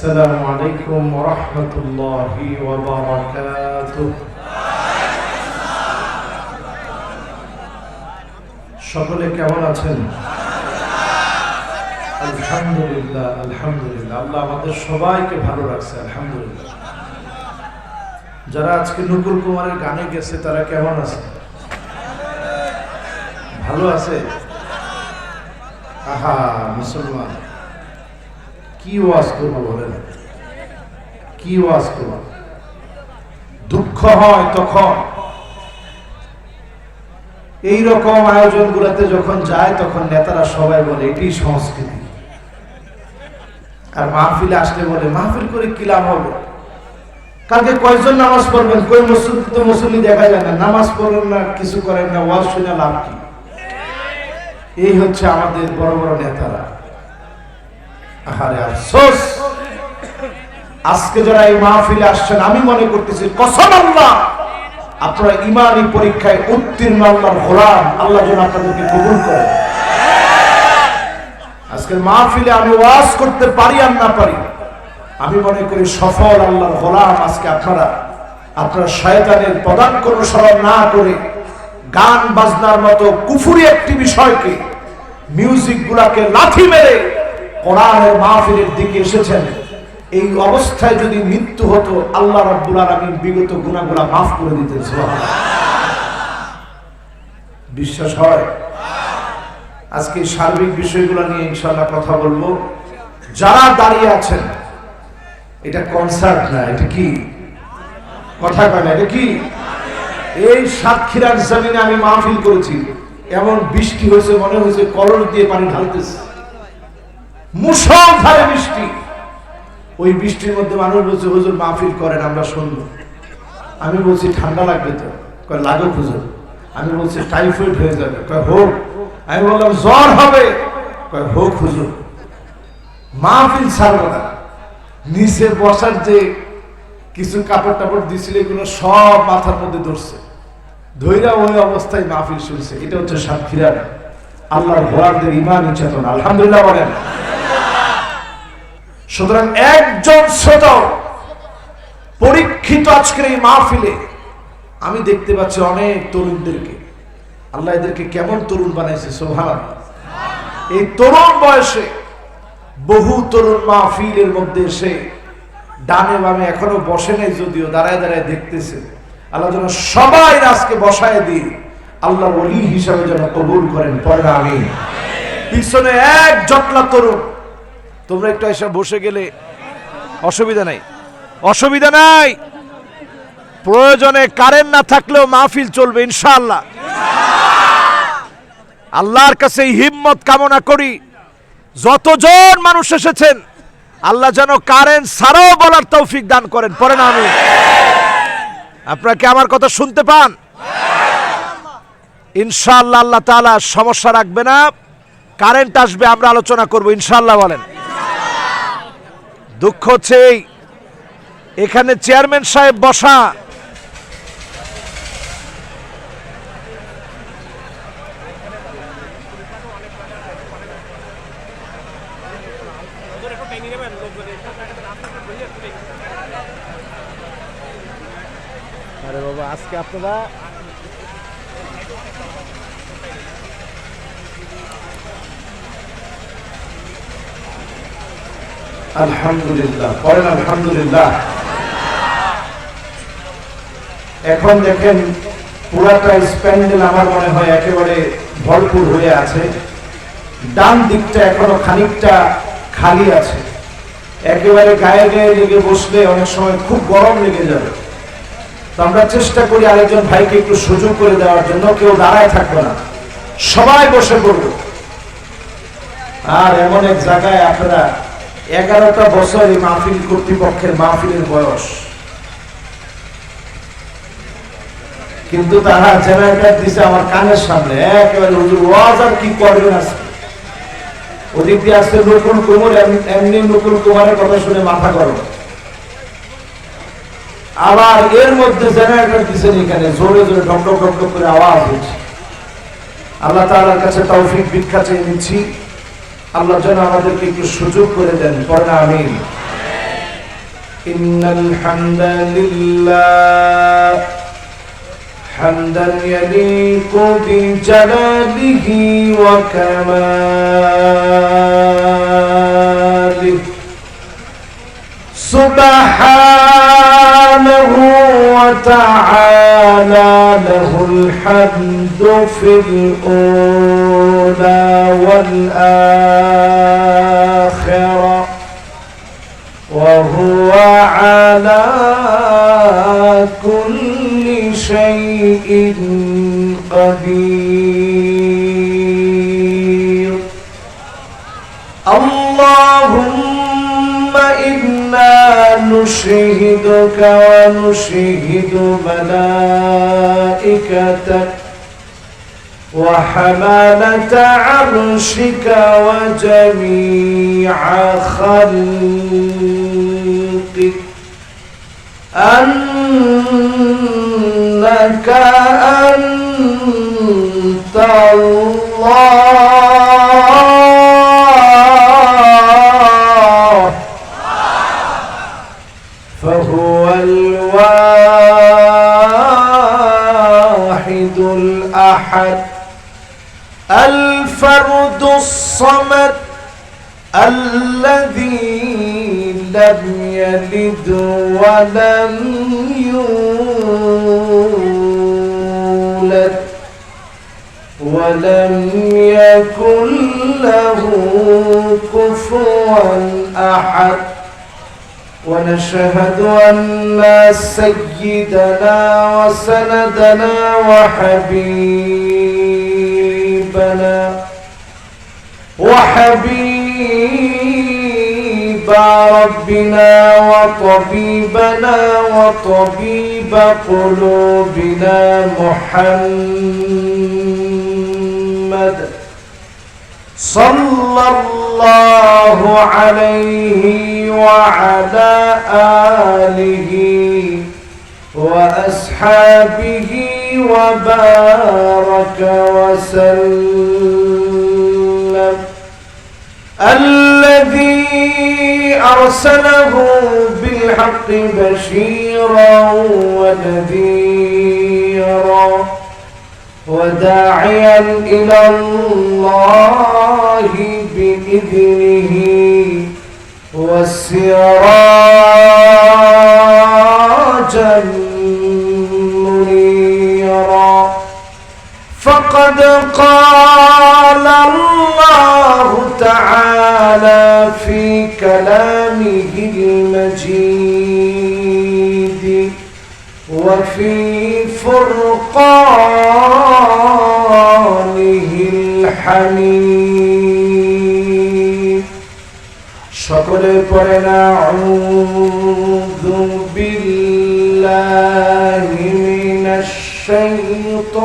السلام عليكم ورحمة الله وبركاته সকলে কেমন আছেন? আলহামদুলিল্লাহ আলহামদুলিল্লাহ। আল্লাহ আমাদের সবাইকে ভালো রাখছে, আলহামদুলিল্লাহ। যারা আজকে নকুল কুমারের গানে গেছে তারা কেমন আছে? ভালো আছে? আহা মুসলমান, কি ওয়াজ করবো বলেন, কি ওয়াজ করবো? দুঃখ হয় তখন এইরকম আয়োজন গুলাতে যখন যায় তখন নেতারা সবাই বলে এটি সংস্কৃতি, আর মাহফিলে আসলে বলে মাহফিল করে কি লাভ হবে? কালকে কয়জন নামাজ পড়বেন? কই মসজিদে তো মুসল্লি দেখা যায় না, নামাজ পড়েন না, কিছু করেন না, ওয়াজ শুনে লাভ কি? এই হচ্ছে আমাদের বড় বড় নেতারা। আহারে আফসোস, আজকে যারা এই মাহফিলে আসছেন আমি মনে করতেছি কসম আল্লাহ আপনারা ঈমানি পরীক্ষায় উত্তীর্ণ আল্লাহর গোলাম, আল্লাহ যেন আপনাদেরকে কবুল করে। আজকের মাহফিলে আমি ওয়াজ করতে পারি আর না পারি, আমি মনে করি সফল আল্লাহর গোলাম। আজকে আপনারা শয়তানের পদাঙ্ক অনুসরণ না করে গান বাজনার মতো কুফরি একটি বিষয়কে, মিউজিক গুলাকে লাথি মেরে কোরআনের মাহফিলের দিকে এসেছেন। এই অবস্থায় যদি মৃত্যু হতো আল্লাহ রাব্বুল আলামিন বিগত গুনাহগুলো মাফ করে দিতেন। সুবহানাল্লাহ। বিশ্বাস হয়? আজকে সার্বিক বিষয়গুলো নিয়ে ইনশাআল্লাহ কথা বলবো। যারা দাঁড়িয়ে আছেন, এটা কনসার্ট না, এটা কি কথা কয় না, এটা কি? এই সাতক্ষীরার জমিনে আমি মাহফিল করেছি, এমন বৃষ্টি হয়েছে মনে হয়েছে কলস দিয়ে পানি ঢালতেছে, মুষলধারে বৃষ্টি। ওই বৃষ্টির মধ্যে মানুষ বলছে হুজুর মাহফিল করেন, আমরা শুনবো। আমি বলছি ঠান্ডা লাগবে তো, কয় লাগুক হুজুর। আমি বলছি টাইফয়েড হয়ে যাবে, কয় হোক। আমি বললাম জ্বর হবে, কয় হোক হুজুর। মাহফিল ছাড়বো না। নিচে বসার যে কিছু কাপড় টাপড় দিছিল এগুলো সব মাথার মধ্যে ধরছে, ধৈরা ওই অবস্থায় মাহফিল শুনছে। এটা হচ্ছে সাতক্ষীরার আল্লাহর গোলামদের ঈমানি চেতনা। আলহামদুলিল্লাহ বলেন। সুতরাং একজন শ্রোতা পরীক্ষিত আজকের এই মাহফিলে আমি দেখতে পাচ্ছি অনেক তরুণদেরকে। আল্লাহ এদেরকে কেমন তরুণ বানাইছে, সুবহানাল্লাহ। এই তরুণ বয়সে বহু তরুণ মাহফিলের মধ্যে এসে ডানে বামে এখনো বসে নাই, যদিও দাঁড়ায় দাঁড়ায় দেখতেছে। আল্লাহ যেন সবাই আজকে বসায় দিয়ে আল্লাহর ওলি হিসাবে যেন কবুল করেন, পড়েন আমিন। পিছনে এক জটলা তরুণ, তোমরা একটু এসে বসে গেলে অসুবিধা নাই, অসুবিধা নাই। প্রয়োজনে কারেন্ট না থাকলেও মাহফিল চলবে ইনশাআল্লাহ। আল্লাহর কাছে হিম্মত কামনা করি, যতজন মানুষ এসেছেন আল্লাহ যেন কারেন্ট ছাড়াও বলার তৌফিক দান করেন, পড়েন আমিন। আপনারা কি আমার কথা শুনতে পান? ইনশাআল্লাহ আল্লাহ তাআলা সমস্যা রাখবে না, কারেন্ট আসবে, আমরা আলোচনা করব ইনশাআল্লাহ বলেন। দুঃখ হচ্ছে এখানে চেয়ারম্যান সাহেব বসা, আরে বাবা আজকে আপনারা আলহামদুলিল্লাহ পড়েন আলহামদুলিল্লাহ। এখন দেখেন পুরাটা স্প্যান্ডেল আমার মনে হয় একেবারে ভরপুর হয়ে আছে। ডান দিকটা এখনো খানিকটা খালি আছে। একেবারে গায়ে গায়ে লেগে বসলে অনেক সময় খুব গরম লেগে যাবে। তো আমরা চেষ্টা করি আরেকজন ভাইকে একটু সুযোগ করে দেওয়ার জন্য। কেউ দাঁড়ায় থাকবে না, সবাই বসে পড়বে। আর এমন এক জায়গায় আপনারা 11টা বছর এই মাহফিল কর্তৃপক্ষের মাহফিলের বয়স, কিন্তু তারা জেনারেটর দিছে আমার কানের সামনে, একেবারে হুজুর ওয়াজ আর কি করবেন আজকে। ওদিক দিয়ে আসছে নকুল কুমার, এমনি নকুল কুমারের কথা শুনে মাথা গরম। আবার এর মধ্যে জেনারেটর দিছেন এখানে, জোরে জোরে ঢকঢক ঢকঢক করে আওয়াজ হচ্ছে। আল্লাহ তাআলার কাছে তৌফিক ভিক্ষা চেয়ে নিচ্ছি, আল্লাহ যেন আমাদেরকে একটু সুযোগ করে দেন, পড়েন আমিন। إن الحمد لله حمدا يليق بجلاله وكماله سبحانه وتعالى له الحمد في الأولى والآخرة وهو على كل شيء قدير. اللهم إنا نشهدك ونشهد ملائكتك وحملة عرشك وجميع خلقك أنك أنت الله فهو الواحد الأحد الفرد الصمد الذي لم يلد ولم يولد ولم يكن له كفوا أحد. ونشهد أن سيدنا وسندنا وحبيب ربنا وطبيبنا وطبيب قلوبنا محمد صلى الله عليه وعلى آله وأصحابه وبارك وسلم الذي أرسله بالحق بشيرا ونذيرا وداعيا إلى الله بإذنه وسراجا منيرا. فقد قال الله تعالى في كلامه المجيد وفي فرقانه الحميد. সকলে পড়েন আউযু বিল্লাহি মিনাশ শাইতানির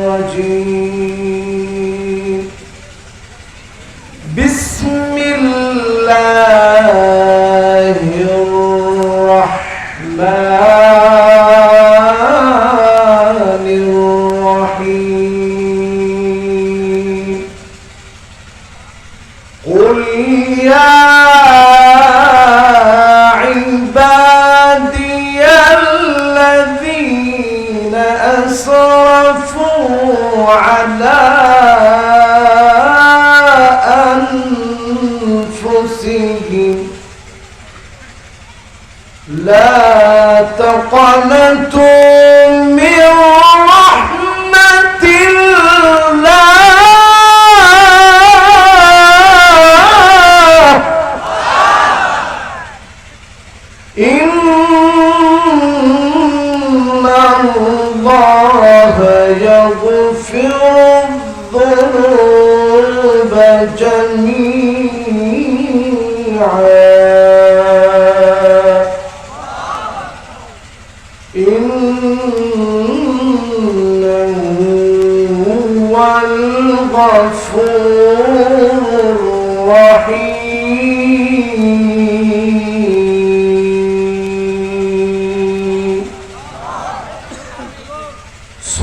রাজীম। বিসমিল্লাহির রাহমানির রাহিম। قل يا عبادي الذين أسرفوا على أنفسهم لا تقنطوا من رحمة الله إن الله يغفر الذنوب جميعا إنه هو الغفور الرحيم.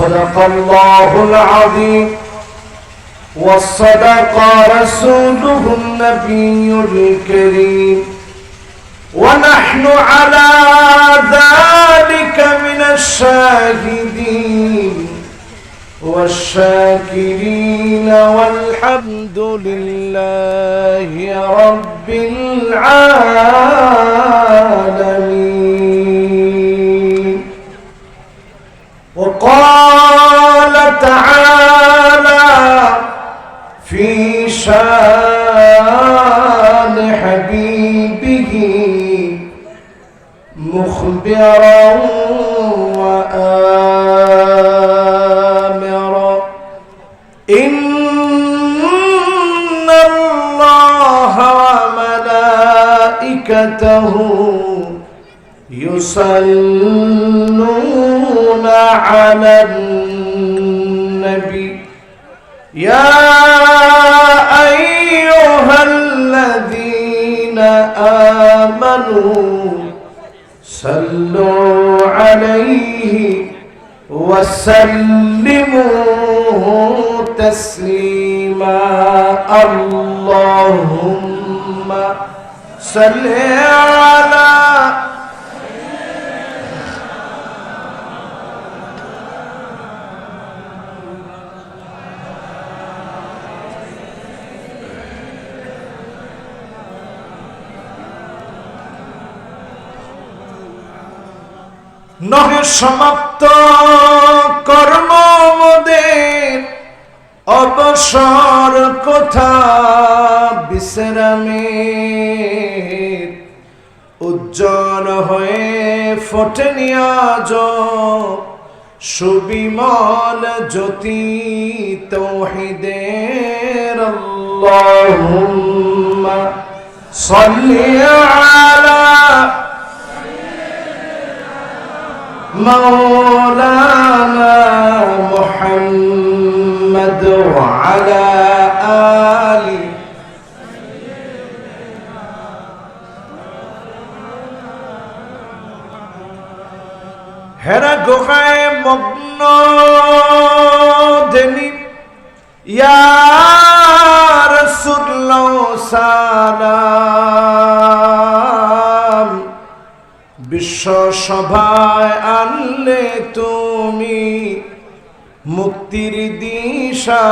صدق الله العظيم وصدق رسوله النبي الكريم ونحن على ذلك من الشاهدين والشاكرين والحمد لله رب العالمين. وقال تعالى في شان حبيبه مخبرا وآمرا إن الله وملائكته يصلون على النبي يا أيها الذين آمنوا صلوا عليه وسلموا تسليما. اللهم صل على নহে সমাপ্ত কর্ম মোদের অবসর কোথা বিশ্রামের উজ্জ্বল হয়ে ফোটেনি আজ সুবিমল জ্যোতি তৌহিদের। আল্লাহুম্মা সাল্লি আলা مولانا محمد وعلى آله হেরা গুহায় মগ্ন দেনি ইয়া রাসূলুল্লাহ সালাম বিশ্ব সভায় আনলে তুমি মুক্তির দিশা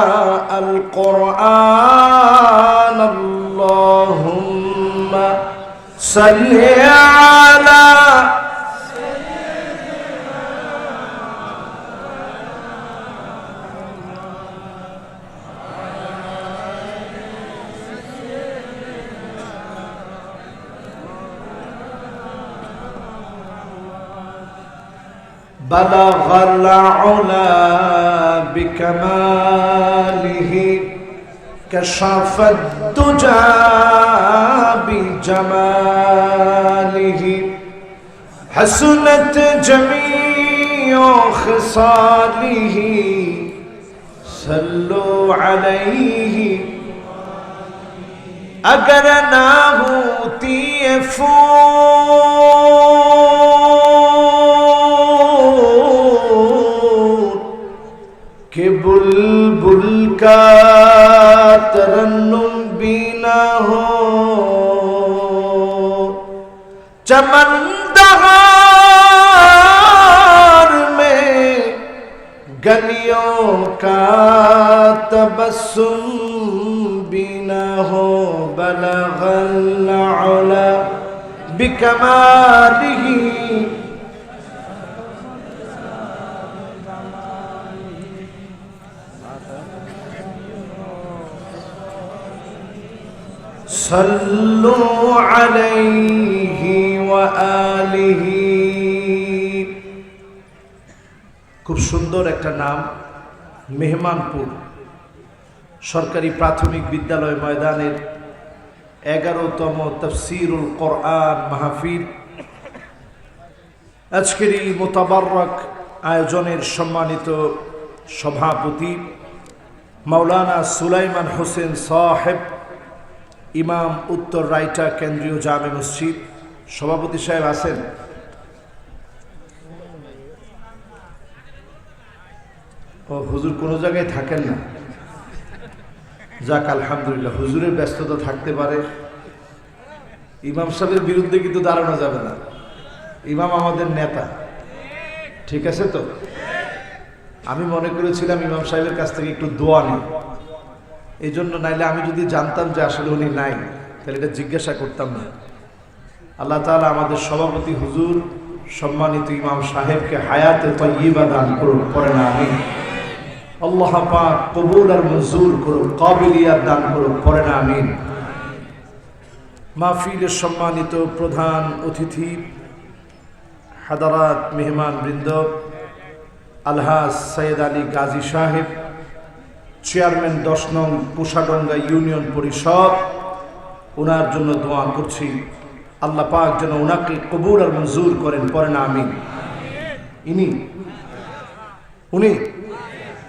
আল কোরআন। আল্লাহুম্মা সাল্লি আলা بلغ العلا بكماله كشف الدجى بجماله حسنت جميع خصاله صلوا عليه اگر نہ ہوتی کہ बुलबुल का तरन्नुम भी ना हो चमन दहार में गलियों का तबस्सुम भी ना हो बलगल उला बिकमालिही सल्लु अलैहि व आलिहि। খুব সুন্দর একটা নাম, মেহমানপুর সরকারি প্রাথমিক বিদ্যালয় ময়দানের 11তম তাফসীরুল কোরআন মাহফিল। আজকের এই মোতাবারক আয়োজনের সম্মানিত সভাপতি মাওলানা সুলাইমান হোসেন সাহেব, ইমাম উত্তর রাইটা কেন্দ্রীয় জামে মসজিদ। সভাপতি সাহেব আছেন? ও হুজুর কোনো জায়গায় থাকেন না, যাক আলহামদুলিল্লাহ, হুজুরের ব্যস্ততা থাকতে পারে। ইমাম সাহেবের বিরুদ্ধে কিন্তু দাঁড়ানো যাবে না। ইমাম আমাদের নেতা, ঠিক আছে তো? আমি মনে করেছিলাম ইমাম সাহেবের কাছ থেকে একটু দোয়া নেই, এই জন্য, নাইলে আমি যদি জানতাম যে আসলে উনি নাই তাহলে এটা জিজ্ঞাসা করতাম না। আল্লাহ তাআলা আমাদের সভাপতি হুজুর সম্মানিত ইমাম সাহেবকে হায়াতে তাইয়্যিবা দান করুন, পড়েন আমিন। আল্লাহ পাক কবুল আর মঞ্জুর করুন, কাবিলিয়াত দান করুন, পড়েন আমিন। মাহফিলের সম্মানিত প্রধান অতিথি, হাদারাত, মেহমান বৃন্দ, আলহাজ সৈয়দ আলী গাজী সাহেব, চেয়ারম্যান 10 নং কুশাডাঙ্গা ইউনিয়ন পরিষদ, ওনার জন্য দোয়া করছি। আল্লাহ পাক যেন ওনাকে কবুল আর মঞ্জুর করেন, পড়েন আমিন। উনি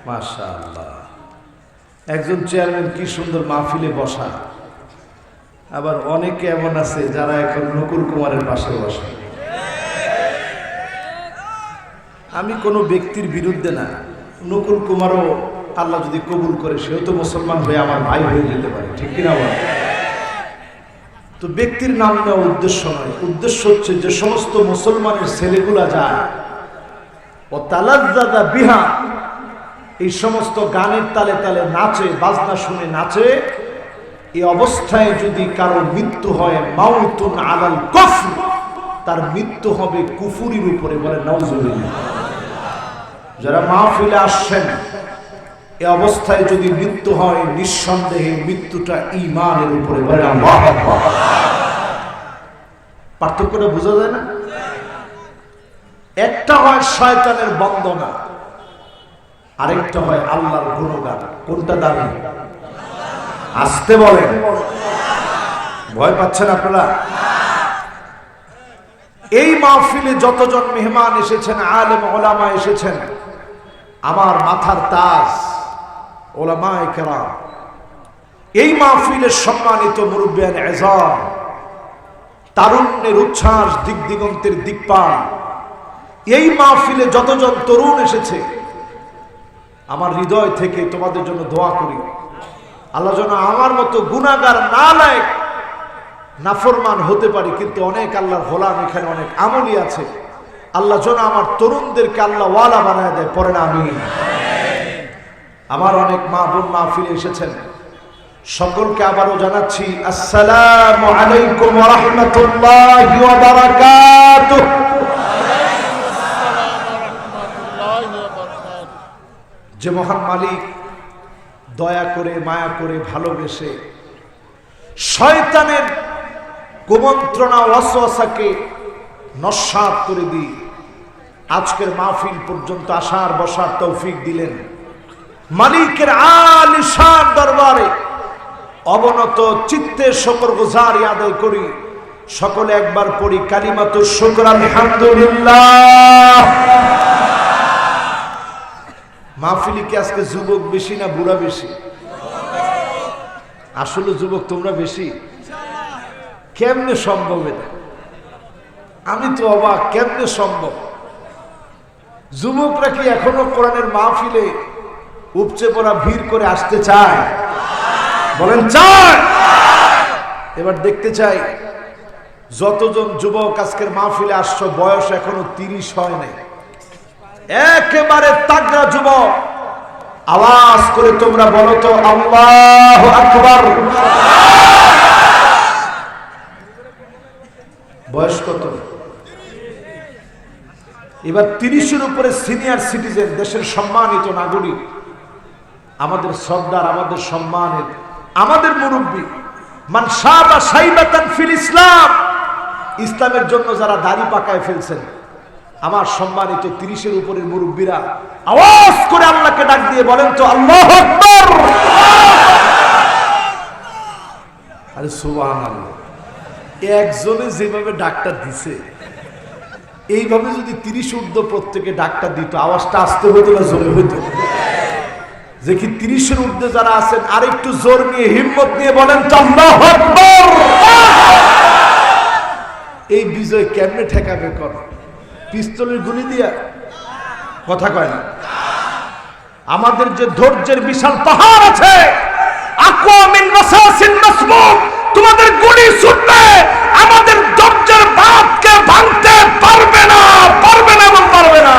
মাশাআল্লাহ একজন চেয়ারম্যান, কি সুন্দর মাহফিলে বসা। আবার অনেকে এমন আছে যারা এখন নকুল কুমারের পাশে বসে। আমি কোনো ব্যক্তির বিরুদ্ধে না, নকুল কুমারও আল্লাহ যদি কবুল করে সেও তো মুসলমান হয়ে আমার ভাই হয়ে যেতে পারে, ঠিক কিনা বল? তো ব্যক্তির নাম নেওয়া উদ্দেশ্য নয়, উদ্দেশ্য হচ্ছে যে সমস্ত মুসলমানের ছেলেগুলা যায় ও তালাজ্জাদা বিহা, এই সমস্ত গানের তালে তালে নাচে, বাজনা শুনে নাচে, এই অবস্থায় যদি কারো মৃত্যু হয় মাউতুন আলাল কুফর, তার মৃত্যু হবে কুফুরির উপরে, বলে নাউজুবিল্লাহ। যারা মাহফিলে আসছেন এই অবস্থায় যদি মৃত্যু হয়, নিঃসন্দেহে মৃত্যুটা ঈমানের উপরে, বলে আল্লাহু আকবার। পার্থক্যটা বোঝা যায় না? একটা হয় শয়তানের বন্দনা, আরেকটা হয় আল্লাহর গুণগান। কোনটা দামি? আসতে বলেন, ভয় পাচ্ছেন আপনারা? এই মাহফিলে যতজন মেহমান এসেছেন, আলেম ওলামা এসেছেন, আমার মাথার তাজ ওলামায়ে কেরাম, এই মাহফিলের সম্মানিত মুরব্বিয়ান এজাম, তারুণ্যের উচ্ছ্বাস, দিক দিগন্তের দিকপাল, এই মাহফিলে যতজন তরুণ এসেছে, আমার হৃদয় থেকে তোমাদের জন্য দোয়া করি, আল্লাহ যেন আমার মতো গুনাহগার নালায়েক নাফরমান হতে পারি, কিন্তু অনেক আল্লাহর গোলাম এখানে, অনেক আমলি আছে, আল্লাহ যেন আমার তরুণদেরকে আল্লাহ ওয়ালা বানায় দেয়, পড়েন আমিন। আমার অনেক মা বোন মাহফিলে এসেছেন, সকলকে আবারও জানাচ্ছি আসসালামু আলাইকুম ওয়া রাহমাতুল্লাহি ওয়া বারাকাতুহু। যে মহান মালিক দয়া করে, মায়া করে, ভালোবেসে শয়তানের কুমন্ত্রণা ওয়াসওয়াসাকে নস্যাৎ করে দিয়ে আজকের মাহফিল পর্যন্ত আসার বসার তৌফিক দিলেন, মালিকের আলিশান দরবারে অবনত চিত্তে শুকরগুজারি আদায় করি। সকলে একবার পড়ি কালিমাতুশ শুকর, আলহামদুলিল্লাহ। মাহফিলে কি আজকে যুবক বেশি না বুড়া বেশি? আসলে যুবক তোমরা বেশি। কেমনে সম্ভব এটা? আমি তো অবাক, কেমনে সম্ভব? যুবকরা কি এখনো কোরআনের মাহফিলে উপচে পড়া ভিড় করে আসতে চায়? বলেন চায়? এবার দেখতে চাই যতজন যুবক আজকের মাহফিলে আসছো, বয়স এখনো 30 হয় নাই, একেবারে তাগড়া যুবক, আওয়াজ করে তোমরা বলো তো আল্লাহু আকবার। বয়স কত? এবার 30-এর উপরে সিনিয়র সিটিজেন, দেশের সম্মানিত নাগরিক, আমাদের সর্দার, আমাদের সম্মানের, আমাদের মুরব্বী, মান শাবা শাইবাতান ফিল ইসলাম, ইসলামের জন্য যারা দাড়ি পাকায় ফেলছেন, আমার সম্মানিত 30-এর উপরের মুরব্বীরা আওয়াজ করে আল্লাহকে ডাক দিয়ে বলেন তো আল্লাহু আকবার। আরে সুবহানাল্লাহ। একজনে যেভাবে ডাকটা দিছে, এইভাবে যদি 30 ঊর্ধ্ব প্রত্যেকে ডাকটা দিত, আওয়াজটা আসতে হইতো না জোরে হইতো? যে কি 30-এর ঊর্ধ্বে যারা আছেন আরেকটু জোর নিয়ে, হিম্মত নিয়ে বলেন তো আল্লাহু আকবার। এই বিজয় কেমনে ঠেকাবে? কর পিস্তলের গুলি দিয়া? কথা কয় না। আমাদের যে ধৈর্যের বিশাল পাহাড় আছে, আকওয়া মিন রাসাসিন মাসমুম, তোমাদের গুলি ছুটবে, জগৎকে ভাঙতে পারবে না, পারবে না এবং পারবে না।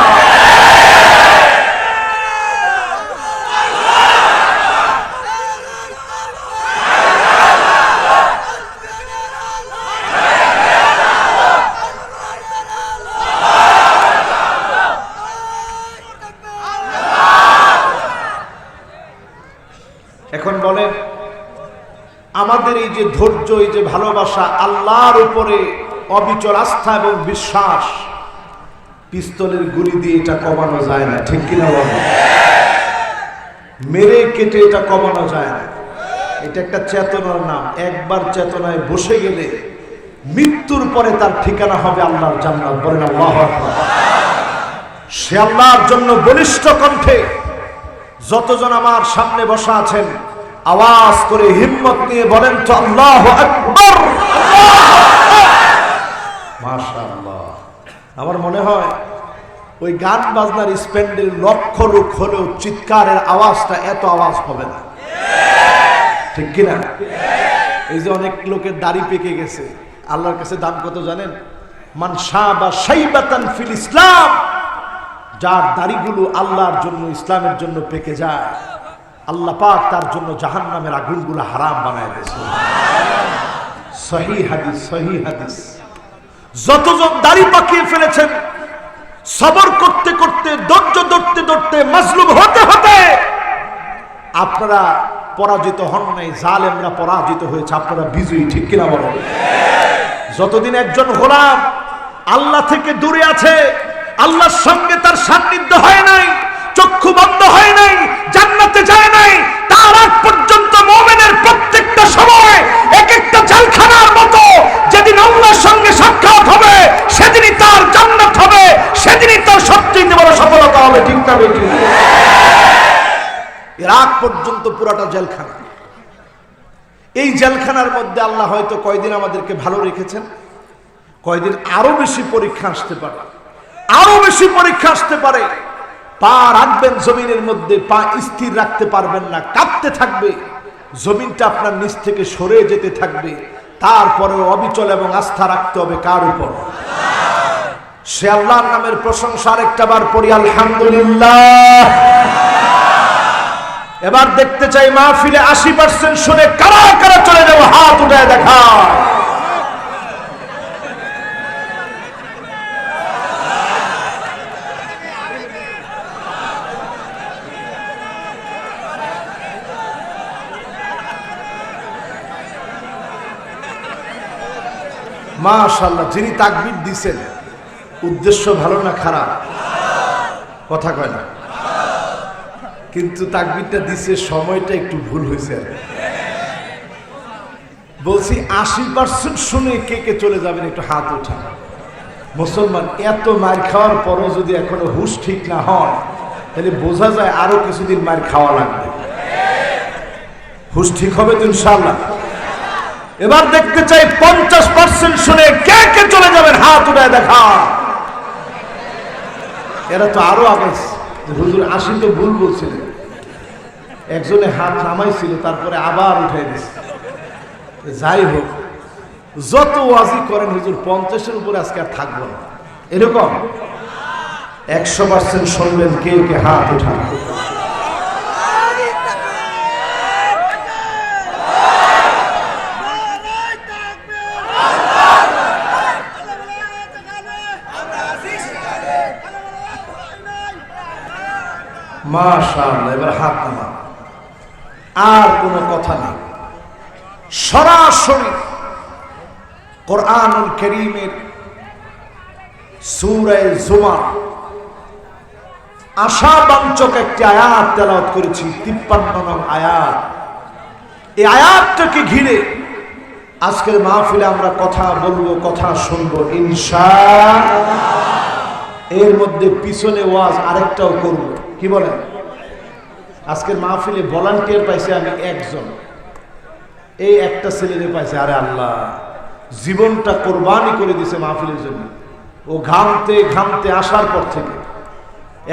এখন বলেন, আমাদের এই যে ধৈর্য, এই যে ভালোবাসা, আল্লাহর উপরে অবিচল আস্থা এবং বিশ্বাস, পিস্তলের গুলি দিয়ে এটা কমানো যায় না, ঠিক কিনা বলেন? মেরে কেটে এটা কমানো যায় না। এটা একটা চেতনার নাম। একবার চেতনায় বসে গেলে মৃত্যুর পরে তার ঠিকানা হবে আল্লাহর জান্নাত। বলেন আল্লাহু আকবার। সে আল্লাহর জন্য বলিষ্ঠ কণ্ঠে, যতজন আমার সামনে বসা আছেন আওয়াজ করে হিম্মত নিয়ে বলেন তো আল্লাহু আকবার। মাশাআল্লাহ। আমার মনে হয় ওই গান বাজনার স্প্যান্ডেল লক্ষ লোক হলেও চিৎকারের আওয়াজটা এত আওয়াজ হবে না, ঠিক কিনা? এই যে অনেক লোকের দাড়ি পেকে গেছে, আল্লাহর কাছে দাম কত জানেন? মান শাবা শাইবাতান ফিল ইসলাম, যার দাড়িগুলো আল্লাহর জন্য, ইসলামের জন্য পেকে যায়, আল্লাহ পাক তার জন্য জাহান্নামের আগুনগুলো হারাম বানায় দিয়েছে। সহিহ হাদিস, সহিহ হাদিস। যতজন দাড়ি পাকিয়ে ফেলেছেন, সবর করতে করতে, ধৈর্য ধরতে ধরতে, মাজলুম হতে হতে আপনারা পরাজিত হন নাই, জালেমরা পরাজিত হয়েছে, আপনারা বিজয়ী, ঠিক কিনা বলেন? যতদিন একজন গোলাম আল্লাহ থেকে দূরে আছে, আল্লাহর সঙ্গে তার সান্নিধ্য হয় নাই, চক্ষু বন্ধ হয় নাই, জান্নাতে যায় নাই, তার আগ পর্যন্ত মুমিনের প্রত্যেকটা সময় এক একটা জেলখানার মতো। যেদিন আল্লাহর সঙ্গে সাক্ষাৎ হবে সেদিনই তার জান্নাত হবে, সেদিনই তার সবচেয়ে বড় সফলতা হবে, ঠিক না বেটি? এর আগ পর্যন্ত পুরাটা জেলখানা। এই জেলখানার মধ্যে আল্লাহ হয়তো কয়দিন আমাদেরকে ভালো রেখেছেন, কয়দিন আরো বেশি পরীক্ষা আসতে পারে, আরো বেশি পরীক্ষা আসতে পারে। পা রাখবেন জমিনের মধ্যে, পা স্থির রাখতে পারবেন না, কাঁপতে থাকবে, জমিনটা আপনার নিচ থেকে সরে যেতে থাকবে। তারপরেও অবিচল এবং আস্থা রাখতে হবে কার উপর? সে আল্লাহর নামের প্রশংসা আরেকটা বার পড়ি, আলহামদুলিল্লাহ। এবার দেখতে চাই মাহফিলে 80% শুনে কারা কারা চলে যাবো, হাত উঠায় দেখা। মাশাআল্লাহ। যিনি তাকবীর দিছেন উদ্দেশ্য ভালো না খারাপ? কথা কয় না, কিন্তু তাকবীরটা দিছে সময়টা একটু ভুল হয়েছে। বলছি 80% শুনে কে কে চলে যাবেন একটু হাত ওঠা। মুসলমান, এত মার খাওয়ার পরও যদি এখনো হুঁশ ঠিক না হয়, তাহলে বোঝা যায় আরো কিছুদিন মার খাওয়া লাগবে। হুঁশ ঠিক হবে তো ইনশাআল্লাহ? এবার দেখতে চাই 50% শুনে কে কে চলে যাবেন, হাত উঠায় দেখা। এরা তো আরো আগে, হুজুর 80 তো ভুল বলছিলেন, একজনে হাত নামাইছিল তারপরে আবার উঠাই দিচ্ছে। যাই হোক, যত ওয়াজি করেন হুজুর 50-এর উপরে আজকে আর থাকবো না, এরকম 100% শুনবেন কে কে হাত উঠান। মাশাআল্লাহ। এবার হাত নামা, আর কোনো কথা নেই। সরাসরি কোরআনুল কারীমের সূরা জুমার আশাবাঞ্চক একটি আয়াত তেলাওয়াত করেছি, 53 নং আয়াত। এই আয়াতটাকে ঘিরে আজকের মাহফিলে আমরা কথা বলবো, কথা শুনবো ইনশাআল্লাহ। এর মধ্যে পিছনে ওয়াজ আরেকটাও করব, কি বলেন? আজকের মাহফিলে ভলান্টিয়ার পাইছে আমি একজন, এই একটা ছেলেরে পাইছে। আরে আল্লাহ, জীবনটা কোরবানি করে দিছে মাহফিলের জন্য। ও ঘামতে ঘামতে আসার পর থেকে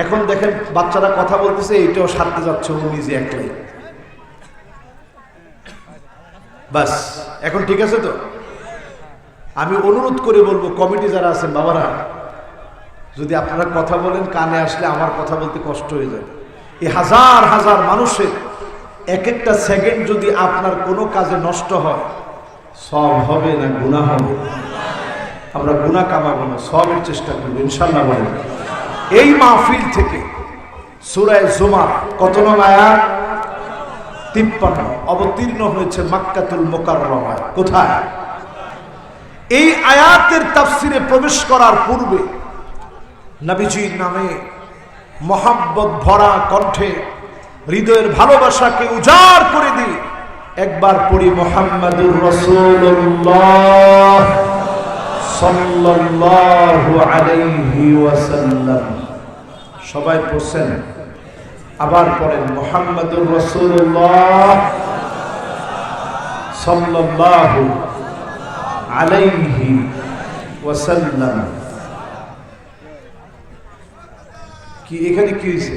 এখন দেখেন বাচ্চারা কথা বলতেছে, এইটাও সারতে যাচ্ছে ও নিজে একলাই। বাস, এখন ঠিক আছে তো? আমি অনুরোধ করে বলবো, কমিটি যারা আছেন বাবারা, যদি আপনারা কথা বলেন কানে আসলে আমার কথা বলতে কষ্ট হয়ে যায়। এই হাজার হাজার মানুষের এক একটা সেকেন্ড যদি আপনার কোনো কাজে নষ্ট হয়, সব হবে না গুনাহ হবে? আমরা গুনাহ কামাবো না, সবের চেষ্টা করবো ইনশাআল্লাহ। বলেন এই মাহফিল থেকে সূরা জুমার কত নং আয়াত? 53 অবতীর্ণ হয়েছে মক্কাতুল মুকাররমায়। কোথায়? এই আয়াতের তাফসিরে প্রবেশ করার পূর্বে নবীজির নামে মহব্বত ভরা কণ্ঠে হৃদয়ের ভালোবাসাকে উজাড় করে দিই একবার পড়ি মুহাম্মাদুর রাসূলুল্লাহ সাল্লাল্লাহু আলাইহি ওয়াসাল্লাম। সবাই পড়ছেন? আবার পড়েন মুহাম্মাদুর রাসূলুল্লাহ সাল্লাল্লাহু আলাইহি ওয়াসাল্লাম। কি এখানে কি হয়েছে?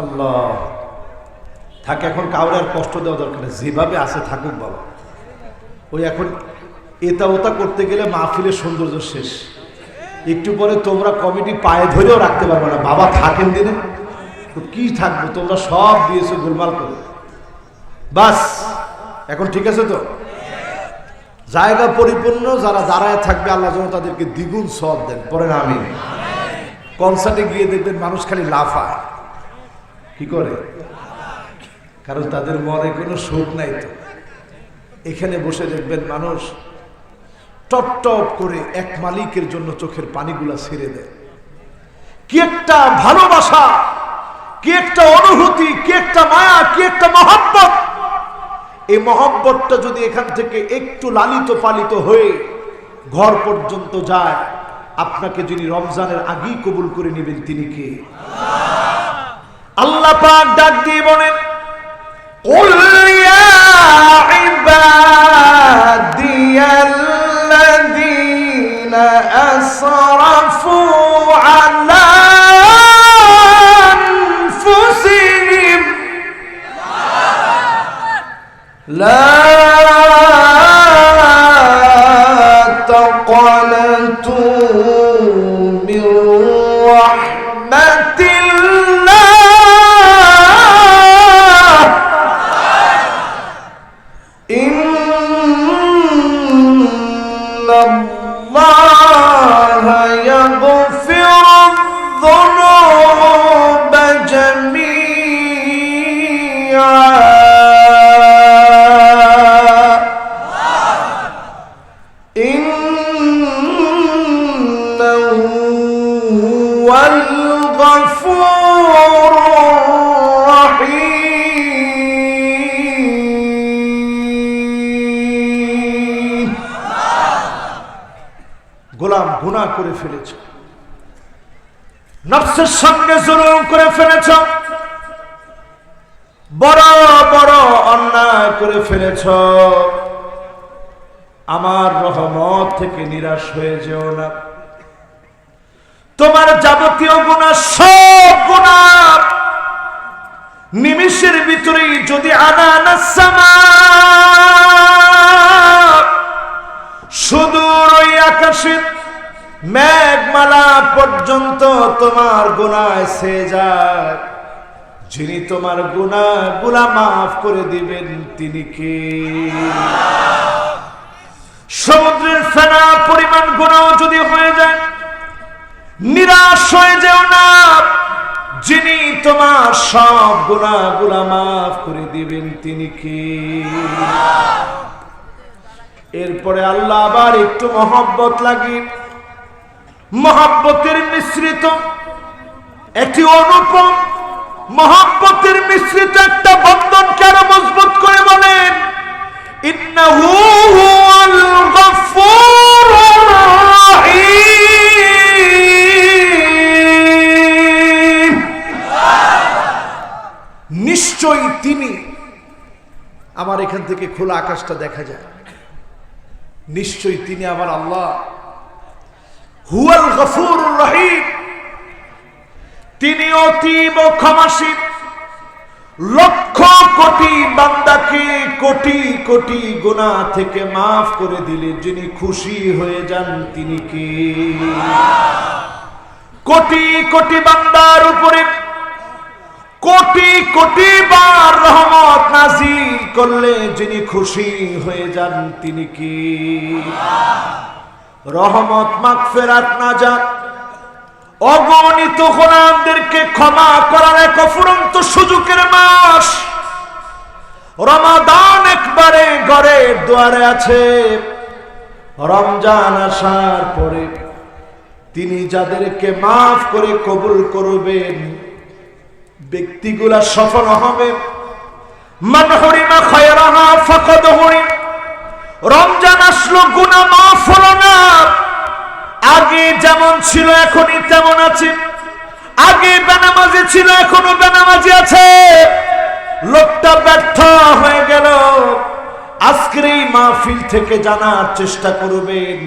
আল্লাহ থাকে, এখন কাউরে আর কষ্ট দেওয়া দরকার নেই, যেভাবে আছে থাকুক বাবা। ওই এখন এটা ওটা করতে গেলে মাহফিলের সৌন্দর্য শেষ। একটু পরে তোমরা কমিটি পায়ে ধরেও রাখতে পারবে না, বাবা থাকেন দিনে তো কি থাকবে, তোমরা সব দিয়েছো গোলমাল করে। বাস এখন ঠিক আছে তো? জায়গা পরিপূর্ণ, যারা দাঁড়ায় থাকবে আল্লাহ যেন তাদেরকে দ্বিগুণ সওয়াব দেন। পরে না আমি কনসার্টে গিয়ে দেখবেন মানুষ খালি লাফায়। কি করে? কারণ তাদের মনে কোনো শোক নাই। তো এখানে বসে দেখবেন মানুষ টপ টপ করে এক মালিকের জন্য চোখের পানিগুলা ছেড়ে দেয়। কি একটা ভালোবাসা, কি একটা অনুভূতি, কি একটা মায়া, কি একটা মহব্বত। এই মহব্বতটা যদি এখান থেকে একটু লালিত পালিত হয়ে ঘর পর্যন্ত যায়, আপনাকে যিনি রমজানের আগেই কবুল করে নেবেন তিনি কে? আল্লাহ পাক ডাক দিয়ে বলেন, কুল ইয়া ইবাদিয়াল্লাযীনা আসরাফু আলা আনফুসিহিম লা তাকনাতু মির রাহমাতিল্লাহ ইন্নাল্লাহা ইয়াগফিরুয-যুনুবা জামিআ গোলাম গুনাহ করে ফেলেছ, নফসের সঙ্গে জুলুম করে ফেলেছ, বড় বড় অন্যায় করে ফেলেছ। আমার রহমত থেকে নিরাশ হয়ে যেও না। তোমার যাবতীয় গুনাহ, সব গুনাহ নিমিষের ভিতরেই যদি আনানাস সামা, সুদূর ওই আকাশে মেঘমালা পর্যন্ত তোমার গুনাহ এসে যায়, যিনি তোমার গুনাহগুলা মাফ করে দিবেন তিনি কে? সমুদ্রের ফেনা পরিমাণ গুনাহ যদি হয়ে যায়, নিরাশ হয়ে যেও না, যিনি তোমার সব গুনাহগুলা মাফ করে দিবেন তিনি কে? এরপরে আল্লাহ আবার একটু মহব্বত লাগি, মহব্বতের মিশ্রিত একটি অনুপম মহব্বতের মিশ্রিত একটা বন্ধন কেন মজবুত করে বলেন, ইন্নাহু হুয়াল গফুরুর রাহিম। নিশ্চয়ই তিনি, আমার এখান থেকে খোলা আকাশটা দেখা যায়, নিশ্চয়ই তিনি আমার আল্লাহ হুয়াল গফুরুর রহিম, তিনি অতীব ক্ষমাশীল, লক্ষ কোটি বান্দাকে কোটি কোটি গুনাহ থেকে মাফ করে দিলে যিনি খুশি হয়ে যান তিনি কে? কোটি কোটি বান্দার উপরে কোটি কোটি বার রহমত নাজিল করলে যিনি খুশি হয়ে যান তিনি কি? রহমত মাগফিরাত নাজাত অগণিত গোলামদেরকে ক্ষমা করার এক অফুরন্ত সুযোগের মাস রমাদান একবারে ঘরের দুয়ারে আছে। রমজান আসার পরে তিনি যাদেরকে মাফ করে কবুল করবেন ব্যক্তিগুলা সফল হবে। মান হুরিমা খায়রাহা ফাকাদ হুরিম। রমজান আসলো গুনাহ মাফ হলো না, আগে যেমন ছিল এখনই তেমন আছে। আগে বেনামাজি ছিল এখনো বেনামাজি আছে। লোকটা ব্যর্থ হয়ে গেল। আজকের এই মাহফিল থেকে জানার চেষ্টা করবেন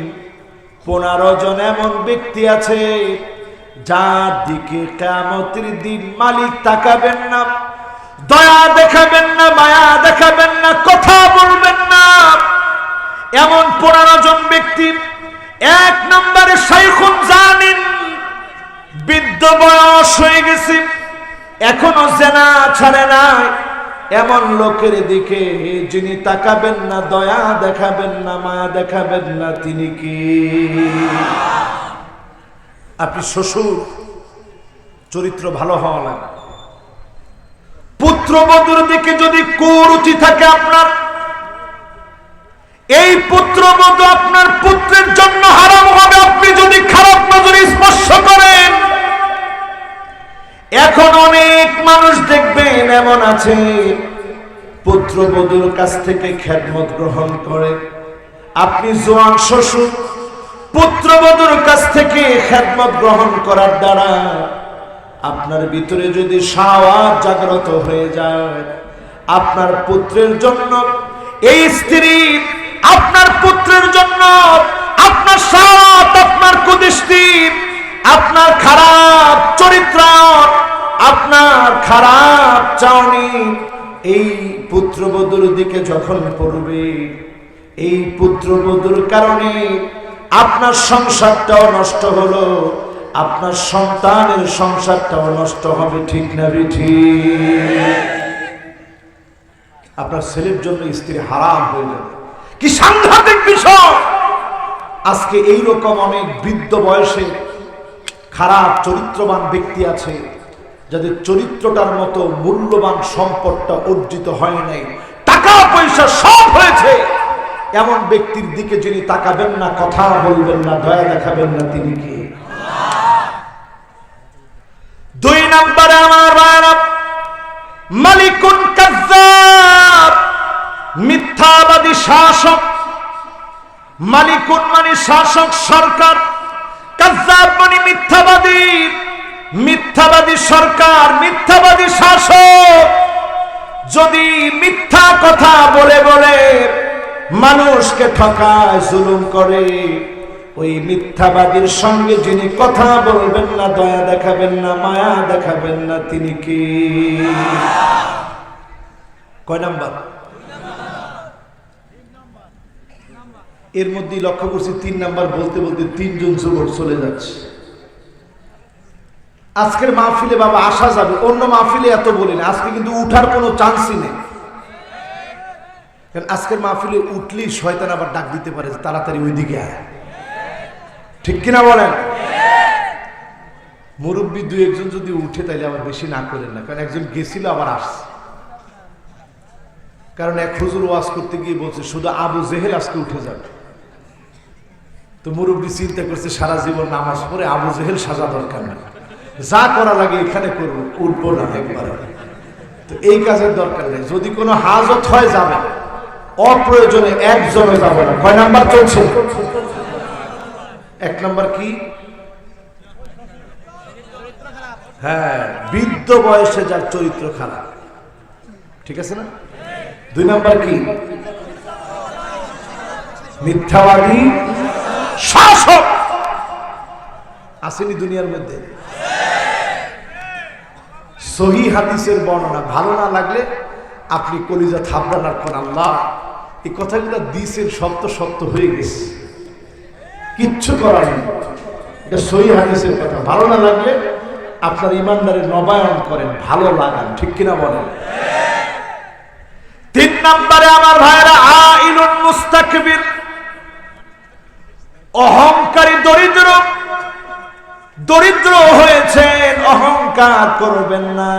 15 জন এমন ব্যক্তি আছে যার দিকে কিয়ামতের দিন মালিক তাকাবেন না, দয়া দেখাবেন না, মায়া দেখাবেন না, কথা বলবেন না। এমন 15 জন ব্যক্তি। 1 নম্বরে শাইখুন জানিন, বৃদ্ধ বয়স হয়ে গেছে, এখনো জিনা ছাড়ে নাই। এমন লোকের দিকে যিনি তাকাবেন না, দয়া দেখাবেন না, মায়া দেখাবেন না, তিনি কি? আপনি শ্বশুর, চরিত্র ভালো হওয়া লাগে। পুত্রবধূর দিকে যদি কুরুচি থাকে আপনার, এই পুত্রবধূ আপনার পুত্রের জন্য হারাম হবে আপনি যদি খারাপ নজরে স্পর্শ করেন। এখন অনেক মানুষ দেখবেন এমন আছে পুত্রবধূর কাছ থেকে খেদমত গ্রহণ করে। আপনি জোয়ান শ্বশুর, পুত্রবধূর কাছ থেকে খেদমত গ্রহণ করার দ্বারা আপনার ভিতরে যদি শাহওয়াত জাগ্রত হয়ে যায়, আপনার পুত্রের জন্য এই স্ত্রী, আপনার পুত্রের জন্য আপনার শাহওয়াত, আপনার কুদৃষ্টি, আপনার খারাপ চরিত্র, আপনার খারাপ চাওনি এই পুত্রবধূর দিকে যখন পড়বে, এই পুত্রবধূর কারণে আপনার সংসারটাও নষ্ট হলো, আপনার সন্তানের সংসারটাও নষ্ট হবে। ঠিক না ঠিক? আপনার ছেলের জন্য স্ত্রী হারাম হয়ে যাবে। কি সাংঘাতিক বিষয়! আজকে এইরকম অনেক বৃদ্ধ বয়সে খারাপ চরিত্রবান ব্যক্তি আছে যাদের চরিত্রটার মতো মূল্যবান সম্পদটা অর্জিত হয় নাই, টাকা পয়সা সব হয়েছে। এমন ব্যক্তির দিকে যিনি তাকাবেন না, কথা বলবেন না, দয়া দেখাবেন না, তিনি কি? 2 নম্বরে আমার ভাইরা, মালিকুন কাজ্জাব, মিথ্যাবাদী শাসক। মালিকুন মানে শাসক, সরকার। কাজ্জাব মানে মিথ্যাবাদী। মিথ্যাবাদী সরকার, মিথ্যাবাদী শাসক যদি মিথ্যা কথা বলে বলে মানুষকে ঠকায়, জুলুম করে, ওই মিথ্যাবাদীর সঙ্গে যিনি কথা বলবেন না, দয়া দেখাবেন না, মায়া দেখাবেন না, তিনি কি? কয় নাম্বার? এর মধ্যে লক্ষ্য করছি 3 নাম্বার বলতে বলতে 3 জন যুবক চলে যাচ্ছে। আজকের মাহফিলে বাবা আসা যাবে, অন্য মাহফিলে এত বলিনি। আজকে কিন্তু উঠার কোনো চান্সই নেই, কারণ আজকের মাহফিলে উঠলেই শয়তান আবার ডাক দিতে পারে তাড়াতাড়ি ওইদিকে আয়। ঠিক কিনা বলেন? মুরব্বী 2-1 জন যদি উঠে তাইলে আবার বেশি না করেন না, কারণ একজন গেছিল আবার আসছে। কারণ এক হুজুর ওয়াজ করতে গিয়ে বলছে শুধু আবু জেহেল আজকে উঠে যাবে। তো মুরব্বী চিন্তা করছে সারা জীবন নামাজ পড়ে আবু জেহেল সাজা দরকার না, যা করা লাগে এখানে করবো, উঠবো না একবার। তো এই কাজের দরকার নেই। যদি কোনো হাজত হয় যাবে, অপ্রয়োজনে একজনে যাবে না। কয় নাম্বার চলছে? 1 নাম্বার কি? হ্যাঁ, বৃদ্ধ বয়সে যার চরিত্র খারাপ। ঠিক আছে না? 2 নাম্বার কি? মিথ্যাবাদী শাসক। আসেনি দুনিয়ার মধ্যে? সহিহ হাদিসের বর্ণনা। ভালো না লাগলে আপনি কলিজা থাবড়া রাখুন, আল্লাহ এই কথাগুলো দিছেন, সত্য সত্য হয়ে গেছে, কিচ্ছু করার নেই, এটা সহিহ হাদিসের কথা। ভালো না লাগলে আপনার ইমানদারে নবায়ন করেন, ভালো লাগান, ঠিক কিনা বলেন? 3 নম্বরে আমার ভাইরা, আইলুন মুস্তাকবির, অহংকারী দরিদ্র। দরিদ্র হয়েছেন, অহংকার করবেন না।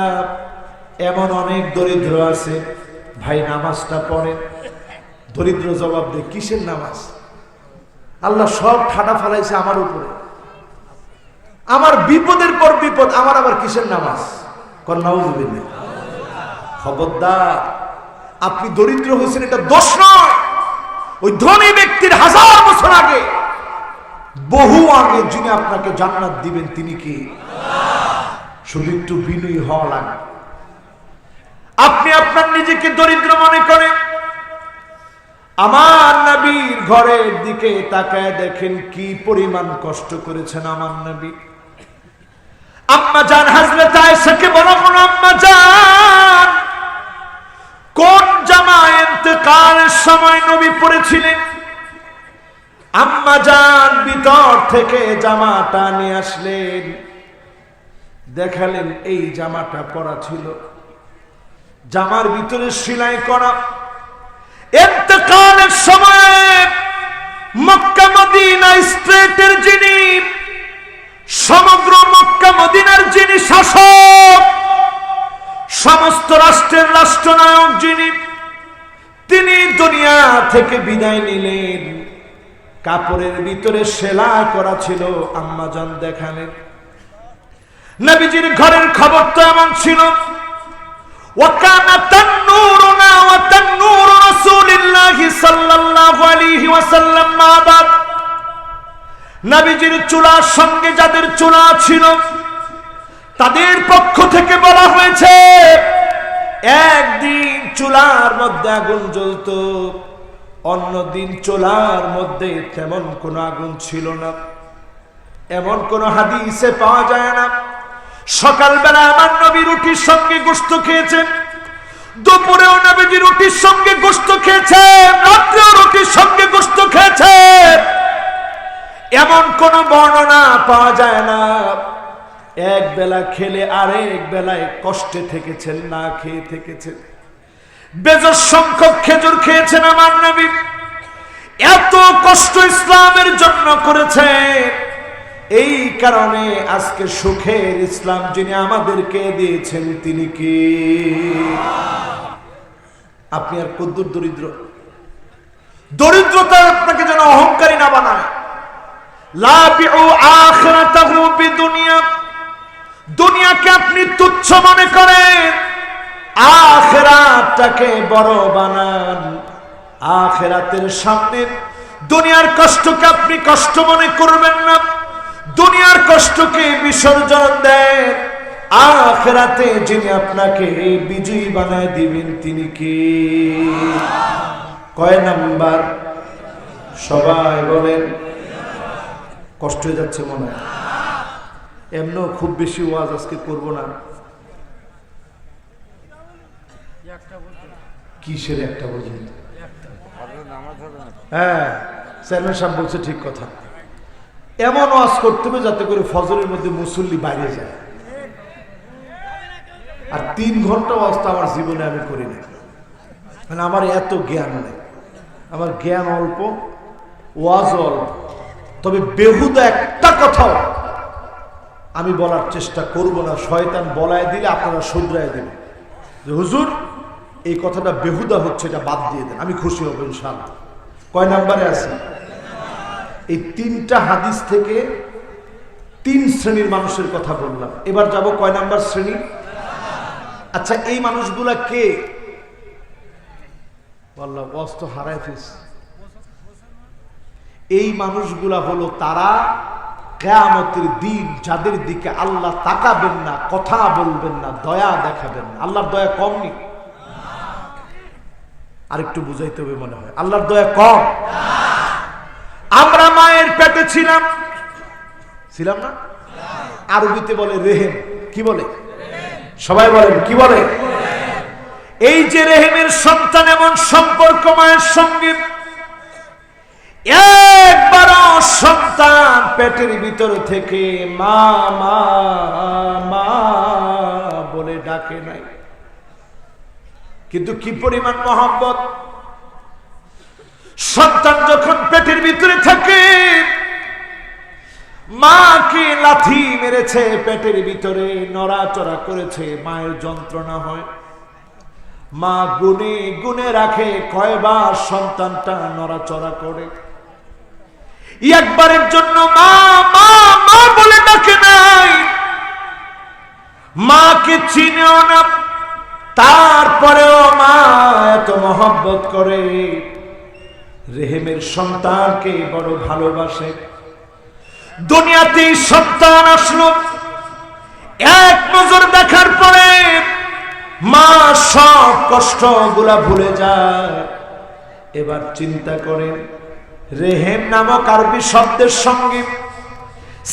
এমন অনেক দরিদ্র আছে, ভাই নামাজটা পড়েন, দরিদ্র জবাব দেয় কিসের নামাজ? আল্লাহ সব ঠাডা ফেলাইছে আমার উপরে, আমার বিপদের পর বিপদ, আমার আবার কিসের নামাজ? নাউযুবিল্লাহ। খবরদার, আপনি দরিদ্র হয়েছেন এটা দোষ নয়। ওই ধনী ব্যক্তির 1000 বছর আগে, বহু আগে যিনি আপনাকে জান্নাত দিবেন তিনি কি? শুধু একটু বিনয়ী হওয়া লাগে। আপনি আপনার নিজেকে দরিদ্র মনে করেন, আমার নবীর ঘরের দিকে তাকায় দেখেন কি পরিমাণ কষ্ট করেছেন আমার নবী। আম্মা জান হযরত আয়েশাকে বলো, আম্মা জান কোন জামা ইন্তেকালের সময় নবী পরেছিলেন? আম্মা জান ভিতর থেকে জামাটা নিয়ে আসলেন, দেখালেন এই জামাটা পরা ছিল, জামার ভিতরে সেলাই করা। ইন্তেকালের সময় মক্কা মদিনা স্ট্রেটের যিনি, সমগ্র মক্কা মদিনার যিনি শাসক, সমস্ত রাষ্ট্রের রাষ্ট্রনায়ক যিনি, তিনি দুনিয়া থেকে বিদায় নিলেন। কাপড়ের ভিতরে সেলাই করা ছিল, আম্মা জান দেখালেন। নবীজির ঘরের খবর তো এমন ছিল, ওয়াকানা তান্নুরুনা ওয়া তান্নুরু রাসূলিল্লাহি সাল্লাল্লাহু আলাইহি ওয়াসাল্লাম মাবাদ। নবীজির চুলার সঙ্গে যাদের চুলা ছিল তাদের পক্ষ থেকে বলা হয়েছে, একদিন চুলার মধ্যে আগুন জ্বলত, অন্যদিন চুলার মধ্যে তেমন কোনো আগুন ছিল না। এমন কোন হাদিসে পাওয়া যায় না। সকালবেলা আমার নবী রুটির সঙ্গে গোশত খেয়েছেন, দুপুরেও নবীজি রুটির সঙ্গে গোশত খেয়েছেন, রাত্রেও রুটির সঙ্গে গোশত খেয়েছেন। এমন কোন বর্ণনা পাওয়া যায় না এক বেলা খেলে আরেক বেলায় কষ্টে থেকেছেন, না খেয়ে থেকেছেন। বেজর সংখ্যক খেজুর খেয়েছেন আমার নবী। এত কষ্ট ইসলামের জন্য করেছে, এই কারণে আজকে সুখের ইসলাম যিনি আমাদেরকে দিয়েছেন তিনি কি? আপনি আর কদ্দুর দরিদ্র? দরিদ্রতা আপনাকে যেন অহংকারী না বানায়। লা বিউ আখিরাতাহু বিদুনিয়া, দুনিয়াকে আপনি তুচ্ছ মনে করেন, আখিরাতটাকে বড় বানান। আখিরাতের সামনে দুনিয়ার কষ্টকে আপনি কষ্ট মনে করবেন না, দুনিয়ার কষ্টকে বিসর্জন দেন। আখিরাতে যিনি আপনাকে বিজয়ী বানায় দিবেন তিনি কি? কয় নাম্বার? সবাই বলেন। কষ্ট হয়ে যাচ্ছে মনে হয়। এমনও খুব বেশি ওয়াজ আজকে করবো না। কিসের একটা বলছেন? হ্যাঁ, চেয়ারম্যান সাহেব বলছে ঠিক কথা। এমন ওয়াজ করতে হবে যাতে করে ফজরের মধ্যে মুসল্লি বাইরে যায়। আর 3 ঘন্টা ওয়াজ তো আমার জীবনে আমি করি না, মানে আমার এত জ্ঞান নেই। আমার জ্ঞান অল্প, ওয়াজ অল্প। তবে বেহুদা একটা কথাও আমি বলার চেষ্টা করব না। শয়তান বলায় দিলে আপনারা শুধরায় দেবেন যে হুজুর এই কথাটা বেহুদা হচ্ছে, এটা বাদ দিয়ে দেন, আমি খুশি হব ইনশাআল্লাহ। কয় নাম্বারে আছে? এই 3টা হাদিস থেকে 3 শ্রেণীর মানুষের কথা বললাম। এবার যাব কয় নাম্বার শ্রেণী? আচ্ছা, এই মানুষগুলা কে? বললাম অস্ত হারায় ফেলছে। এই মানুষগুলা হলো তারা কিয়ামতের দিন যাদের দিকে আল্লাহ তাকাবেন না, কথা বলবেন না, দয়া দেখাবেন না। আল্লাহর দয়া কম নি? আরেকটু বুঝাইতে হবে মনে হয়। আল্লাহর দয়া কম? আমরা মায়ের পেটে ছিলাম না? আরবিতে বলে রেহেম। কি বলে? সবাই বলেন, কি বলে? এই যে রেহেমের সন্তান, এমন সম্পর্ক মায়ের সঙ্গে, একবারও সন্তান পেটের ভিতর থেকে মা মা মা বলে ডাকে নাই। কিন্তু কি পরিমাণ মহব্বত! সন্তান যখন পেটের ভিতরে থাকে, মাকে লাথি মেরেছে, পেটের ভিতরে নড়াচড়া করেছে, মায়ের যন্ত্রণা হয়। মা গুনে গুনে রাখে কয়বার সন্তানটা নড়াচড়া করে। একবারের জন্য মা মা মা বলে ডাকে নাই, মাকে চিনেও না, তারপরেও মা এত মহব্বত করে, রেহেমের সন্তানকে বড় ভালোবাসে। দুনিয়াতে সন্তান আসলো, এক নজর দেখার পরে মা সব কষ্ট গুলা ভুলে যায়। এবার চিন্তা করেন, রেহেম নামক আরবি শব্দের সঙ্গে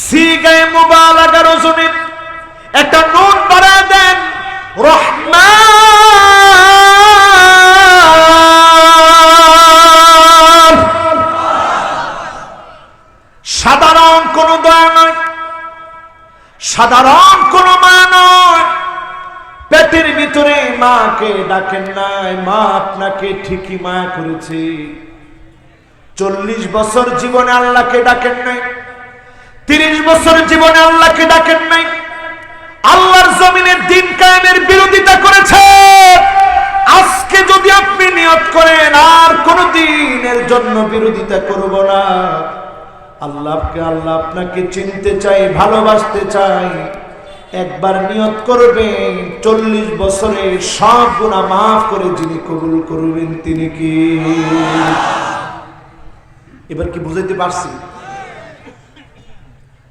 সিগায়ে মুবালাগার ওজনে একটা নুন বাড়ায় দেন, রহমান। সাধারণ কোন দয়া নয়, সাধারণ কোন মায়া নয়। পেটের ভিতরে মাকে ডাকেন নাই, মা আপনাকে ঠিকই মায়া করেছে। 40 বছর জীবনে আল্লাহকে ডাকেন নাই, 30 বছর জীবনে আল্লাহকে ডাকেন নাই, আল্লাহর জমিনের দিন কায়েমের বিরোধিতা করেছে। আজকে যদি আপনি নিয়ত করেন আর কোন দিনের জন্য বিরোধিতা করব না, আল্লাহকে, আল্লাহ আপনাকে চিনতে চাই, ভালোবাসতে চাই, একবার নিয়ত করবেন 40 বছরের সব গুনাহ মাফ করে যিনি কবুল করবেন তিনি কি? এবার কি বুঝাইতে পারছি?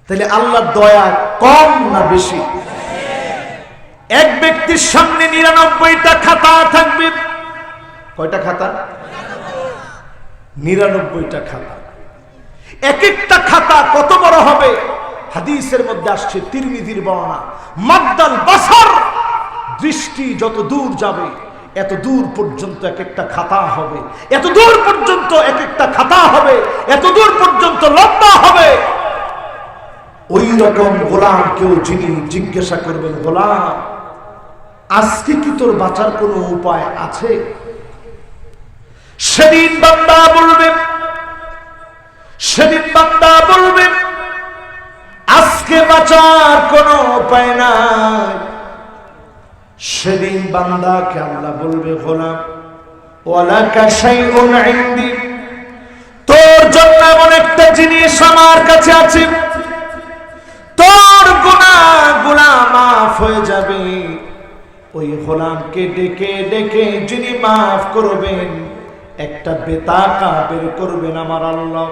তাহলে আল্লাহর দয়া কম না বেশি? এক ব্যক্তির সামনে 99টা খাতা থাকবে। কয়টা খাতা? 99টা খাতা। এক একটা খাতা কত বড় হবে? হাদিসের মধ্যে আসছে, তিরমিজির বর্ণনা, মাদ্দাল বাসার, দৃষ্টি যত দূর যাবে এত দূর পর্যন্ত এক একটা খাতা হবে, এত দূর পর্যন্ত এক একটা খাতা হবে, এত দূর পর্যন্ত লম্বা হবে। ওই রকম গোলাম কেউ যিনি জিজ্ঞাসা করবেন, গোলাম আজকে কি তোর বাঁচার কোনো উপায় আছে? সেদিন বান্দা বলবে, সেদিন বান্দা বলবে আজকে বাঁচার কোনো উপায় নাই। সেদিন বান্দাকে আল্লাহ বলবে, গোলাম ওয়ালাকা শাইউন ইনদি, তোর জন্য এমন একটা জিনিস আমার কাছে আছে, তোর গুনাহগুলো মাফ হয়ে যাবে। ওই গোলামকে ডেকে ডেকে যিনি মাফ করবেন, একটা বেতাকা বের করবেন আমার আল্লাহ।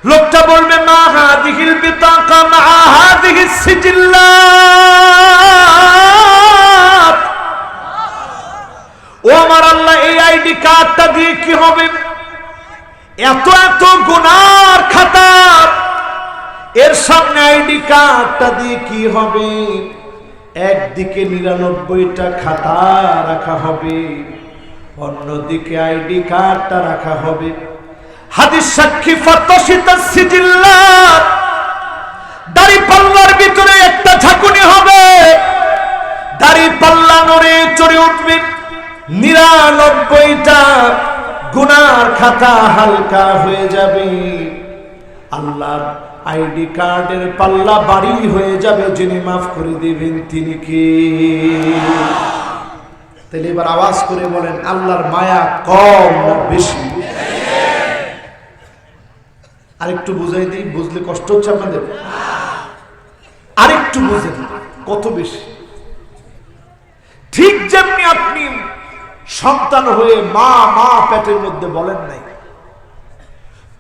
লোকটা বলবে, মা হাদিহিল বিতাকা মা হাদিহিস সিজিল্লাত, ও আমার আল্লাহ এই আইডি কার্ডটা দিয়ে কি হবে? এত এত গুনার খাতা, এর সামনে আইডি কার্ডটা দিয়ে কি হবে? একদিকে 99টা খাতা রাখা হবে, অন্যদিকে আইডি কার্ডটা রাখা হবে। হাদিস সাক্ষী ফাতাশিতাস সিজিল্লাত, দাড়ি পাল্লার ভিতরে একটা ঝাঁকুনি হবে, দাড়ি পাল্লা নড়ে চড়ে উঠবে, 99টা গুনার খাতা হালকা হয়ে যাবে। আল্লাহর আইডি কার্ডের পাল্লা বাড়ি হয়ে যাবে, যিনি মাফ করে দিবেন তিনি কি? তাহলে এবার আওয়াজ করে বলেন, আল্লাহর মায়া কম না বেশি? আরেকটু বুঝাই দিই, বুঝলে কষ্ট হচ্ছে আপনাদের? আরেকটু বুঝেন কত বেশি। ঠিক যেমনি আপনি সন্তান হয়ে মা মা পেটের মধ্যে বলেন নাই,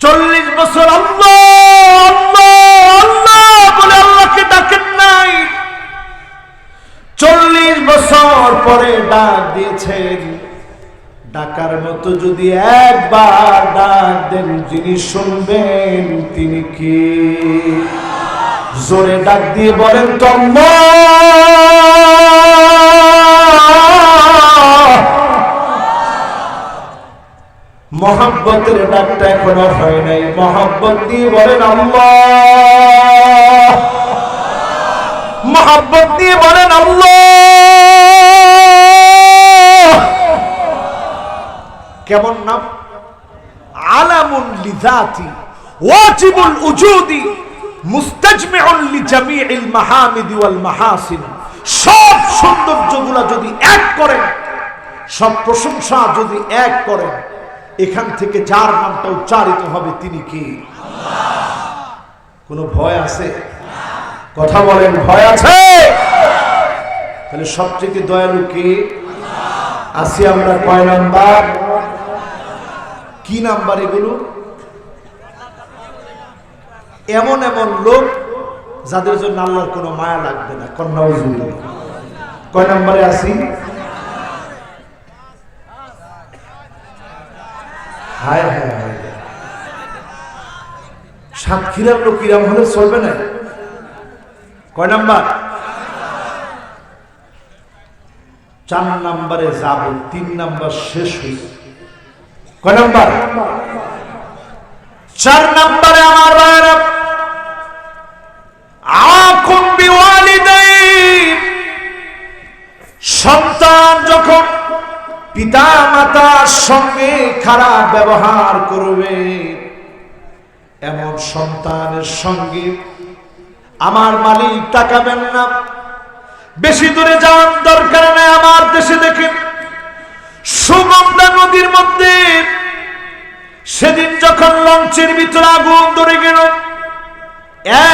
40 বছর আল্লাহ আল্লাহ আল্লাহ বলে আল্লাহকে ডাকেন নাই, 40 বছর পরে ডাক দিয়েছেন, ডাকার মতো যদি একবার ডাক দেন, যিনি শুনবেন তিনি কি? জোরে ডাক দিয়ে বলেন তো আল্লাহ। মহব্বতের ডাকটা এখনো হয় নাই, মহব্বত দিয়ে বলেন আল্লাহ, মহব্বত দিয়ে বলেন আল্লাহ। কেমন নাম? আলামুন লিযাতি ওয়াজিবুল উজুদি মুস্তাজমিউন লিজামিইল মাহামিদি ওয়াল মাহাসিন। সব সৌন্দর্যগুলা যদি এক করেন, সব প্রশংসা যদি এক করেন, এখান থেকে যার নামটা উচ্চারিত হবে তিনি কি? কোনো ভয় আছে? কথা বলেন, ভয় আছে? তাহলে সবচেয়ে দয়ালু কে? আসি আমরা কয় নাম্বার? কি নাম্বার এগুলো? এমন এমন লোক যাদের জন্য আল্লাহর কোনো মায়া লাগবে না। কন্যাউজুবিল্লাহ। কয় নাম্বারে আসি? হায় হায় হায়, সাতক্ষীরার লোক কিরাম হলে চলবে না। কয় নাম্বার? 4 নাম্বারে যাব, 3 নাম্বার শেষ হয়েছে। কয় নাম্বার? 4 নাম্বারে আমার ভাইরা, আকুম বিওয়ালিদাইন। সন্তান যখন পিতা মাতার সঙ্গে খারাপ ব্যবহার করবে, এমন সন্তানের সঙ্গে আমার মালিক তাকাবেন না। বেশি দূরে যাওয়ার দরকার নেই। আমার দেশে দেখেন সুগন্ধা নদীর মধ্যে সেদিন যখন লঞ্চের ভিতরে আগুন ধরে গেল,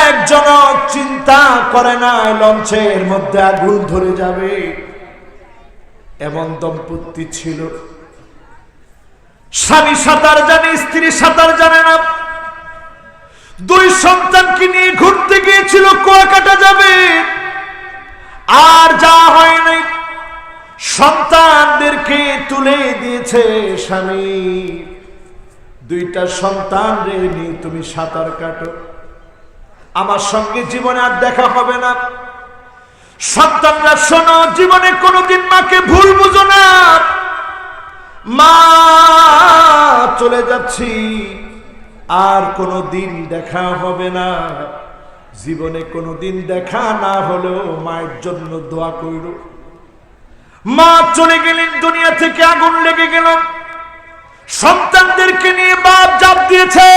একজন চিন্তা করে না লঞ্চের মধ্যে আগুন ধরে যাবে। এমন দম্পতি ছিল, স্বামী সাঁতার জানে, স্ত্রী সাঁতার জানে না। 2 সন্তানকে নিয়ে ঘুরতে গিয়েছিল কুয়াকাটা যাবে, আর যা হয় নাই। সন্তানদেরকে তুলে দিয়েছে স্বামী, 2টা সন্তান রে নিয়ে তুমি সাঁতার কাটো, আমার সঙ্গে জীবনে আর দেখা হবে না। সন্তানরা শোনো, জীবনে কোনোদিন মাকে ভুল বুঝো না। মা চলে যাচ্ছি, আর কোনোদিন দেখা হবে না। জীবনে কোনোদিন দেখা না হলেও মায়ের জন্য দোয়া কইরো। মা চলে গেলেন দুনিয়া থেকে, আগুন লেগে গেল। সন্তানদেরকে নিয়ে বাপ জাপ দিয়েছে,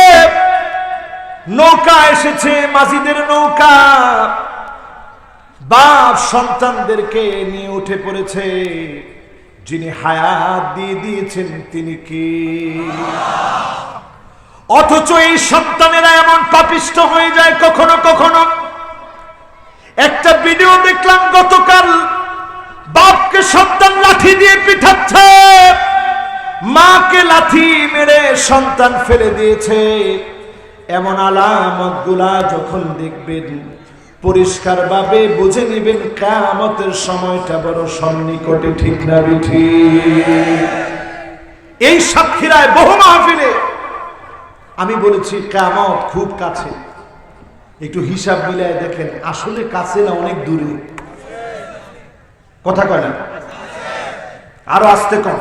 নৌকা এসেছে, মাঝিদের নৌকা। বাপ সন্তানদেরকে নিয়ে উঠে পড়েছে। যিনি হায়াত দিয়ে দিয়েছেন তিনি কি? অথচ এই সন্তানেরা এমন পাপিষ্ঠ হয়ে যায় কখনো কখনো। একটা ভিডিও দেখলাম গতকাল, বাপকে সন্তান লাঠি দিয়ে পিঠাচ্ছে, মাকে লাঠি মেরে সন্তান ফেলে দিয়েছে। এমন আলামত গুলা যখন দেখবেন, পরিষ্কার ভাবে বুঝে নেবেন কিয়ামতের সময়টা বড় সন্নিকটে। ঠিক না ঠিক? এই সাতক্ষীরায় বহু মাহফিলে আমি বলেছি কিয়ামত খুব কাছে। একটু হিসাব মিলায় দেখেন, আসলে কাছে না অনেক দূরে। কথা কয় না? আরো আসতে কম।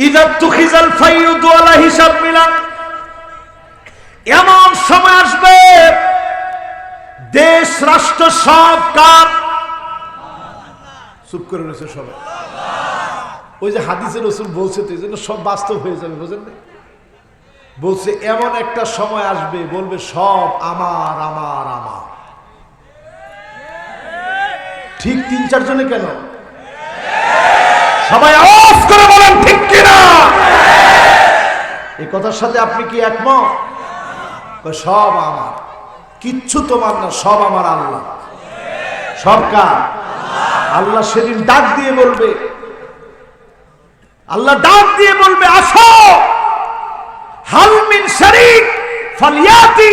ইযা তুখিজাল ফাইয়ুদু আলা হিসাব মিলান। এমন সময় আসবে দেশ রাষ্ট্র সব কার? চুপ করে রয়েছে সবাই। ওই যে হাদিসে রাসূল বলছে, তো এই জন্য সব বাস্তব হয়ে যাবে, বুঝেন না? বলছে এমন একটা সময় আসবে, বলবে সব আমার আমার আমার। ঠিক 3-4 জনে কেন? সবাই আওয়াজ করে বলেন ঠিক কিনা? এই কথার সাথে আপনি কি একমত? সব আমার, কিচ্ছু তোমার না, সব আমার আল্লাহ। সব কার? আল্লাহ সেদিন ডাক দিয়ে বলবে, আল্লাহ ডাক দিয়ে বলবে, আসো হাল মিন শারীক ফালিয়াতি।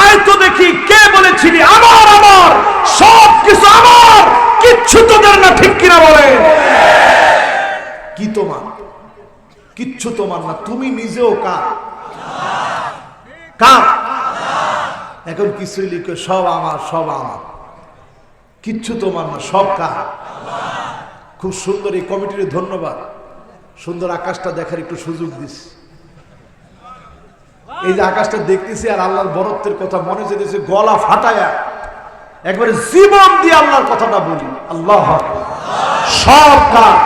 আয় তো দেখি কে বলেছিলি আমার আমার, সব কিছু আমার, কিচ্ছু তোদের না। ঠিক কিনা বলেন? কি তোমার? কিচ্ছু তোমার না। তুমি নিজেও কার? কার? এখন কিছুই লিখো, সব আমার, সব আমার, কিচ্ছু তোমার না, সব কার? খুব সুন্দর। এই কমিটির ধন্যবাদ। সুন্দর আকাশটা দেখার একটু সুযোগ দিস। এই যে আকাশটা দেখতেছি আর আল্লাহর বরত্বের কথা মনে যেতেছে, গলা ফাটায়া একবারে জীবন দিয়ে আল্লাহর কথাটা বলি। আল্লাহ সব কাজ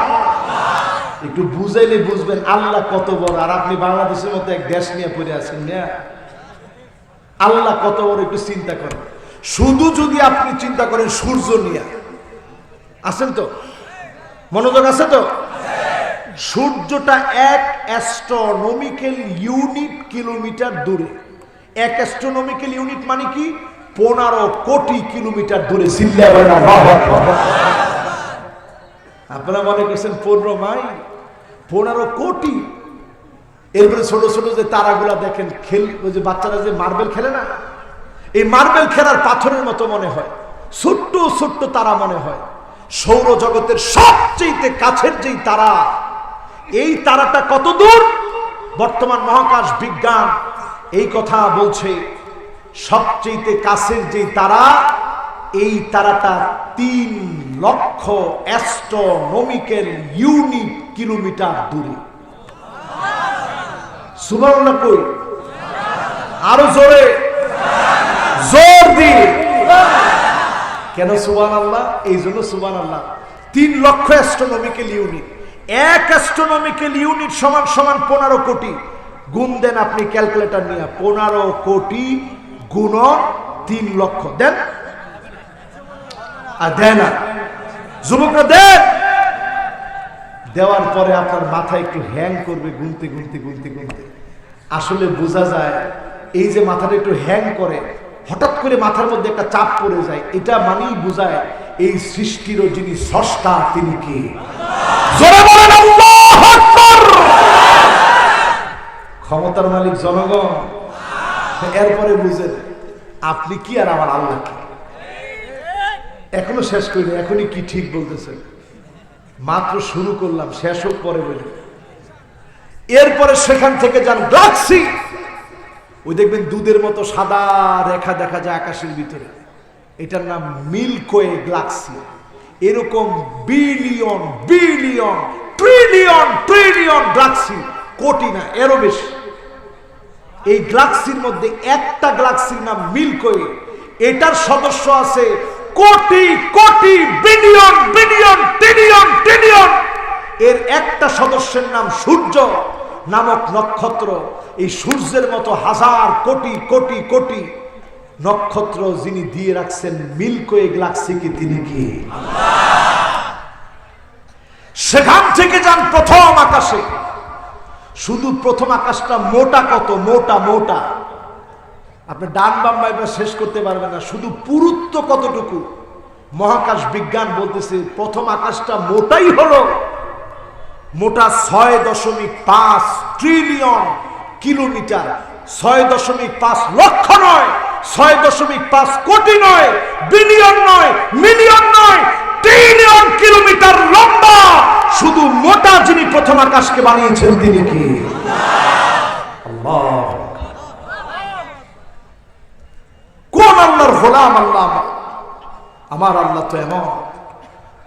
একটু বুঝাইলে বুঝবেন আল্লাহ কত বড়। আর আপনি বাংলাদেশের মধ্যে এক দেশ নিয়ে পড়ে আছেন না, আল্লাহ কত বড় একটু চিন্তা করেন। শুধু যদি আপনি চিন্তা করেন সূর্য নিয়ে, আছেন তো, মনোযোগ আছে তো? সূর্যটা 1 অ্যাস্ট্রোনমিক্যাল ইউনিট কিলোমিটার দূরে। 1 অ্যাস্ট্রোনমিক্যাল ইউনিট মানে কি? 15 কোটি কিলোমিটার দূরে। আপনারা মনে করছেন 15 মাইল, 15 কোটি। এরপরে ছোট ছোট যে তারাগুলা দেখেন, ওই যে বাচ্চারা যে মার্বেল খেলে না, এই মার্বেল খেলার পাথরের মতো মনে হয়, ছোট্ট ছোট্ট তারা মনে হয়। সৌরজগতের সবচেয়ে কাছের যেই তারা, এই তারাটা কত দূর? বর্তমান মহাকাশ বিজ্ঞান এই কথা বলছে, সবচেয়ে কাছের যেই তারা, এই তারাটা 3 লক্ষ অ্যাস্ট্রোনমিক্যাল ইউনিট কিলোমিটার দূরে। সুবহানাল্লাহ কই? আরো জোরে, জোর দিয়ে। কেন সুবহানাল্লাহ? এই জন্য সুবহানাল্লাহ। 3 লক্ষ অ্যাস্ট্রোনমিক্যাল ইউনিট। 1 অ্যাস্ট্রোনমিক্যাল ইউনিট সমান সমান 15 কোটি। গুণ দেন আপনি ক্যালকুলেটর নিয়ে, 15 কোটি গুণ 3 লক্ষ দেন। আর দেন না যুবকরা, দেন। দেওয়ার পরে আপনার মাথা একটু হ্যাং করবে, গুনতে গুনতে গুনতে গুনতে। আসলে বোঝা যায় এই যে মাথাটা একটু হ্যাং করে, হঠাৎ করে মাথার মধ্যে একটা চাপ পড়ে যায়, এটা মানেই বোঝায় এই সৃষ্টিরও যিনি স্রষ্টা তিনি কে? জোরে বলেন আল্লাহু আকবার। ক্ষমতার মালিক জনগণ। এরপরে বুঝেন আপনি কি আর আমার আল্লাহ কি। এখনো শেষ করিনি, এখনই কি ঠিক বলতেছেন? মাত্র শুরু করলাম, শেষ হোক পরে বলি। এরপরে সেখান থেকে যান গ্যালাক্সি, ওই দেখবেন দুধের মতো সাদা রেখা দেখা যায় আকাশের ভিতরে, এটার নাম মিল্কওয়ে গ্যালাক্সি। এরকম billion billion trillion trillion Galaxy, কোটি না এরও বেশি। এই গ্যালাক্সির মধ্যে একটা গ্যালাক্সির নাম মিল্কওয়ে, এটার সদস্য আছে crore crore billion billion trillion trillion. এর একটা সদস্যের নাম সূর্য নামক নক্ষত্র। এই সূর্যের মতো হাজার কোটি কোটি কোটি নক্ষত্র যিনি দিয়ে রাখছেন মিল্কওয়ে গ্যালাক্সিকে, তিনি কি? সেখান থেকে যান প্রথম আকাশে। শুধু প্রথম আকাশটা মোটা কত, মোটা মোটা, আপনি ডান বাম বাইবার শেষ করতে পারবেন না। শুধু পুরুত্ব কতটুকু, মহাকাশ বিজ্ঞান বলতেছে প্রথম আকাশটা মোটাই হলো মোটা 6.5 ট্রিলিয়ন কিলোমিটার। 6.5 লক্ষ নয়, 6.5 কোটি নয়, বিলিয়ন নয়, মিলিয়ন নয়, ট্রিলিয়ন কিলোমিটার লম্বা। শুধু মোটা যিনি প্রথম আকাশকে বানিয়েছেন তিনি কি? আল্লাহ। কোন আল্লাহর গোলাম? আল্লাহ আমার আল্লাহ তো এমন।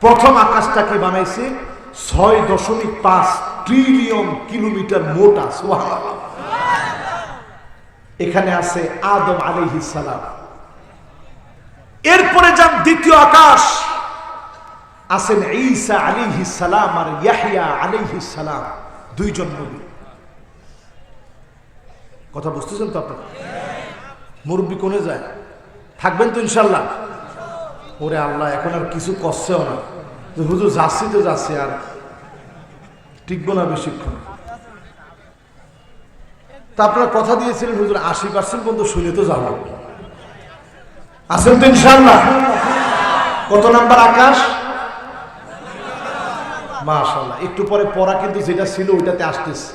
প্রথম আকাশটাকে বানাইছে 6.5 ট্রিলিয়ন কিলোমিটার মোটা। সুবহানাল্লাহ। এখানে আছে আদম আলাইহিস সালাম। এরপরে যান দ্বিতীয় আকাশ, আছেন ঈসা আলাইহিস সালাম আর ইয়াহইয়া আলাইহিস সালাম, দুইজন নবী। কথা বুঝতেছেন তো আপনারা? মুরব্বি কোনে যায়? থাকবেন তো ইনশাল্লাহ? ওরে আল্লাহ, এখন আর কিছু কষ্টও না। হুজুর যাচ্ছি তো যাচ্ছি, আর টিকবো না বেশিক্ষণ। তা আপনারা কথা দিয়েছিলেন হুজুর 80% পর্যন্ত শুনে তো যাবো। আছেন তো ইনশাল্লাহ? কত নাম্বার আকাশ? মাশাআল্লাহ। একটু পরে পড়া কিন্তু যেটা ছিল ওইটাতে আসতেছে,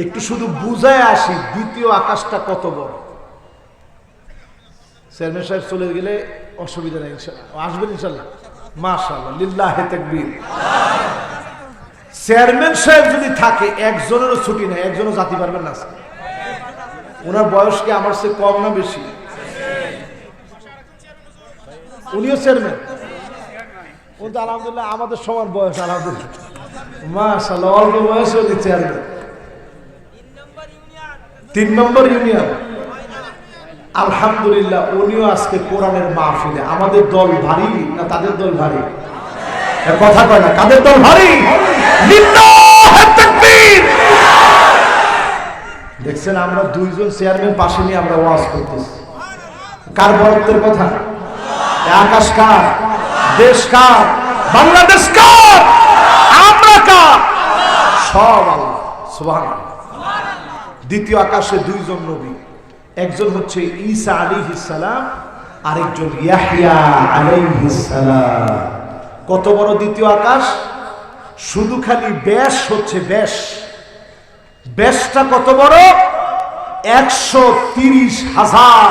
একটু শুধু বুঝায় আসি দ্বিতীয় আকাশটা কত বড়। চেয়ারম্যান সাহেব চলে গেলে অসুবিধা নেই, আসবেন ইনশাল্লাহ। মাশাআল্লাহ, লিল্লাহি তাকবীর। চেয়ারম্যান সাহেব যদি থাকে, একজনেরও ছুটি নেই, একজনও জাতি পারবেন না। ওনার বয়স কি আমার চেয়ে কম না বেশি? উনিও চেয়ারম্যান। ও তো আলহামদুলিল্লাহ আমাদের সমান বয়স, আলহামদুলিল্লাহ। মাশাআল্লাহ, অল্প বয়সে উনি চেয়ারম্যান। 3 নম্বর ইউনিয়ন। আলহামদুলিল্লাহ, উনিও আজকে কোরআনের মাহফিলে। আমাদের দল ভারী না তাদের দল ভারী? কথা কয় না, কাদের দল ভারী? লিল্লাহি তাকবীর। দেখছেন, আমরা 2 জন চেয়ারম্যান পাশে নিয়ে আমরা ওয়াজ করতেছি। কার বরত্বের কথা? আকাশ কার? দেশ কার? বাংলাদেশ কার? আমরা কার? সব আল্লাহ। সুবহানাল্লাহ। দ্বিতীয় আকাশে 2 জন নবী, একজন হচ্ছে ঈসা আলাইহিস সালাম, আরেকজন ইয়াহইয়া আলাইহিস সালাম। কত বড় দ্বিতীয় আকাশ! শুধু খালি ব্যাস হচ্ছে ব্যাস, ব্যাসটা কত বড়? 130,000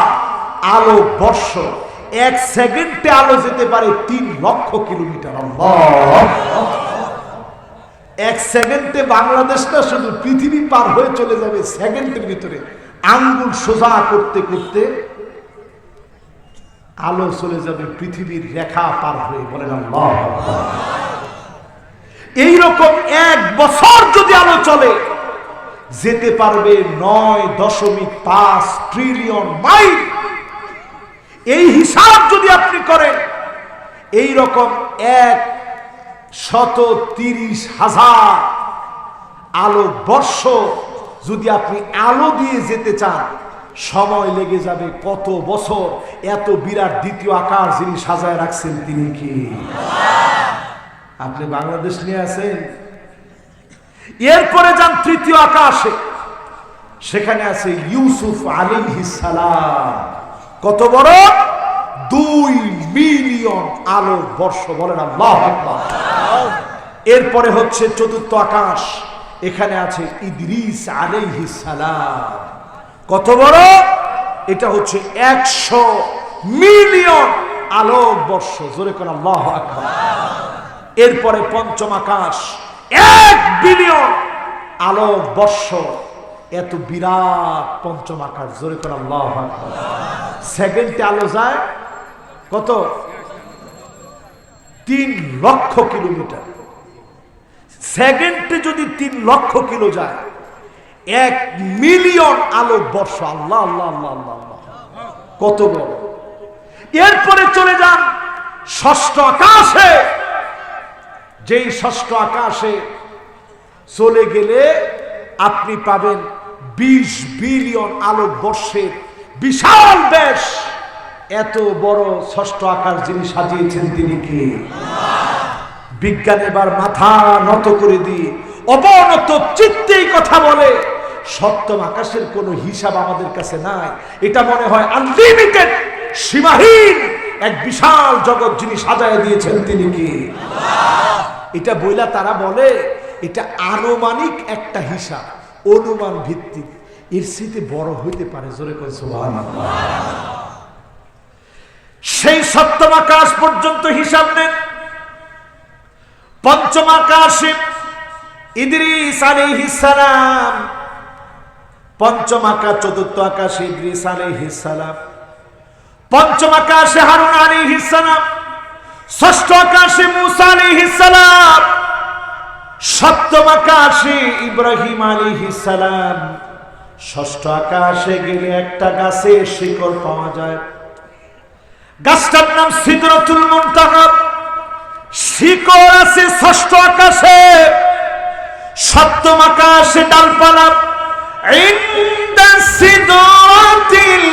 আলো বর্ষ। 1 সেকেন্ডে আলো যেতে পারে 3 লক্ষ কিলোমিটার। আল্লাহ! 1 সেকেন্ডে বাংলাদেশটা শুধু পৃথিবী পার হয়ে চলে যাবে সেকেন্ডের ভিতরে। আঙ্গুল সোজা করতে করতে আলো চলে যাবে পৃথিবীর রেখা পার হয়ে। বলেন আল্লাহ! এইরকম 1 বছর যদি আলো চলে, যেতে পারবে 9.5 ট্রিলিয়ন মাইল। এই হিসাব যদি আপনি করেন, এই রকম 130,000 আলো বর্ষ যদি আপনি আলো দিয়ে যেতে চান, সময় লেগে যাবে কত বছর। এত বিরাট দ্বিতীয় আকাশ যিনি সাজায় রাখছেন তিনি কি? আপনি বাংলাদেশ নিয়ে আছেন। এরপরে যান তৃতীয় আকাশে, সেখানে আছে ইউসুফ আলাইহিস সালাম। কত বড়? 2 মিলিয়ন আলো বর্ষ। বলেন আল্লাহু আকবার। এরপরে হচ্ছে চতুর্থ আকাশ, এখানে আছে ইদ্রিস আলাইহিস সালাম। কত বড়? এটা হচ্ছে 100 মিলিয়ন আলো বর্ষ। জোরে কোন আল্লাহু আকবার। এরপরে পঞ্চম আকাশ, 1 বিলিয়ন আলো বর্ষ। এত বিরাট পঞ্চম আকাশ। জোরে কোন আল্লাহু আকবার। সেকেন্ডে আলো যায় কত? 3 লক্ষ কিলোমিটার। সেকেন্ডে যদি 3 লক্ষ কিলো যায়, 1 মিলিয়ন আলো বর্ষ। আল্লাহ আল্লাহ আল্লাহ আল্লাহ, কত বড়! এরপরে চলে যান ষষ্ঠ আকাশে। যেই ষষ্ঠ আকাশে চলে গেলে আপনি পাবেন 20 বিলিয়ন আলো বর্ষের বিশাল দেশ। এত বড় ষষ্ঠ আকাশ যিনি সাজিয়েছেন তিনি কি? বিজ্ঞান এবার মাথা নত করে দিয়ে অবনত চিত্তেই কথা বলে, সপ্তম আকাশের কোনো হিসাব আমাদের কাছে নাই। এটা মনে হয় আনলিমিটেড, সীমাহীন এক বিশাল জগৎ যিনি সাজায় দিয়েছেন তিনি কি? এটা বইলা তারা বলে এটা আনুমানিক একটা হিসাব, অনুমান ভিত্তিক। এর চেয়ে বড় হইতে পারে? জোরে কই সুবহানাল্লাহ। সেই সপ্তম আকাশ পর্যন্ত হিসাব নেন। পঞ্চম আকাশে ইদ্রিস আলাইহিস সালাম, পঞ্চম আকাশ। চতুর্থ আকাশে ইদ্রিস আলাইহিস সালাম, পঞ্চম আকাশে হারুন আলাইহিস সালাম, ষষ্ঠ আকাশে মূসা আলাইহিস সালাম, সপ্তম আকাশে ইব্রাহিম আলাইহিস সালাম। ষষ্ঠ আকাশে গেলে একটা গাছের শিকড় পাওয়া যায়, গাছটার নাম সিদরাতুল মুনতাহা। শিকড় আছে ষষ্ঠ আকাশে। সপ্তম আকাশে ডালপালা। ইনদা সিদরাতিল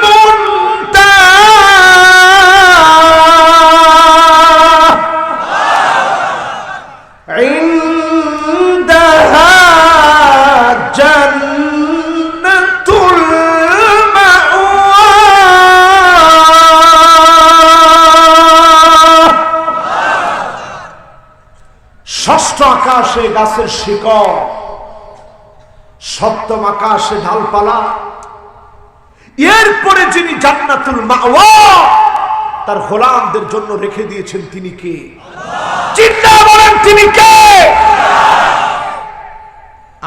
মুনতাহা ইনদাহা জান্নাতুল মাওয়া। ষষ্ঠ আকাশে গাছের শিকড়, সপ্তম আকাশে ঢালপালা। এরপরে যিনি জান্নাতুল মাওয়া তার গোলামদের জন্য রেখে দিয়েছেন তিনি কে? চিন্তা বলেন তিনি কে?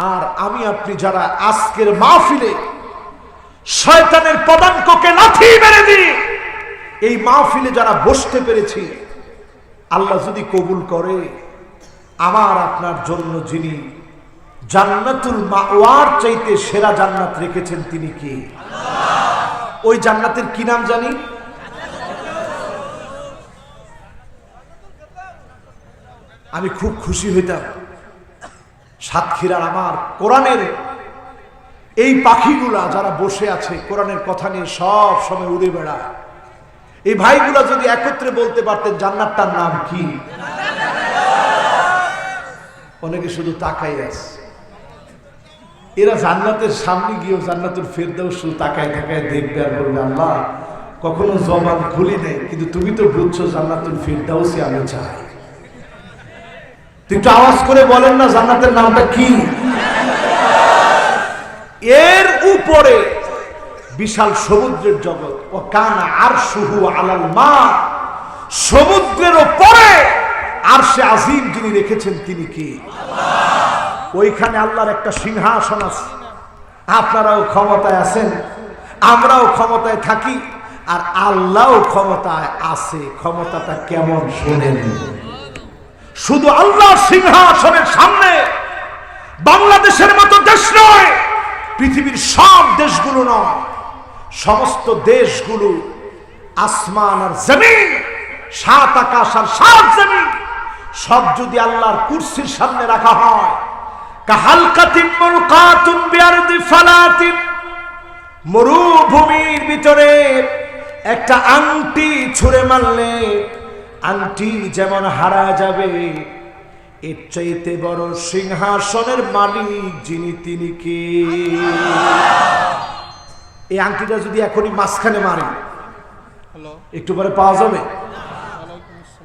আর আমি আপনি যারা আজকের মাহফিলে শয়তানের পদাঙ্ককে লাথি মেরে দিই, এই মাহফিলে যারা বসতে পেরেছি, আল্লাহ যদি কবুল করে আমার আপনার জন্য যিনি জান্নাতুল মাওয়ার চাইতে সেরা জান্নাত রেখেছেন তিনি কে? ওই জান্নাতের কি নাম জানি? আমি খুব খুশি হইতাম সাতক্ষীরার আমার কোরআনের এই পাখিগুলা যারা বসে আছে কোরআনের কথা নিয়ে সব সময় উড়ে বেড়ায়, এই ভাইগুলা যদি একত্রে বলতে পারতেন জান্নাতটার নাম কি? অনেকে শুধু তাকাই আছে, এরা জান্নাতের সামনে গিয়েও জান্নাতুল ফেরদাউস শুধু তাকায় তাকায় দেখবে আর বলবে আল্লাহ কখনো জবান খুলি নেই, কিন্তু তুমি তো বুঝছো জান্নাতুল ফেরদাউসই আমি চাই। একটু আওয়াজ করে বলেন না জান্নাতের নামটা কি? এর উপরে বিশাল সমুদ্রের জগৎ, ও কানা আরশুহু আলাল মা, সমুদ্রের উপরে আরশে আজিম যিনি রেখেছেন তিনি কি? ওইখানে আল্লাহর একটা সিংহাসন আছে। আপনারাও ক্ষমতায় আছেন, আমরাও ক্ষমতায় থাকি, আর আল্লাহও ক্ষমতায় আছে। ক্ষমতাটা কেমন শোনেন? শুধু আল্লাহ সিংহাসনের সামনে বাংলাদেশের মতো দেশ নয়, পৃথিবীর সব দেশগুলো নয়, সমস্ত দেশগুলো আসমান আর জমিন, সাত আকাশ আর সাত জমিন সব যদি আল্লাহর কুরসির সামনে রাখা হয়, কাহালকাতিন মুলকাতুন বিআরদি ফালাতিন, মরুভূমির ভিতরে একটা আংটি ছুঁড়ে মারলে আংটি যেমন হারা যাবে, এর চাইতে বড় সিংহাসনের মালিক যিনি তিনি কে? এই আংটিটা যদি এখনই মাঝখানে মারে একটু পরে পাওয়া যাবে?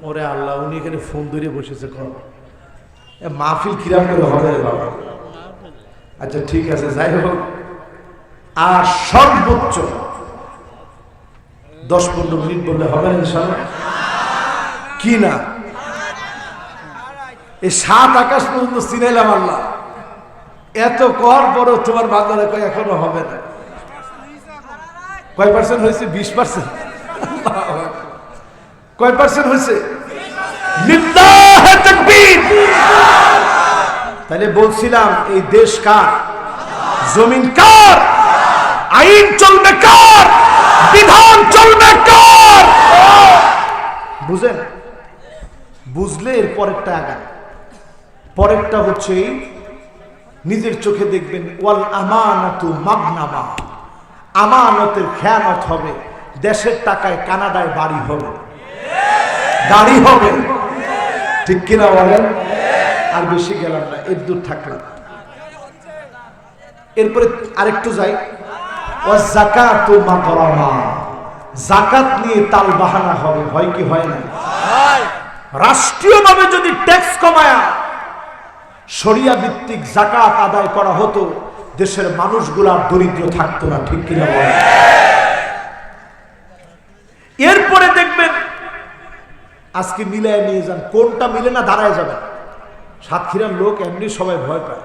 ওরে আল্লাহ, উনি এখানে ফোন ধরে বসেছে, মাহফিল কিরাম করে হবে রে বাবা। আচ্ছা ঠিক আছে, যাই হোক, আর সর্বোচ্চ 10-15 মিনিট বললে হবে না ইনশাআল্লাহ? কি না, এই সাত আকাশ পর্যন্ত চিনাইলাম আল্লাহ, এত কর বড় তোমার বাংলা কয় এখনো হবে না। কয় পার্সেন্ট হয়েছে? 20%। কয় পার্সেন্ট হয়েছে? লিল্লাহি তাকবীর। তাহলে বলছিলাম এই দেশ কার? জমিন কার? আইন চলবে কার? বিধান চলবে কার? বুঝেন? বুঝলে এর পরেরটা আগান। পরেরটা হচ্ছে নিজের চোখে দেখবেন ওয়াল আমানাতু মাগনামা, আমানতের খেয়ানত হবে, দেশের টাকায় কানাডায় বাড়ি হবে, গাড়ি হবে, ঠিক কিনা বলেন? আর বেশি গেলাম না, এর দূর থাকলাম। এরপরে আরেকটু যাই, ওয়া যাকাতু মাগরামা, যাকাত নিয়ে তাল বাহানা হবে, হয় কি হয় না? রাষ্ট্রীয়ভাবে যদি ট্যাক্স কমায়া শরিয়া ভিত্তিক যাকাত আদায় করা হতো, দেশের মানুষগুলা দরিদ্র থাকতো না, ঠিক কিনা বলেন? এরপরে দেখবেন আজকে মিলায় নিয়ে যান, কোনটা মিলে না দাঁড়ায় যাবেন। সাতক্ষীরার লোক এমনি সবাই ভয় পায়,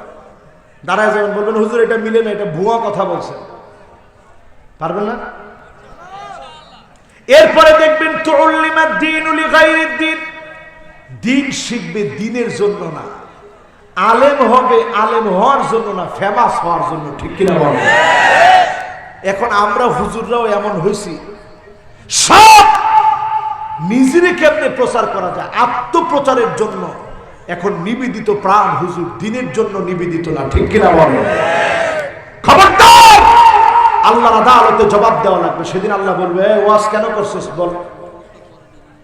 দাঁড়ায় যাবেন, বলবেন হুজুর এটা মিলে না, এটা ভুয়া কথা বলছেন, পারবেন না। এরপরে দেখবেন তুউল্লিমা দ্বীনু লিগাইরিদ দ্বীন, দিন শিখবে দিনের জন্য না, আলেম হবে আলেম হওয়ার জন্য না, ফেমাস হওয়ার জন্য, ঠিক কিনা বলেন? এখন আমরা হুজুররাও এমন হয়েছি, সব নিজেরে কেমনে প্রচার করা যায় আত্মপ্রচারের জন্য এখন নিবেদিত প্রাণ হুজুর, দিনের জন্য নিবেদিত না, ঠিক কিনা বলেন? খবরদার, আল্লাহর আদালতে জবাব দেওয়া লাগবে। সেদিন আল্লাহ বলবে ওয়াজ কেন করছিস?